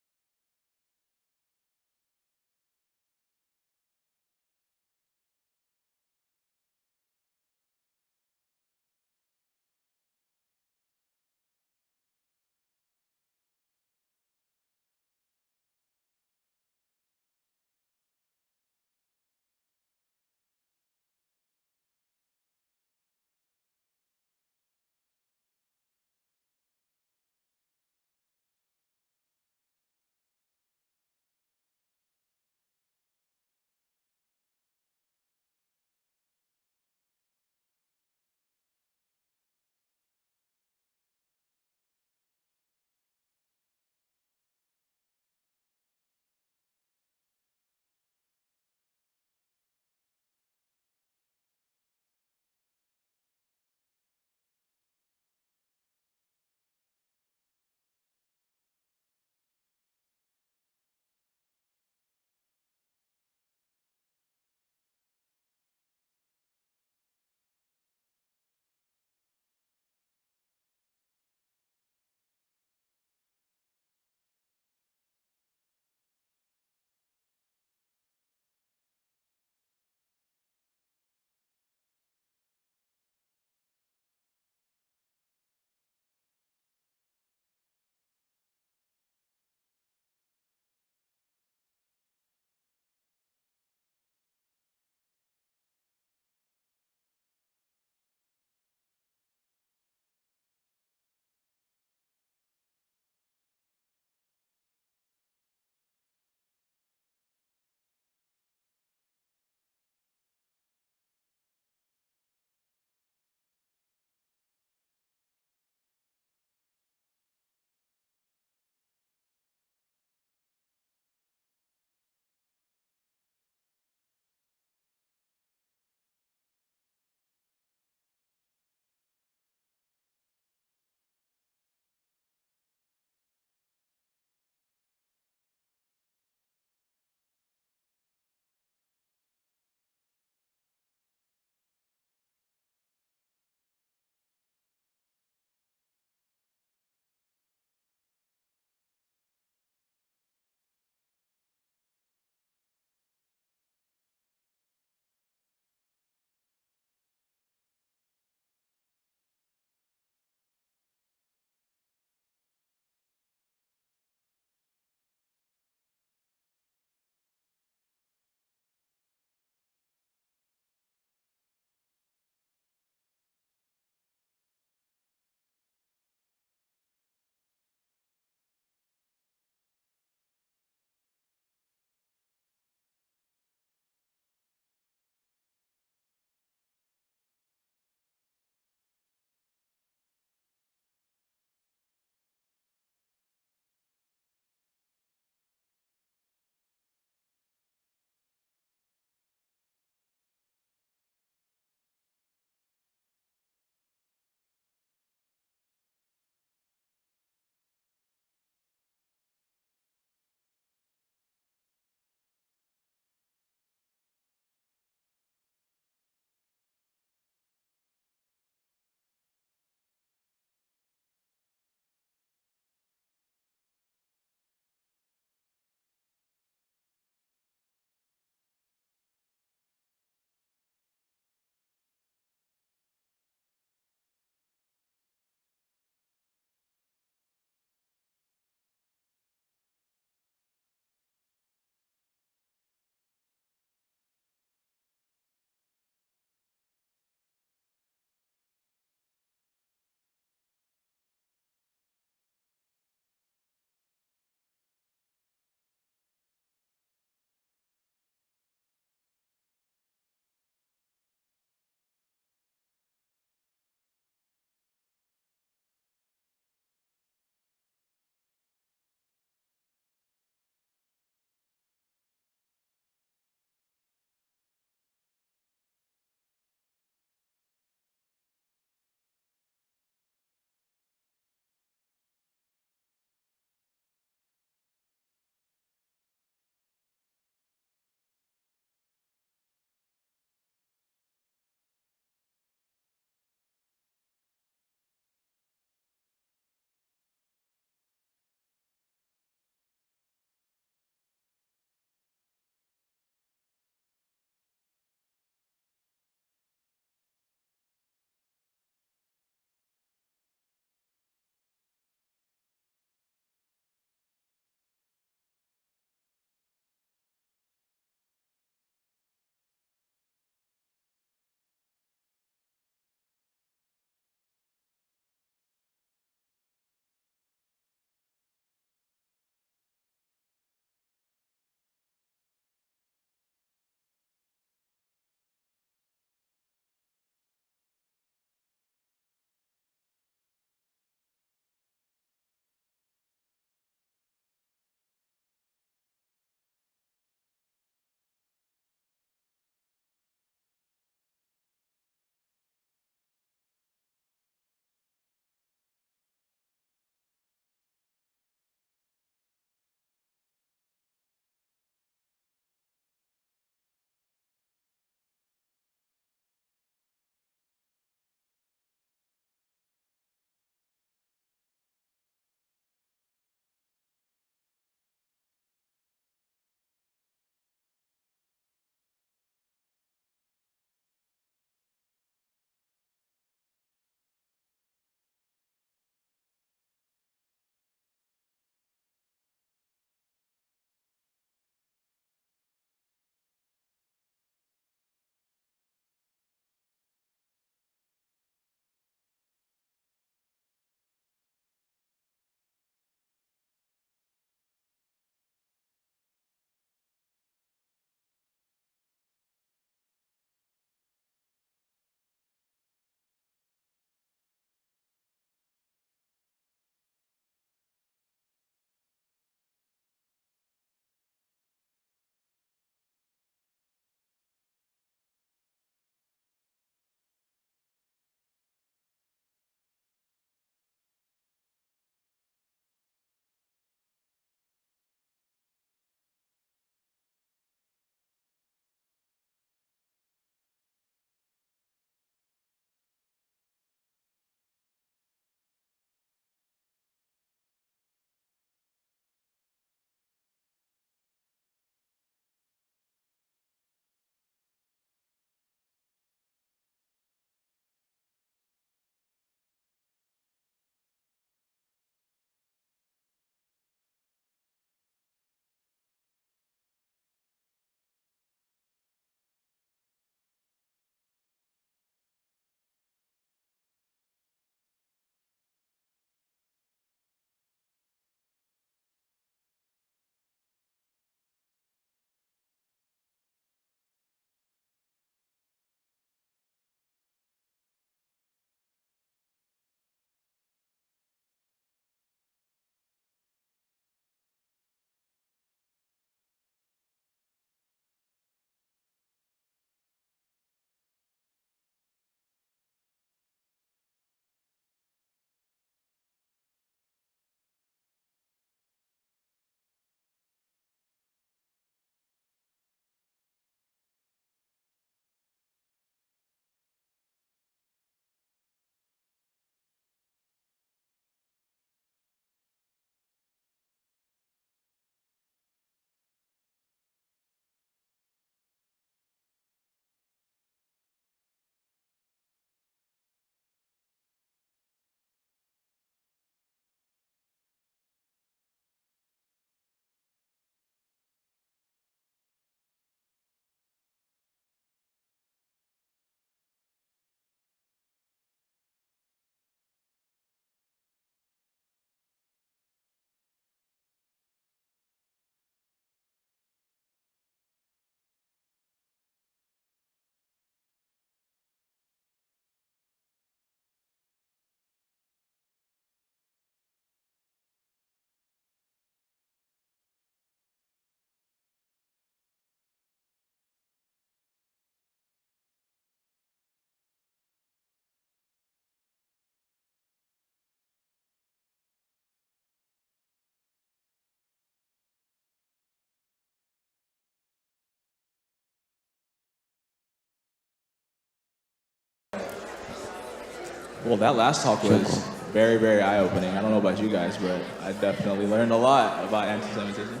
Well, that last talk was very, very eye-opening. I don't know about you guys, but I definitely learned a lot about anti-Semitism.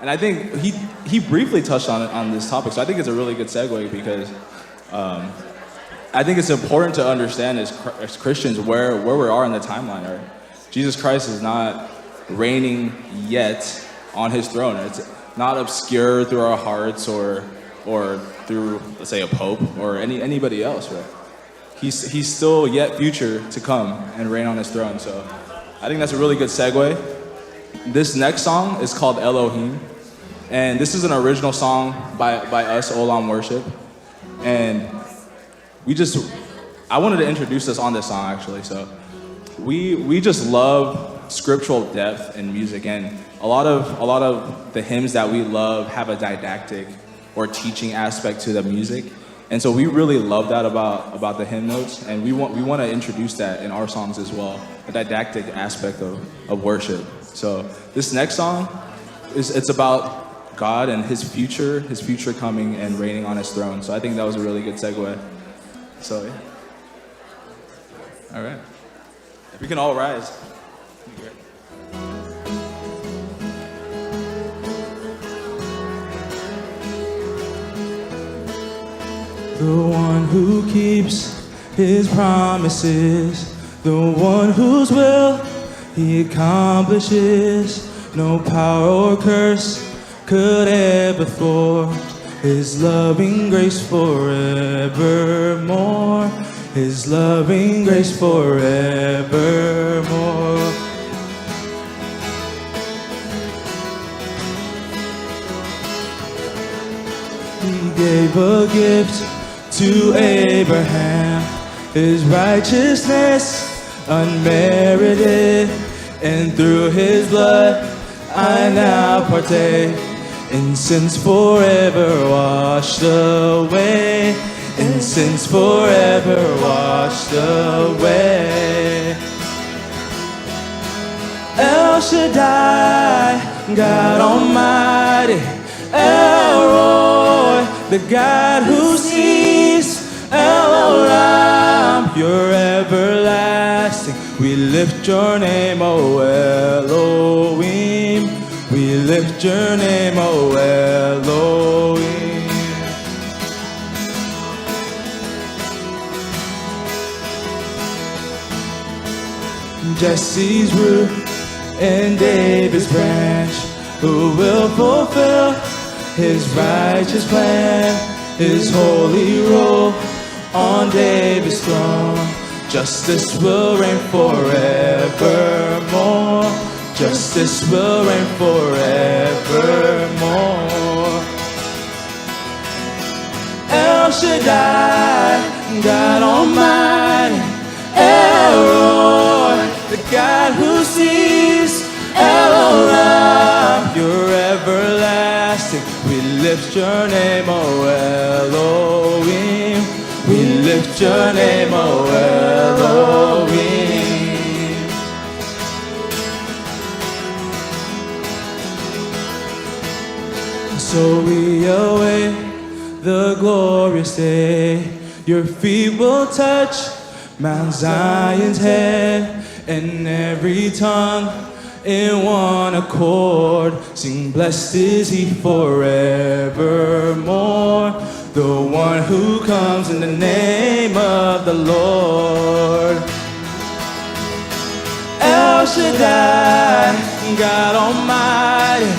And I think he briefly touched on this topic, so I think it's a really good segue because I think it's important to understand as Christians where we are in the timeline. Right? Jesus Christ is not reigning yet on his throne. It's not obscure through our hearts or through, let's say, a pope or anybody else, right? He's still yet future to come and reign on his throne. So I think that's a really good segue. This next song is called Elohim. And this is an original song by us, Olam Worship. And I wanted to introduce us on this song actually. So we just love scriptural depth in music, and a lot of the hymns that we love have a didactic or teaching aspect to the music. And so we really love that about the hymn notes, and we want to introduce that in our songs as well, a didactic aspect of worship. So this next song it's about God and his future coming and reigning on his throne. So I think that was a really good segue. So yeah. All right. If we can all rise. That'd be great. The one who keeps his promises, the one whose will he accomplishes. No power or curse could ever thwart his loving grace forevermore. His loving grace forevermore. He gave a gift to Abraham, his righteousness unmerited, and through his blood I now partake in sins forever washed away, in sins forever washed away. El Shaddai, God Almighty, El Roy, the God who sees, El Olam, you're everlasting. We lift your name, O Elohim. We lift your name, O Elohim. Jesse's root and David's branch, who will fulfill his righteous plan, his holy rule on David's throne. Justice will reign forevermore. Justice will reign forevermore. El Shaddai, God Almighty, El Roy, the God who sees, El Olam, you're everlasting. We lift your name, O Elohim. We lift your name, O Elohim. So we await the glorious day. Your feet will touch Mount Zion's head, and every tongue in one accord sing, blessed is he forevermore. The one who comes in the name of the Lord. El Shaddai, God Almighty,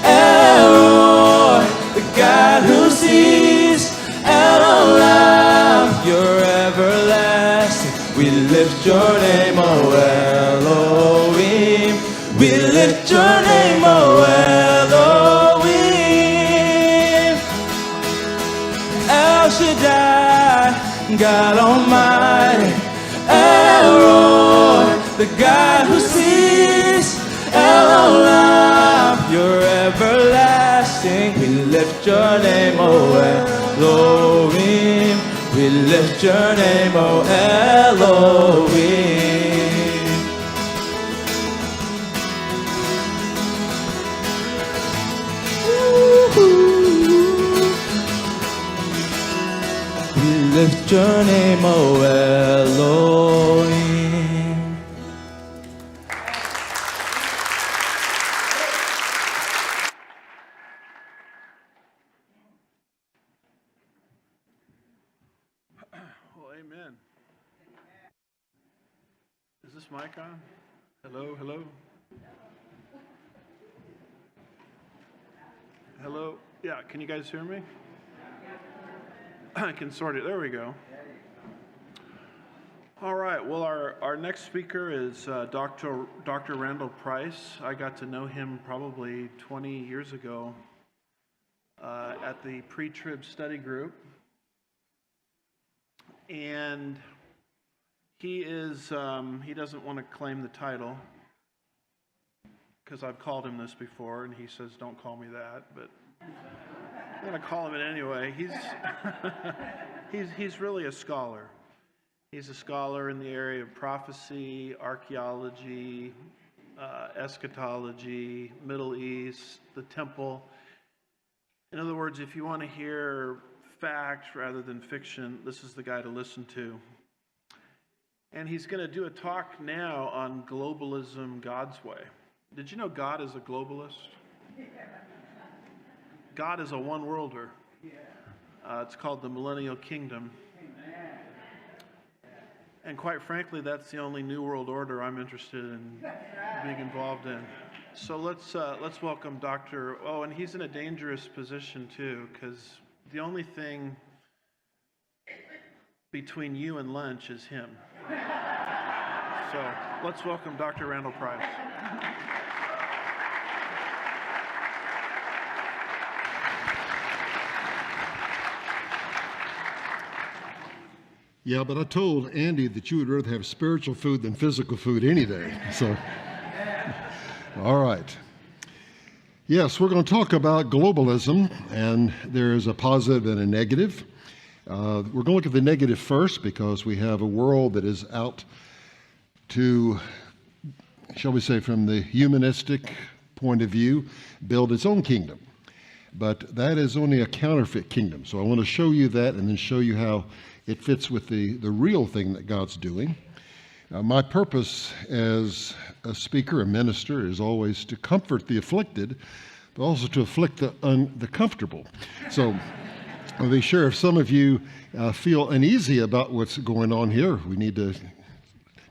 El Roy, the God who sees, El Olam, you're everlasting. We lift your name, O Elohim. We lift your name, O Elohim. El Shaddai, God Almighty, El Roy, the God who sees, El Olam, you're everlasting. We lift your name, O Elohim. We lift your name, O Elohim. We lift your name, O Elohim. Well, amen. Is this mic on? Hello, hello? Hello? Yeah, can you guys hear me? I can sort it. There we go. All right. Well, our next speaker is Dr. Randall Price. I got to know him probably 20 years ago at the pre-trib study group. And he doesn't want to claim the title because I've called him this before, and he says, don't call me that, but I'm going to call him it anyway. He's really a scholar. He's a scholar in the area of prophecy, archaeology, eschatology, Middle East, the temple. In other words, if you want to hear fact rather than fiction, this is the guy to listen to. And he's going to do a talk now on globalism God's way. Did you know God is a globalist? God is a one-worlder. It's called the Millennial Kingdom. And quite frankly, that's the only New World Order I'm interested in being involved in. So let's welcome Dr. Oh, and he's in a dangerous position too, because the only thing between you and lunch is him. So let's welcome Dr. Randall Price. Yeah, but I told Andy that you would rather have spiritual food than physical food any day. So, all right. Yes, we're going to talk about globalism, and there's a positive and a negative. We're going to look at the negative first because we have a world that is out to, shall we say, from the humanistic point of view, build its own kingdom. But that is only a counterfeit kingdom. So I want to show you that and then show you how it fits with the real thing that God's doing. My purpose as a speaker, a minister, is always to comfort the afflicted, but also to afflict the comfortable. So I'll be sure if some of you feel uneasy about what's going on here, we need to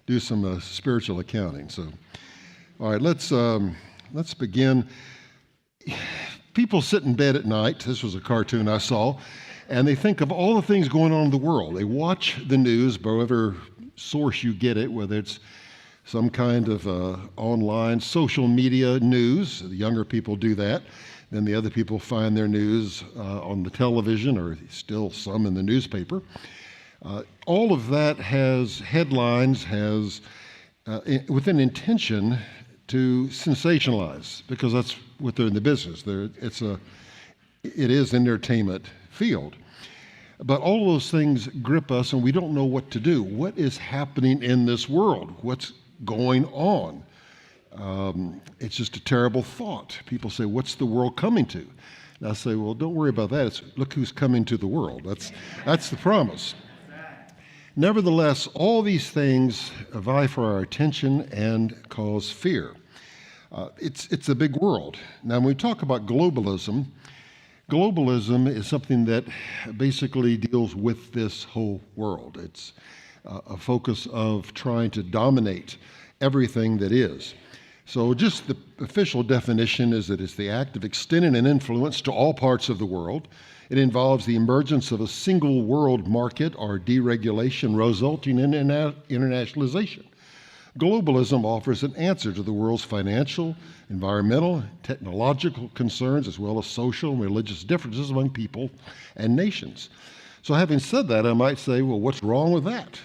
do some spiritual accounting. So, all right, let's begin. People sit in bed at night. This was a cartoon I saw. And they think of all the things going on in the world. They watch the news, by whatever source you get it, whether it's some kind of online social media news. The younger people do that. Then the other people find their news on the television or still some in the newspaper. All of that has headlines, has with an intention to sensationalize, because that's what they're in the business. It is entertainment field. But all of those things grip us and we don't know what to do. What is happening in this world? What's going on? It's just a terrible thought. People say, what's the world coming to? And I say, well, don't worry about that. Look who's coming to the world. That's the promise. Nevertheless, all these things vie for our attention and cause fear. It's a big world. Now, when we talk about globalism is something that basically deals with this whole world. It's a focus of trying to dominate everything that is. So just the official definition is that it's the act of extending an influence to all parts of the world. It involves the emergence of a single world market or deregulation resulting in internationalization. Globalism offers an answer to the world's financial, environmental, technological concerns, as well as social and religious differences among people and nations. So having said that, I might say, well, what's wrong with that?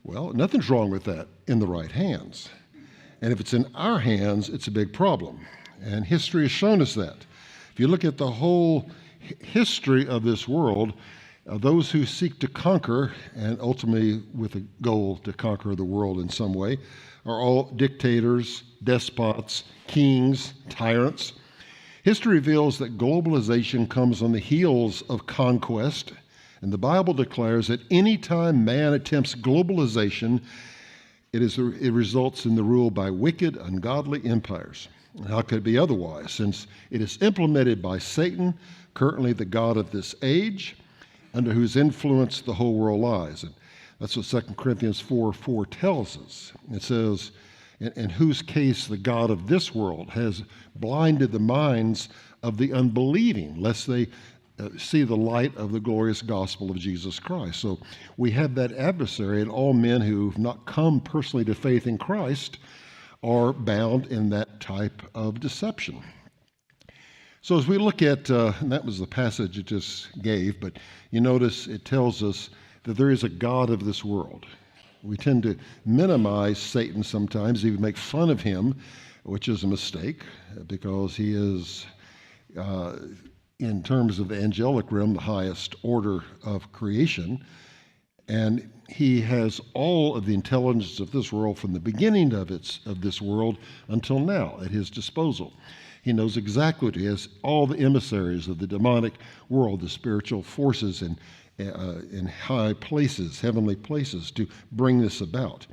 Well, nothing's wrong with that in the right hands. And if it's in our hands, it's a big problem. And history has shown us that. If you look at the whole history of this world, those who seek to conquer, and ultimately with a goal to conquer the world in some way, are all dictators, despots, kings, tyrants. History reveals that globalization comes on the heels of conquest, And the Bible declares that any time man attempts globalization, it results in the rule by wicked, ungodly empires. And how could it be otherwise, since it is implemented by Satan, currently the god of this age, under whose influence the whole world lies? And that's what 2 Corinthians 4:4 tells us. It says, in whose case the god of this world has blinded the minds of the unbelieving, lest they see the light of the glorious gospel of Jesus Christ. So we have that adversary, and all men who've not come personally to faith in Christ are bound in that type of deception. So as we look at, and that was the passage it just gave, but you notice it tells us that there is a God of this world. We tend to minimize Satan sometimes, even make fun of him, which is a mistake, because he is, in terms of the angelic realm, the highest order of creation. And he has all of the intelligence of this world from the beginning of this world until now at his disposal. He knows exactly what he has, all the emissaries of the demonic world, the spiritual forces in high places, heavenly places, to bring this about.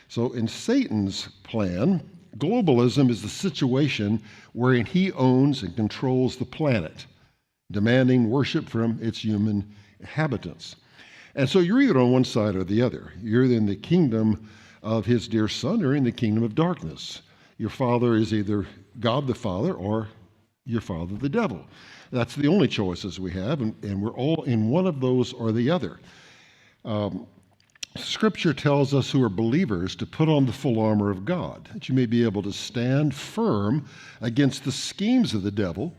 So in Satan's plan, globalism is the situation wherein he owns and controls the planet, demanding worship from its human inhabitants. And so you're either on one side or the other. You're in the kingdom of his dear son or in the kingdom of darkness. Your father is either God the Father or your father the devil. That's the only choices we have, and we're all in one of those or the other. Scripture tells us who are believers to put on the full armor of God, that you may be able to stand firm against the schemes of the devil.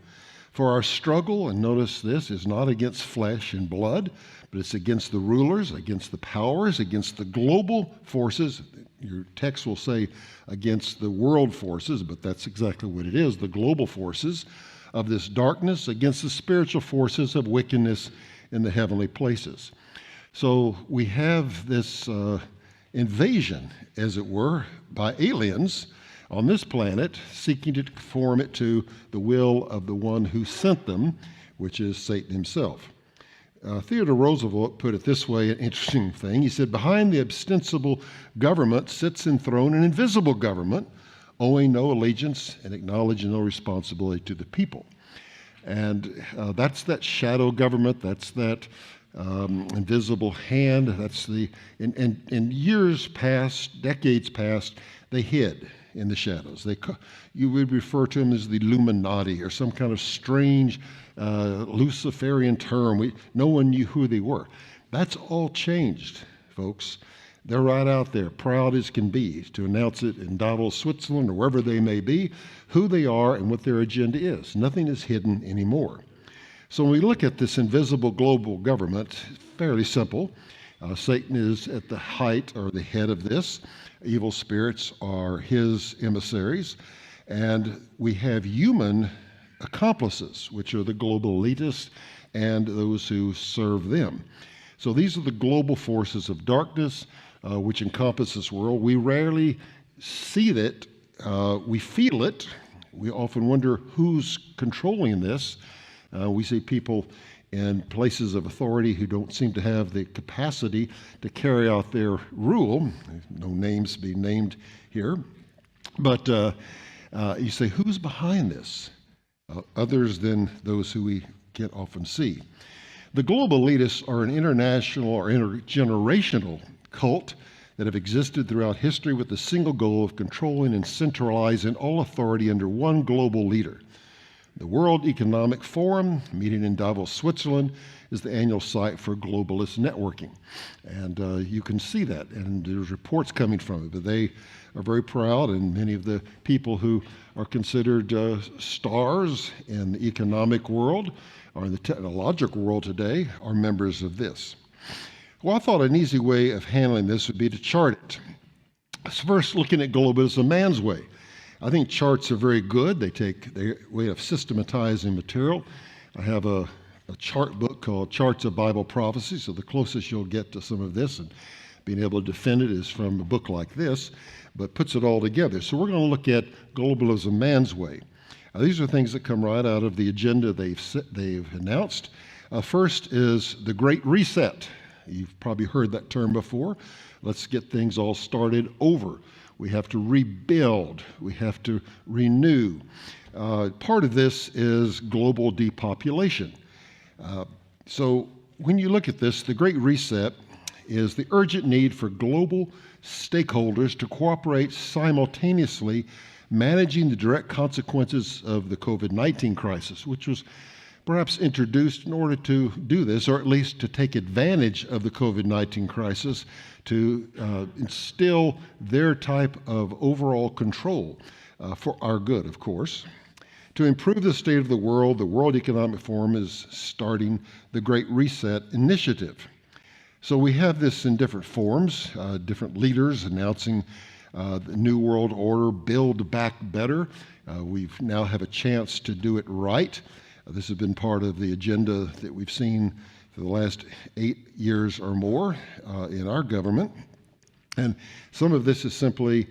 For our struggle, and notice this, is not against flesh and blood, but it's against the rulers, against the powers, against the global forces. Your text will say against the world forces, but that's exactly what it is, the global forces of this darkness, against the spiritual forces of wickedness in the heavenly places. So we have this invasion, as it were, by aliens on this planet, seeking to conform it to the will of the one who sent them, which is Satan himself. Theodore Roosevelt put it this way, an interesting thing. He said, behind the ostensible government sits enthroned an invisible government, owing no allegiance and acknowledging no responsibility to the people. And that's that shadow government, that's that invisible hand, that's the, in years past, decades past, they hid in the shadows. You would refer to them as the Illuminati or some kind of strange Luciferian term. No one knew who they were. That's all changed, folks. They're right out there, proud as can be, to announce it in Davos, Switzerland, or wherever they may be, who they are and what their agenda is. Nothing is hidden anymore. So when we look at this invisible global government, fairly simple. Satan is at the height or the head of this. Evil spirits are his emissaries. And we have human accomplices, which are the global elitists and those who serve them. So these are the global forces of darkness, which encompass this world. We rarely see that. We feel it. We often wonder who's controlling this. We see people in places of authority who don't seem to have the capacity to carry out their rule. No names being named here. But you say, who's behind this? Others than those who we can't often see. The global elitists are an international or intergenerational cult that have existed throughout history with the single goal of controlling and centralizing all authority under one global leader. The World Economic Forum, meeting in Davos, Switzerland, is the annual site for globalist networking. And you can see that, and there's reports coming from it, but they are very proud, and many of the people who are considered stars in the economic world or in the technological world today are members of this. Well, I thought an easy way of handling this would be to chart it. First, looking at globalism man's way. I think charts are very good. They take their way of systematizing material. I have a chart book called Charts of Bible Prophecy, so the closest you'll get to some of this and being able to defend it is from a book like this, but puts it all together. So we're going to look at globalism man's way. These are things that come right out of the agenda they've announced. First is the Great Reset. You've probably heard that term before. Let's get things all started over. We have to rebuild. We have to renew. Part of this is global depopulation. So when you look at this, the Great Reset is the urgent need for global stakeholders to cooperate simultaneously managing the direct consequences of the COVID-19 crisis, which was perhaps introduced in order to do this, or at least to take advantage of the COVID-19 crisis to instill their type of overall control for our good, of course. To improve the state of the World Economic Forum is starting the Great Reset Initiative. So we have this in different forms, different leaders announcing the New World Order, Build Back Better. We now have a chance to do it right. This has been part of the agenda that we've seen for the last 8 years or more in our government. And some of this is simply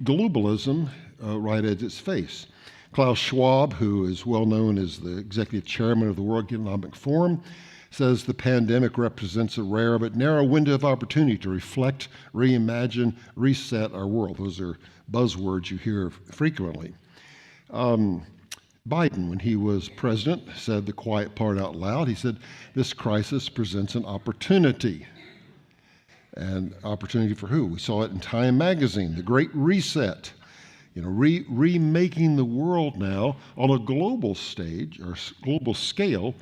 globalism right at its face. Klaus Schwab, who is well known as the executive chairman of the World Economic Forum, says the pandemic represents a rare but narrow window of opportunity to reflect, reimagine, reset our world. Those are buzzwords you hear frequently. Biden, when he was president, said the quiet part out loud. He said, this crisis presents an opportunity. And opportunity for who? We saw it in Time magazine, the Great Reset. You know, remaking the world now on a global stage or global scale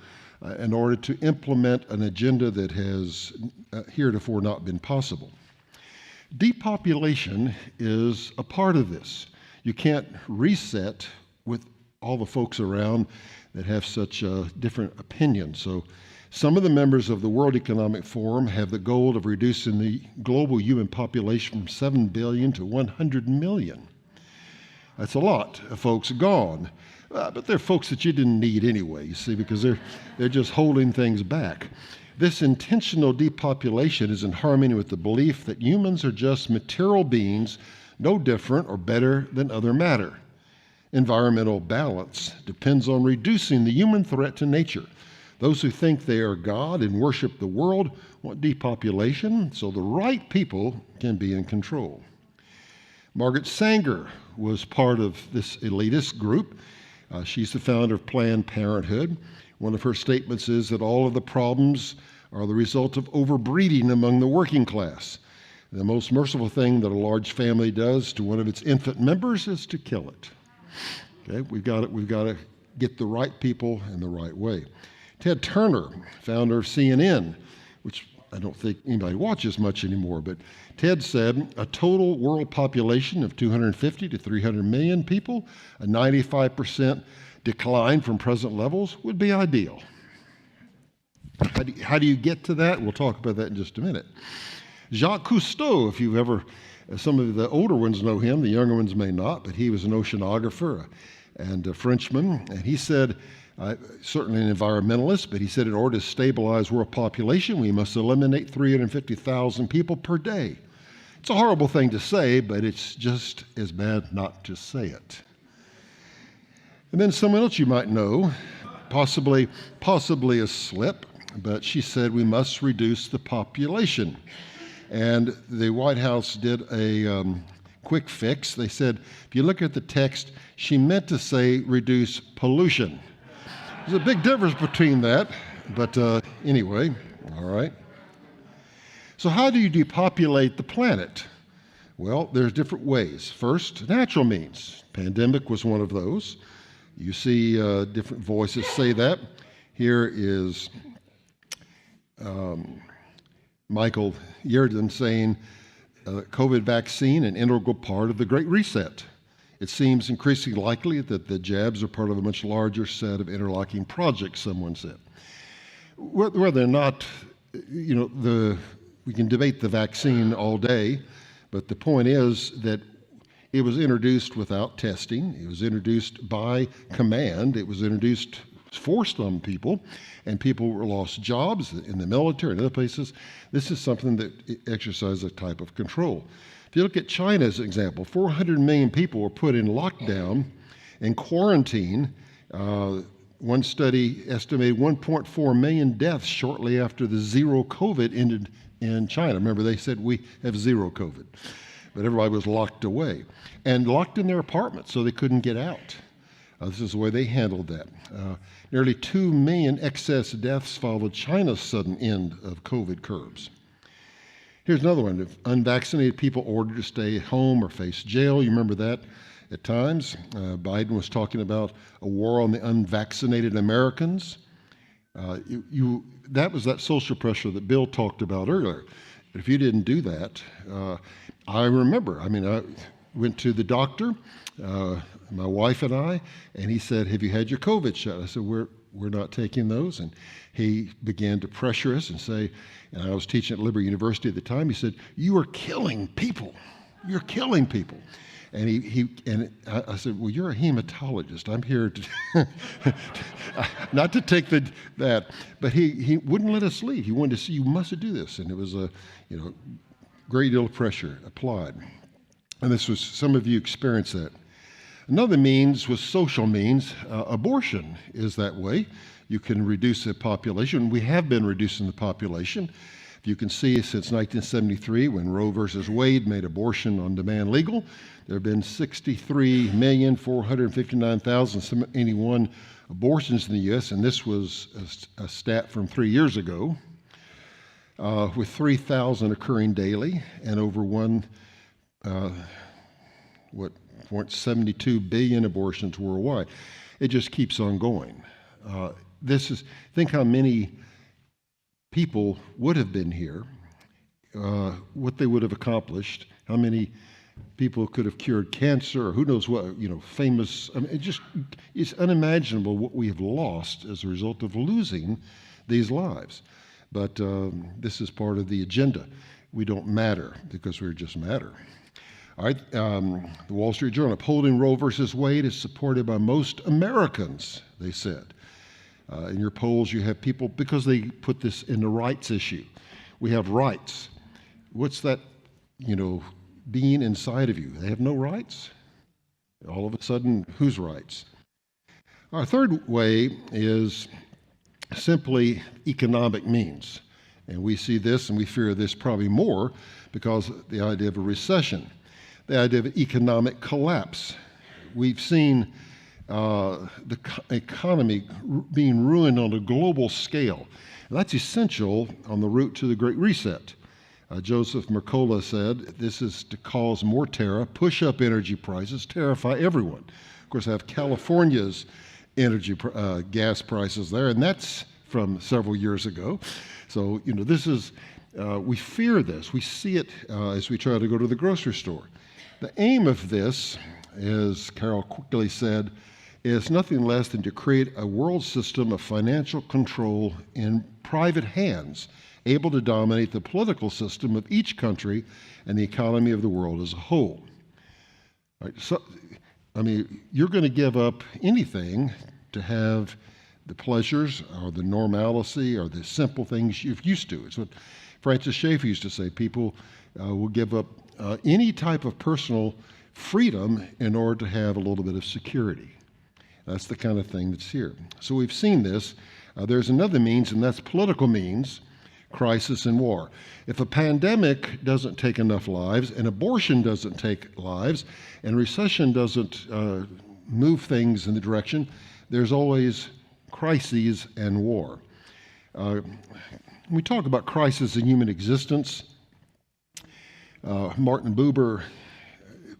in order to implement an agenda that has heretofore not been possible. Depopulation is a part of this. You can't reset with all the folks around that have such different opinions. So some of the members of the World Economic Forum have the goal of reducing the global human population from 7 billion to 100 million. That's a lot of folks gone. But they're folks that you didn't need anyway, you see, because they're just holding things back. This intentional depopulation is in harmony with the belief that humans are just material beings, no different or better than other matter. Environmental balance depends on reducing the human threat to nature. Those who think they are God and worship the world want depopulation so the right people can be in control. Margaret Sanger was part of this elitist group. She's the founder of Planned Parenthood. One of her statements is that all of the problems are the result of overbreeding among the working class. The most merciful thing that a large family does to one of its infant members is to kill it. Okay, we've got to get the right people in the right way. Ted Turner, founder of CNN, which I don't think anybody watches much anymore, but Ted said a total world population of 250 to 300 million people, a 95% decline from present levels would be ideal. How do you get to that? We'll talk about that in just a minute. Jacques Cousteau, if you've ever, some of the older ones know him, the younger ones may not, but he was an oceanographer and a Frenchman, and he said, certainly an environmentalist, but he said in order to stabilize world population, we must eliminate 350,000 people per day. It's a horrible thing to say, but it's just as bad not to say it. And then someone else you might know, possibly a slip, but she said we must reduce the population. And the White House did a quick fix. They said, if you look at the text, she meant to say reduce pollution. There's a big difference between that, but anyway, all right. So how do you depopulate the planet? Well, there's different ways. First, natural means. Pandemic was one of those. You see different voices say that. Here is Michael Yerden saying, COVID vaccine, an integral part of the Great Reset. It seems increasingly likely that the jabs are part of a much larger set of interlocking projects, someone said. Whether or not, you know, we can debate the vaccine all day, but the point is that it was introduced without testing. It was introduced by command. It was introduced forced on people, and people lost jobs in the military and other places. This is something that exercises a type of control. If you look at China as an example, 400 million people were put in lockdown, In quarantine, one study estimated 1.4 million deaths shortly after the zero COVID ended in China. Remember, they said we have zero COVID, but everybody was locked away and locked in their apartments so they couldn't get out. This is the way they handled that. Nearly 2 million excess deaths followed China's sudden end of COVID curbs. Here's another one. If unvaccinated people ordered to stay at home or face jail, you remember that at times. Biden was talking about a war on the unvaccinated Americans. That was that social pressure that Bill talked about earlier. If you didn't do that, I remember, I went to the doctor, my wife and I, and he said, "Have you had your COVID shot?" I said, we're not taking those. And he began to pressure us and say, and I was teaching at Liberty University at the time, he said, "You are killing people. You're killing people." And I said, "Well, you're a hematologist. I'm here to not to take that." But he wouldn't let us leave. He wanted to see, "You must do this," and it was a great deal of pressure applied. And this was, some of you experienced that. Another means was social means. Abortion is that way. You can reduce the population. We have been reducing the population. You can see since 1973, when Roe versus Wade made abortion on demand legal, there have been 63,459,081 abortions in the U.S., and this was a stat from 3 years ago, with 3,000 occurring daily and over 1.72 billion abortions worldwide. It just keeps on going. Think how many people would have been here, what they would have accomplished, how many people could have cured cancer, or who knows what, famous. It's unimaginable what we have lost as a result of losing these lives. But this is part of the agenda. We don't matter because we just matter. All right, the Wall Street Journal, upholding Roe versus Wade is supported by most Americans, they said. In your polls, you have people, because they put this in the rights issue. We have rights. What's that, being inside of you? They have no rights? All of a sudden, whose rights? Our third way is simply economic means. And we see this, and we fear this probably more because of the idea of a recession, the idea of economic collapse. We've seen the economy being ruined on a global scale. And that's essential on the route to the Great Reset. Joseph Mercola said, "This is to cause more terror, push up energy prices, terrify everyone." Of course, I have California's energy gas prices there, and that's from several years ago. So, this is, we fear this. We see it as we try to go to the grocery store. The aim of this, as Carol quickly said, is nothing less than to create a world system of financial control in private hands, able to dominate the political system of each country and the economy of the world as a whole. Right, so, you're going to give up anything to have the pleasures or the normalcy or the simple things you're used to. It's what Francis Schaeffer used to say. People will give up any type of personal freedom in order to have a little bit of security. That's the kind of thing that's here. So we've seen this. There's another means, and that's political means, crisis and war. If a pandemic doesn't take enough lives, and abortion doesn't take lives, and recession doesn't move things in the direction, there's always crises and war. We talk about crisis in human existence. Martin Buber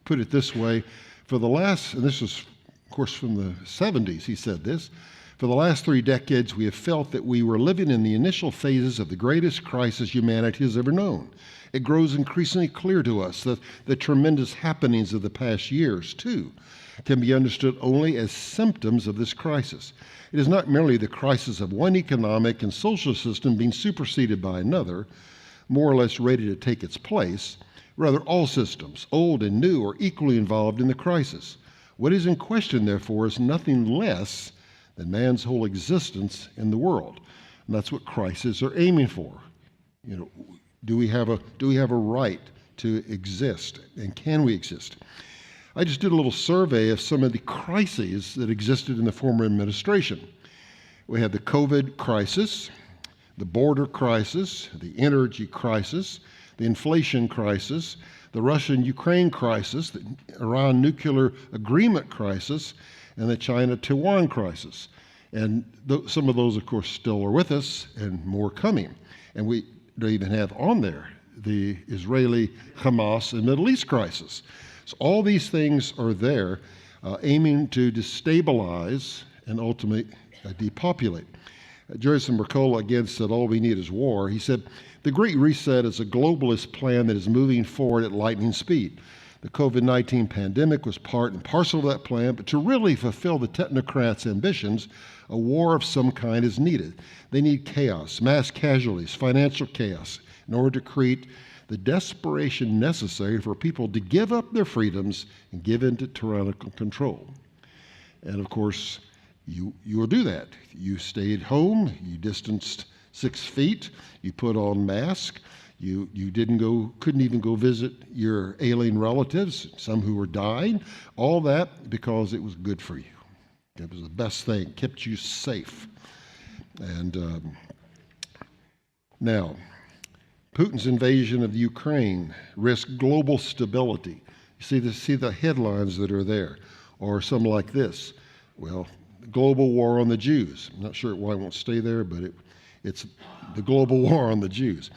put it this way, and this was of course from the 70s, he said this, "For the last 3 decades, we have felt that we were living in the initial phases of the greatest crisis humanity has ever known. It grows increasingly clear to us that the tremendous happenings of the past years, too, can be understood only as symptoms of this crisis. It is not merely the crisis of one economic and social system being superseded by another, more or less ready to take its place. Rather, all systems, old and new, are equally involved in the crisis. What is in question, therefore, is nothing less than man's whole existence in the world." And that's what crises are aiming for. Do we have a right to exist, and can we exist? I just did a little survey of some of the crises that existed in the former administration. We had the COVID crisis, the border crisis, the energy crisis, the inflation crisis, the Russian-Ukraine crisis, the Iran nuclear agreement crisis, and the China-Taiwan crisis. And some of those, of course, still are with us and more coming. And we don't even have on there the Israeli, Hamas, and Middle East crisis. So all these things are there aiming to destabilize and ultimately depopulate. Jefferson Mercola again said, all we need is war. He said, the Great Reset is a globalist plan that is moving forward at lightning speed. The COVID-19 pandemic was part and parcel of that plan, but to really fulfill the technocrats' ambitions, a war of some kind is needed. They need chaos, mass casualties, financial chaos, in order to create the desperation necessary for people to give up their freedoms and give in to tyrannical control. And of course, you will do that. You stayed home, you distanced 6 feet, you put on masks, you couldn't even go visit your alien relatives, some who were dying, all that because it was good for you. It was the best thing, kept you safe. And now, Putin's invasion of Ukraine risks global stability. You see the headlines that are there, or something like this. Well, global war on the Jews. I'm not sure why it won't stay there, but it's the global war on the Jews.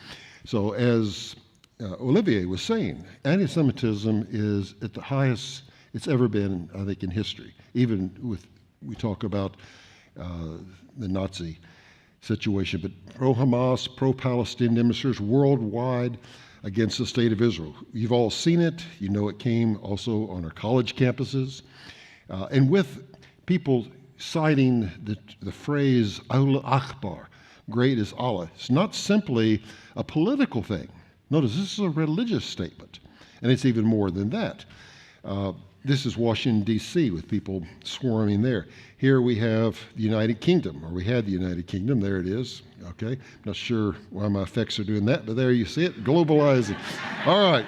So as Olivier was saying, anti-Semitism is at the highest it's ever been, I think, in history. Even we talk about the Nazi situation, but pro-Hamas, pro-Palestinian demonstrators worldwide against the state of Israel. You've all seen it. You know it came also on our college campuses. And with people citing the phrase Allah Akbar, great is Allah. It's not simply a political thing. Notice this is a religious statement, and it's even more than that. This is Washington, D.C., with people swarming there. Here we have the United Kingdom, or we had the United Kingdom. There it is. Okay, not sure why my effects are doing that, but there you see it, globalizing. All right.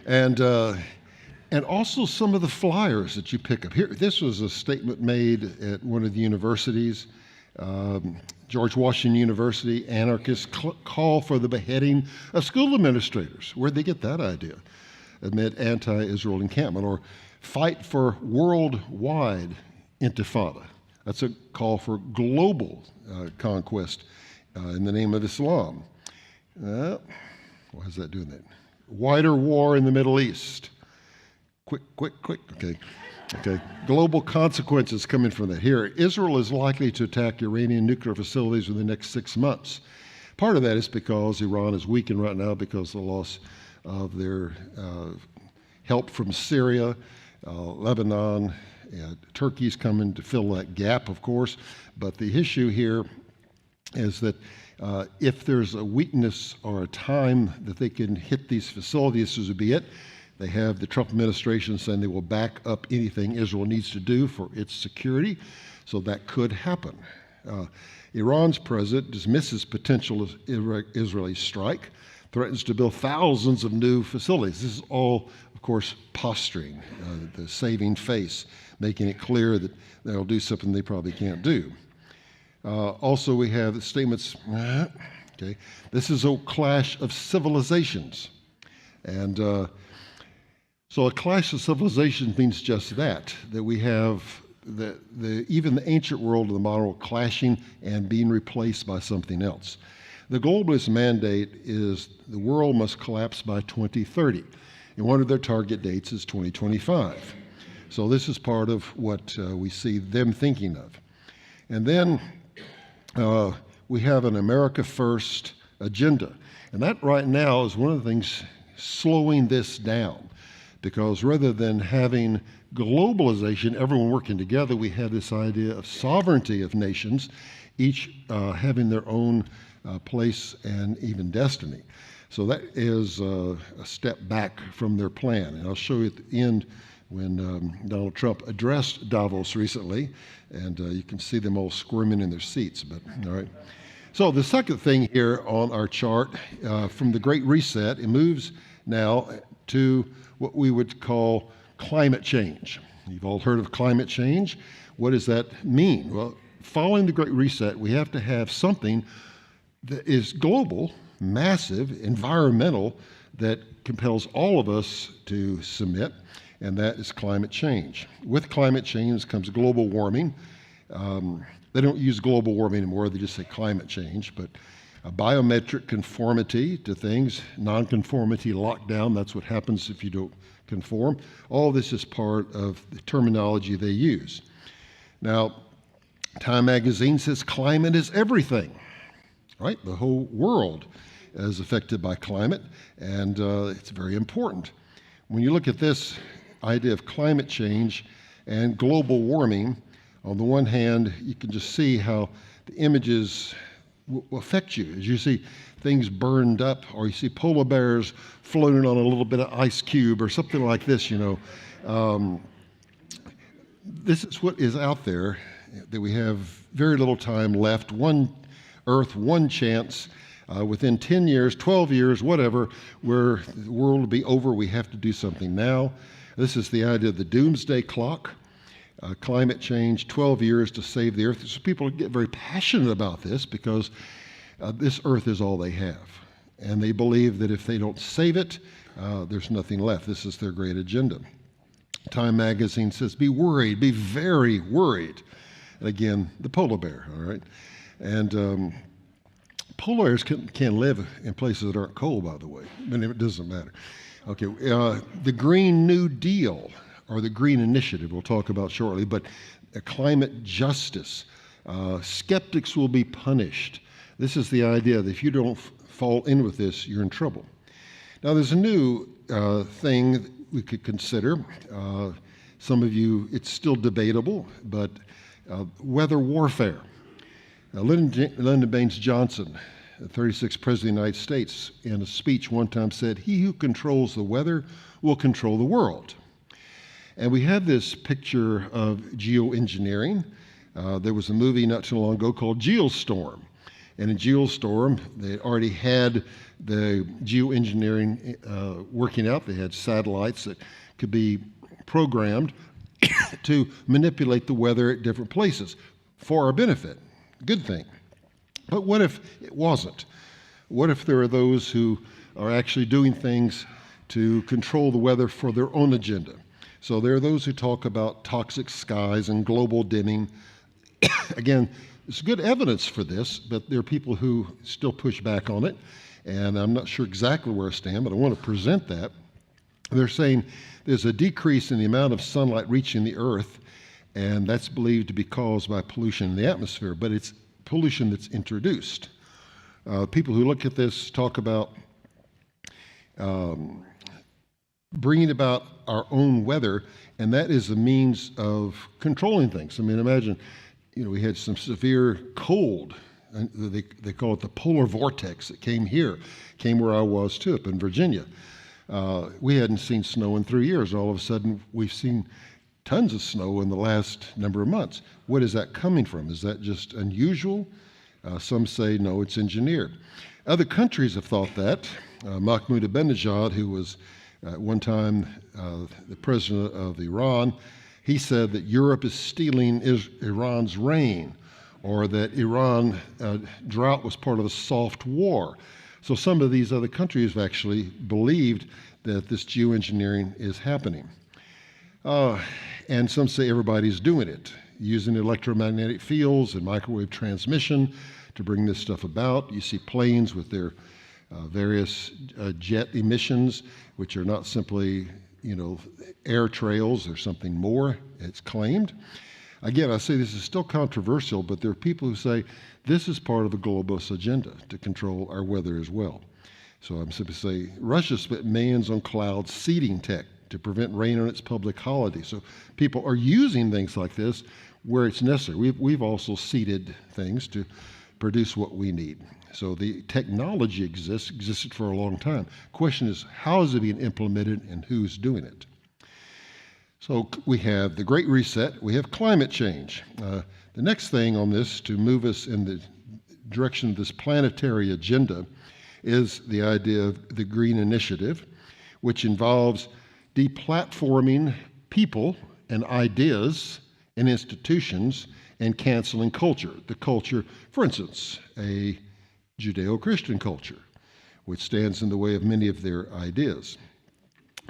And also some of the flyers that you pick up. Here, this was a statement made at one of the universities, George Washington University. Anarchists call for the beheading of school administrators. Where'd they get that idea? Amid anti-Israel encampment, or fight for worldwide intifada. That's a call for global conquest in the name of Islam. Why is that doing that? Wider war in the Middle East. Quick. Okay. Global consequences coming from that. Here, Israel is likely to attack Iranian nuclear facilities in the next 6 months. Part of that is because Iran is weakened right now because of the loss of their help from Syria, Lebanon. Turkey's coming to fill that gap, of course. But the issue here is that if there's a weakness or a time that they can hit these facilities, this would be it. They have the Trump administration saying they will back up anything Israel needs to do for its security, so that could happen. Iran's president dismisses potential Israeli strike, threatens to build thousands of new facilities. This is all, of course, posturing, the saving face, making it clear that they'll do something they probably can't do. Also, we have the statements, okay, this is a clash of civilizations. And so a clash of civilizations means just that we have even the ancient world and the modern world clashing and being replaced by something else. The globalist mandate is the world must collapse by 2030, and one of their target dates is 2025. So this is part of what we see them thinking of. And then we have an America First agenda, and that right now is one of the things slowing this down. Because rather than having globalization, everyone working together, we have this idea of sovereignty of nations, each having their own place and even destiny. So that is a step back from their plan. And I'll show you at the end when Donald Trump addressed Davos recently, and you can see them all squirming in their seats. But all right. So the second thing here on our chart, from the Great Reset, it moves now to what we would call climate change. You've all heard of climate change. What does that mean? Well, following the Great Reset, we have to have something that is global, massive, environmental, that compels all of us to submit, and that is climate change. With climate change comes global warming. They don't use global warming anymore, they just say climate change, but a biometric conformity to things, non-conformity lockdown, that's what happens if you don't conform. All this is part of the terminology they use. Now, Time magazine says climate is everything, right? The whole world is affected by climate, and it's very important. When you look at this idea of climate change and global warming, on the one hand, you can just see how the images will affect you. As you see things burned up, or you see polar bears floating on a little bit of ice cube or something like this, this is what is out there, that we have very little time left. One Earth, one chance. Within 10 years, 12 years, whatever, where the world will be over, we have to do something now. This is the idea of the doomsday clock. Climate change, 12 years to save the Earth. So people get very passionate about this because this Earth is all they have. And they believe that if they don't save it, there's nothing left. This is their great agenda. Time magazine says, be worried, be very worried. And again, the polar bear, all right? And polar bears can live in places that aren't cold, by the way. I mean, it doesn't matter. Okay, the Green New Deal, or the Green Initiative, we'll talk about shortly, but climate justice. Skeptics will be punished. This is the idea that if you don't fall in with this, you're in trouble. Now, there's a new thing that we could consider. Some of you, it's still debatable, but weather warfare. Lyndon Baines Johnson, the 36th President of the United States, in a speech one time said, "He who controls the weather will control the world." And we have this picture of geoengineering. There was a movie not too long ago called Geostorm. And in Geostorm, they already had the geoengineering working out. They had satellites that could be programmed to manipulate the weather at different places for our benefit. Good thing. But what if it wasn't? What if there are those who are actually doing things to control the weather for their own agenda? So there are those who talk about toxic skies and global dimming. Again, there's good evidence for this, but there are people who still push back on it, and I'm not sure exactly where I stand, but I want to present that. They're saying there's a decrease in the amount of sunlight reaching the Earth, and that's believed to be caused by pollution in the atmosphere, but it's pollution that's introduced. People who look at this talk about bringing about our own weather, and that is a means of controlling things. I mean, imagine, we had some severe cold, and they call it the polar vortex that came where I was too, up in Virginia. We hadn't seen snow in 3 years. All of a sudden, we've seen tons of snow in the last number of months. What is that coming from? Is that just unusual? Some say, no, it's engineered. Other countries have thought that. Mahmoud Ahmadinejad, who was at one time the president of Iran, he said that Europe is stealing Iran's rain, or that Iran drought was part of a soft war. So some of these other countries have actually believed that this geoengineering is happening. And some say everybody's doing it, using electromagnetic fields and microwave transmission to bring this stuff about. You see planes with their various jet emissions, which are not simply, air trails. There's something more, it's claimed. Again, I say this is still controversial, but there are people who say this is part of a globalist agenda to control our weather as well. So I'm simply saying Russia spent millions on cloud seeding tech to prevent rain on its public holidays. So people are using things like this where it's necessary. We've also seeded things to produce what we need. So the technology existed for a long time. Question is, how is it being implemented and who's doing it? So we have the Great Reset, we have climate change. The next thing on this to move us in the direction of this planetary agenda is the idea of the Green Initiative, which involves deplatforming people and ideas and institutions and canceling culture. The culture, for instance, a Judeo-Christian culture, which stands in the way of many of their ideas.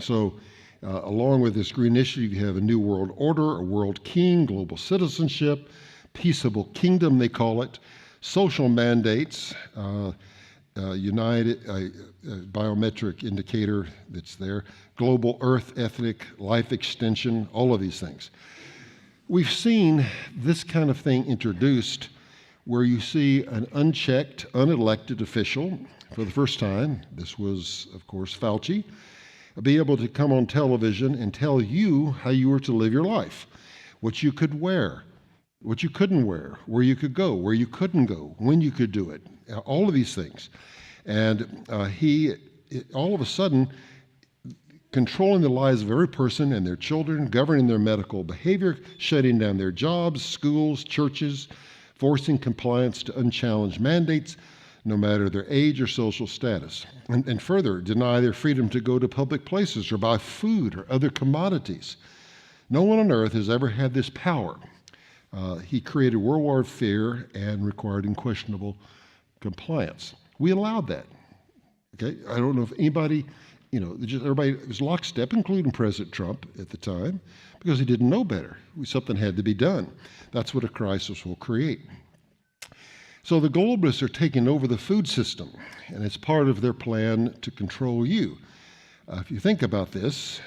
So, along with this green initiative, you have a new world order, a world king, global citizenship, peaceable kingdom, they call it, social mandates, united biometric indicator that's there, global earth ethic, life extension, all of these things. We've seen this kind of thing introduced where you see an unchecked, unelected official for the first time, this was, of course, Fauci, be able to come on television and tell you how you were to live your life, what you could wear, what you couldn't wear, where you could go, where you couldn't go, when you could do it, all of these things. And all of a sudden, controlling the lives of every person and their children, governing their medical behavior, shutting down their jobs, schools, churches, forcing compliance to unchallenged mandates, no matter their age or social status, and further, deny their freedom to go to public places or buy food or other commodities. No one on earth has ever had this power. He created worldwide fear and required unquestionable compliance. We allowed that. Okay, I don't know if anybody, just everybody was lockstep, including President Trump at the time, because he didn't know better. Something had to be done. That's what a crisis will create. So the globalists are taking over the food system, and it's part of their plan to control you. If you think about this,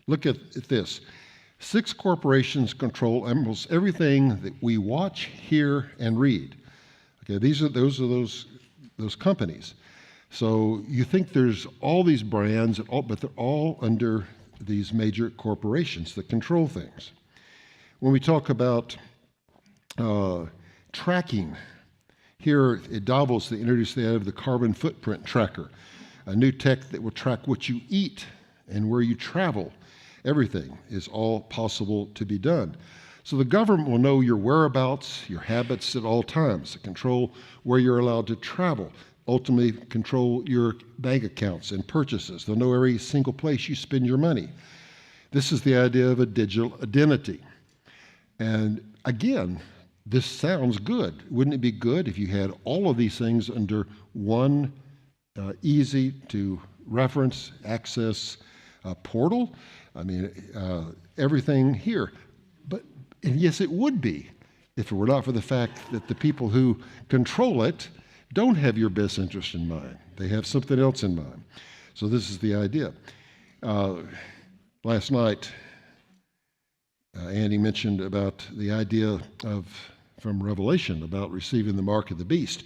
look at this. 6 corporations control almost everything that we watch, hear, and read. Okay, those are those companies. So you think there's all these brands, but they're all under these major corporations that control things. When we talk about tracking, here at Davos, they introduced the idea of the carbon footprint tracker, a new tech that will track what you eat and where you travel. Everything is all possible to be done. So the government will know your whereabouts, your habits at all times, to control where you're allowed to travel, ultimately control your bank accounts and purchases. They'll know every single place you spend your money. This is the idea of a digital identity. And again, this sounds good. Wouldn't it be good if you had all of these things under one easy to reference, access portal? I mean, everything here. And yes, it would be if it were not for the fact that the people who control it don't have your best interest in mind. They have something else in mind. So this is the idea. Last night, Andy mentioned about the idea from Revelation about receiving the mark of the beast.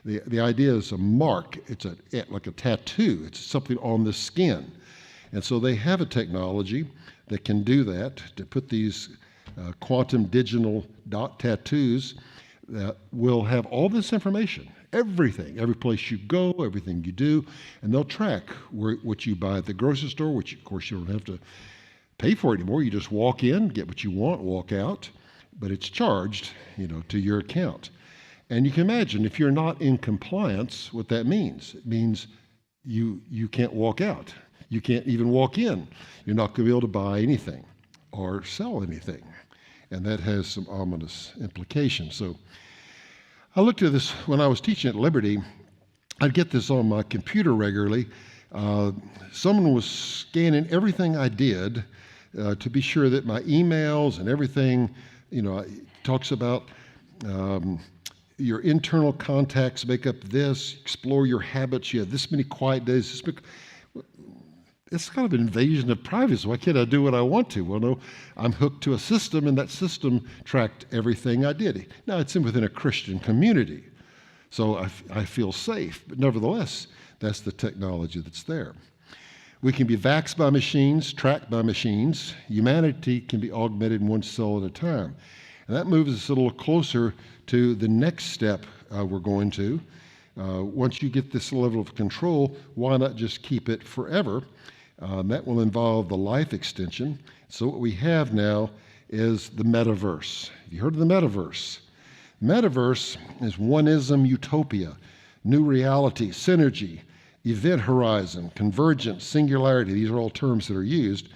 The idea is a mark. It's like a tattoo. It's something on the skin. And so they have a technology that can do that, to put these quantum digital dot tattoos that will have all this information, everything, every place you go, everything you do, and they'll track what you buy at the grocery store, which of course you don't have to pay for it anymore. You just walk in, get what you want, walk out, but it's charged, to your account. And you can imagine if you're not in compliance, what that means. It means you can't walk out. You can't even walk in. You're not going to be able to buy anything or sell anything. And that has some ominous implications. So I looked at this when I was teaching at Liberty. I'd get this on my computer regularly. Someone was scanning everything I did to be sure that my emails and everything, it talks about your internal contacts make up this, explore your habits, you have this many quiet days. It's kind of an invasion of privacy. Why can't I do what I want to? Well, no, I'm hooked to a system, and that system tracked everything I did. Now, it's within a Christian community, so I feel safe. But nevertheless, that's the technology that's there. We can be vaxxed by machines, tracked by machines. Humanity can be augmented one cell at a time. And that moves us a little closer to the next step we're going to. Once you get this level of control, why not just keep it forever? That will involve the life extension. So what we have now is the metaverse. Have you heard of the metaverse? Metaverse is oneism utopia, new reality, synergy, event horizon, convergence, singularity. These are all terms that are used.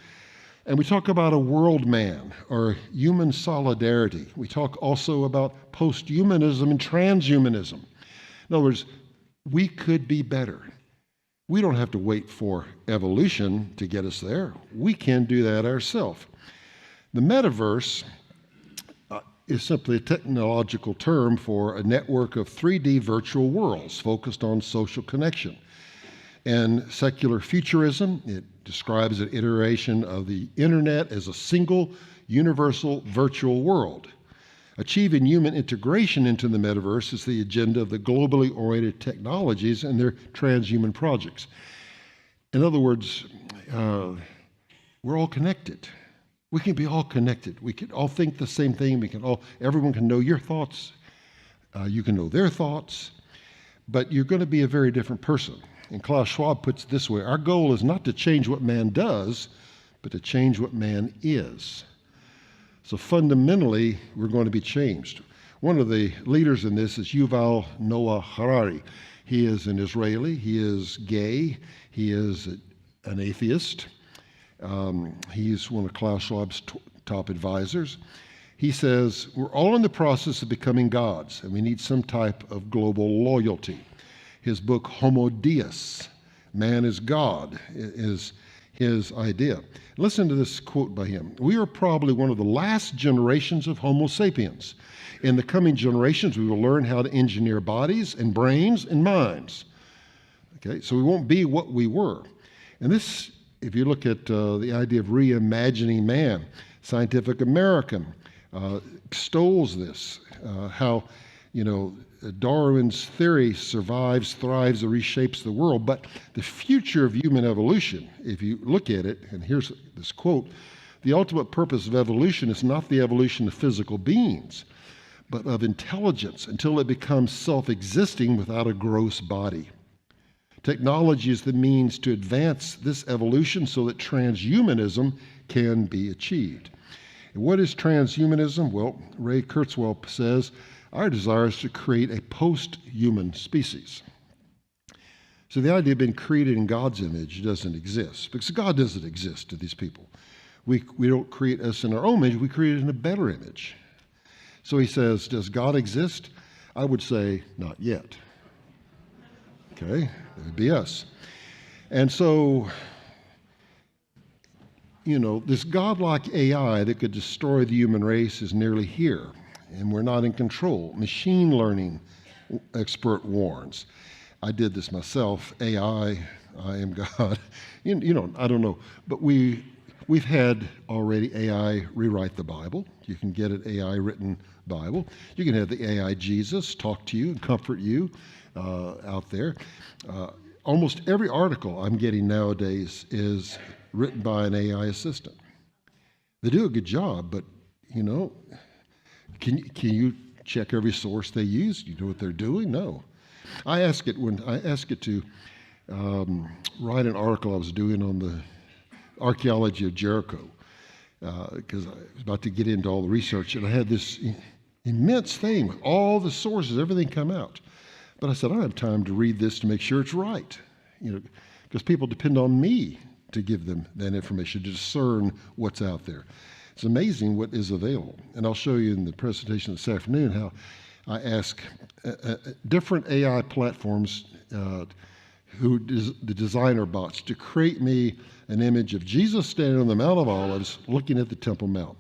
And we talk about a world man or human solidarity. We talk also about post-humanism and transhumanism. In other words, we could be better. We don't have to wait for evolution to get us there. We can do that ourselves. The metaverse is simply a technological term for a network of 3D virtual worlds focused on social connection. And secular futurism, it describes an iteration of the internet as a single, universal virtual world. Achieving human integration into the metaverse is the agenda of the globally oriented technologies and their transhuman projects. In other words, we're all connected. We can be all connected. We can all think the same thing. Everyone can know your thoughts. You can know their thoughts. But you're going to be a very different person. And Klaus Schwab puts it this way: our goal is not to change what man does, but to change what man is. So fundamentally, we're going to be changed. One of the leaders in this is Yuval Noah Harari. He is an Israeli. He is gay. He is an atheist. He's one of Klaus Schwab's top advisors. He says, we're all in the process of becoming gods, and we need some type of global loyalty. His book, Homo Deus, Man is God, is his idea. Listen to this quote by him. We are probably one of the last generations of Homo sapiens. In the coming generations, we will learn how to engineer bodies and brains and minds. Okay, so we won't be what we were. And this, if you look at the idea of reimagining man, Scientific American extols this, how, Darwin's theory survives, thrives, and reshapes the world. But the future of human evolution, if you look at it, and here's this quote, the ultimate purpose of evolution is not the evolution of physical beings, but of intelligence until it becomes self-existing without a gross body. Technology is the means to advance this evolution so that transhumanism can be achieved. And what is transhumanism? Well, Ray Kurzweil says, our desire is to create a post-human species. So the idea of being created in God's image doesn't exist, because God doesn't exist to these people. We don't create us in our own image, we create it in a better image. So he says, does God exist? I would say, not yet. Okay, that would be us. And so, this godlike AI that could destroy the human race is nearly here. And we're not in control. Machine learning expert warns. I did this myself. AI, I am God. I don't know. But we've had already AI rewrite the Bible. You can get an AI written Bible. You can have the AI Jesus talk to you and comfort you out there. Almost every article I'm getting nowadays is written by an AI assistant. They do a good job, but Can you check every source they use? You know what they're doing? No. I asked it to write an article I was doing on the archaeology of Jericho, because I was about to get into all the research, and I had this immense thing with all the sources, everything come out. But I said, I don't have time to read this to make sure it's right, because people depend on me to give them that information, to discern what's out there. It's amazing what is available. And I'll show you in the presentation this afternoon how I ask different AI platforms, the designer bots, to create me an image of Jesus standing on the Mount of Olives looking at the Temple Mount.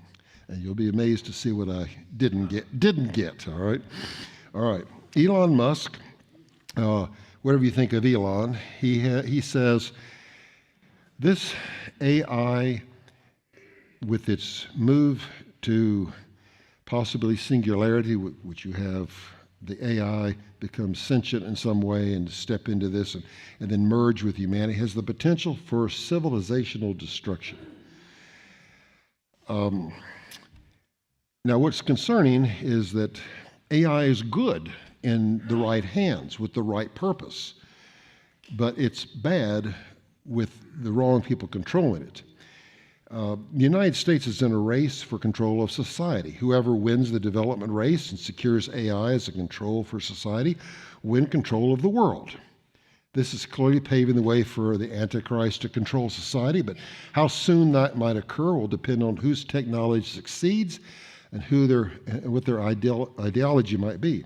And you'll be amazed to see what I didn't get, all right? All right, Elon Musk, whatever you think of Elon, he says, this AI, with its move to possibly singularity, which you have the AI become sentient in some way and step into this and then merge with humanity, has the potential for civilizational destruction. Now, what's concerning is that AI is good in the right hands with the right purpose, but it's bad with the wrong people controlling it. The United States is in a race for control of society. Whoever wins the development race and secures AI as a control for society win control of the world. This is clearly paving the way for the Antichrist to control society, but how soon that might occur will depend on whose technology succeeds and what their ideology might be.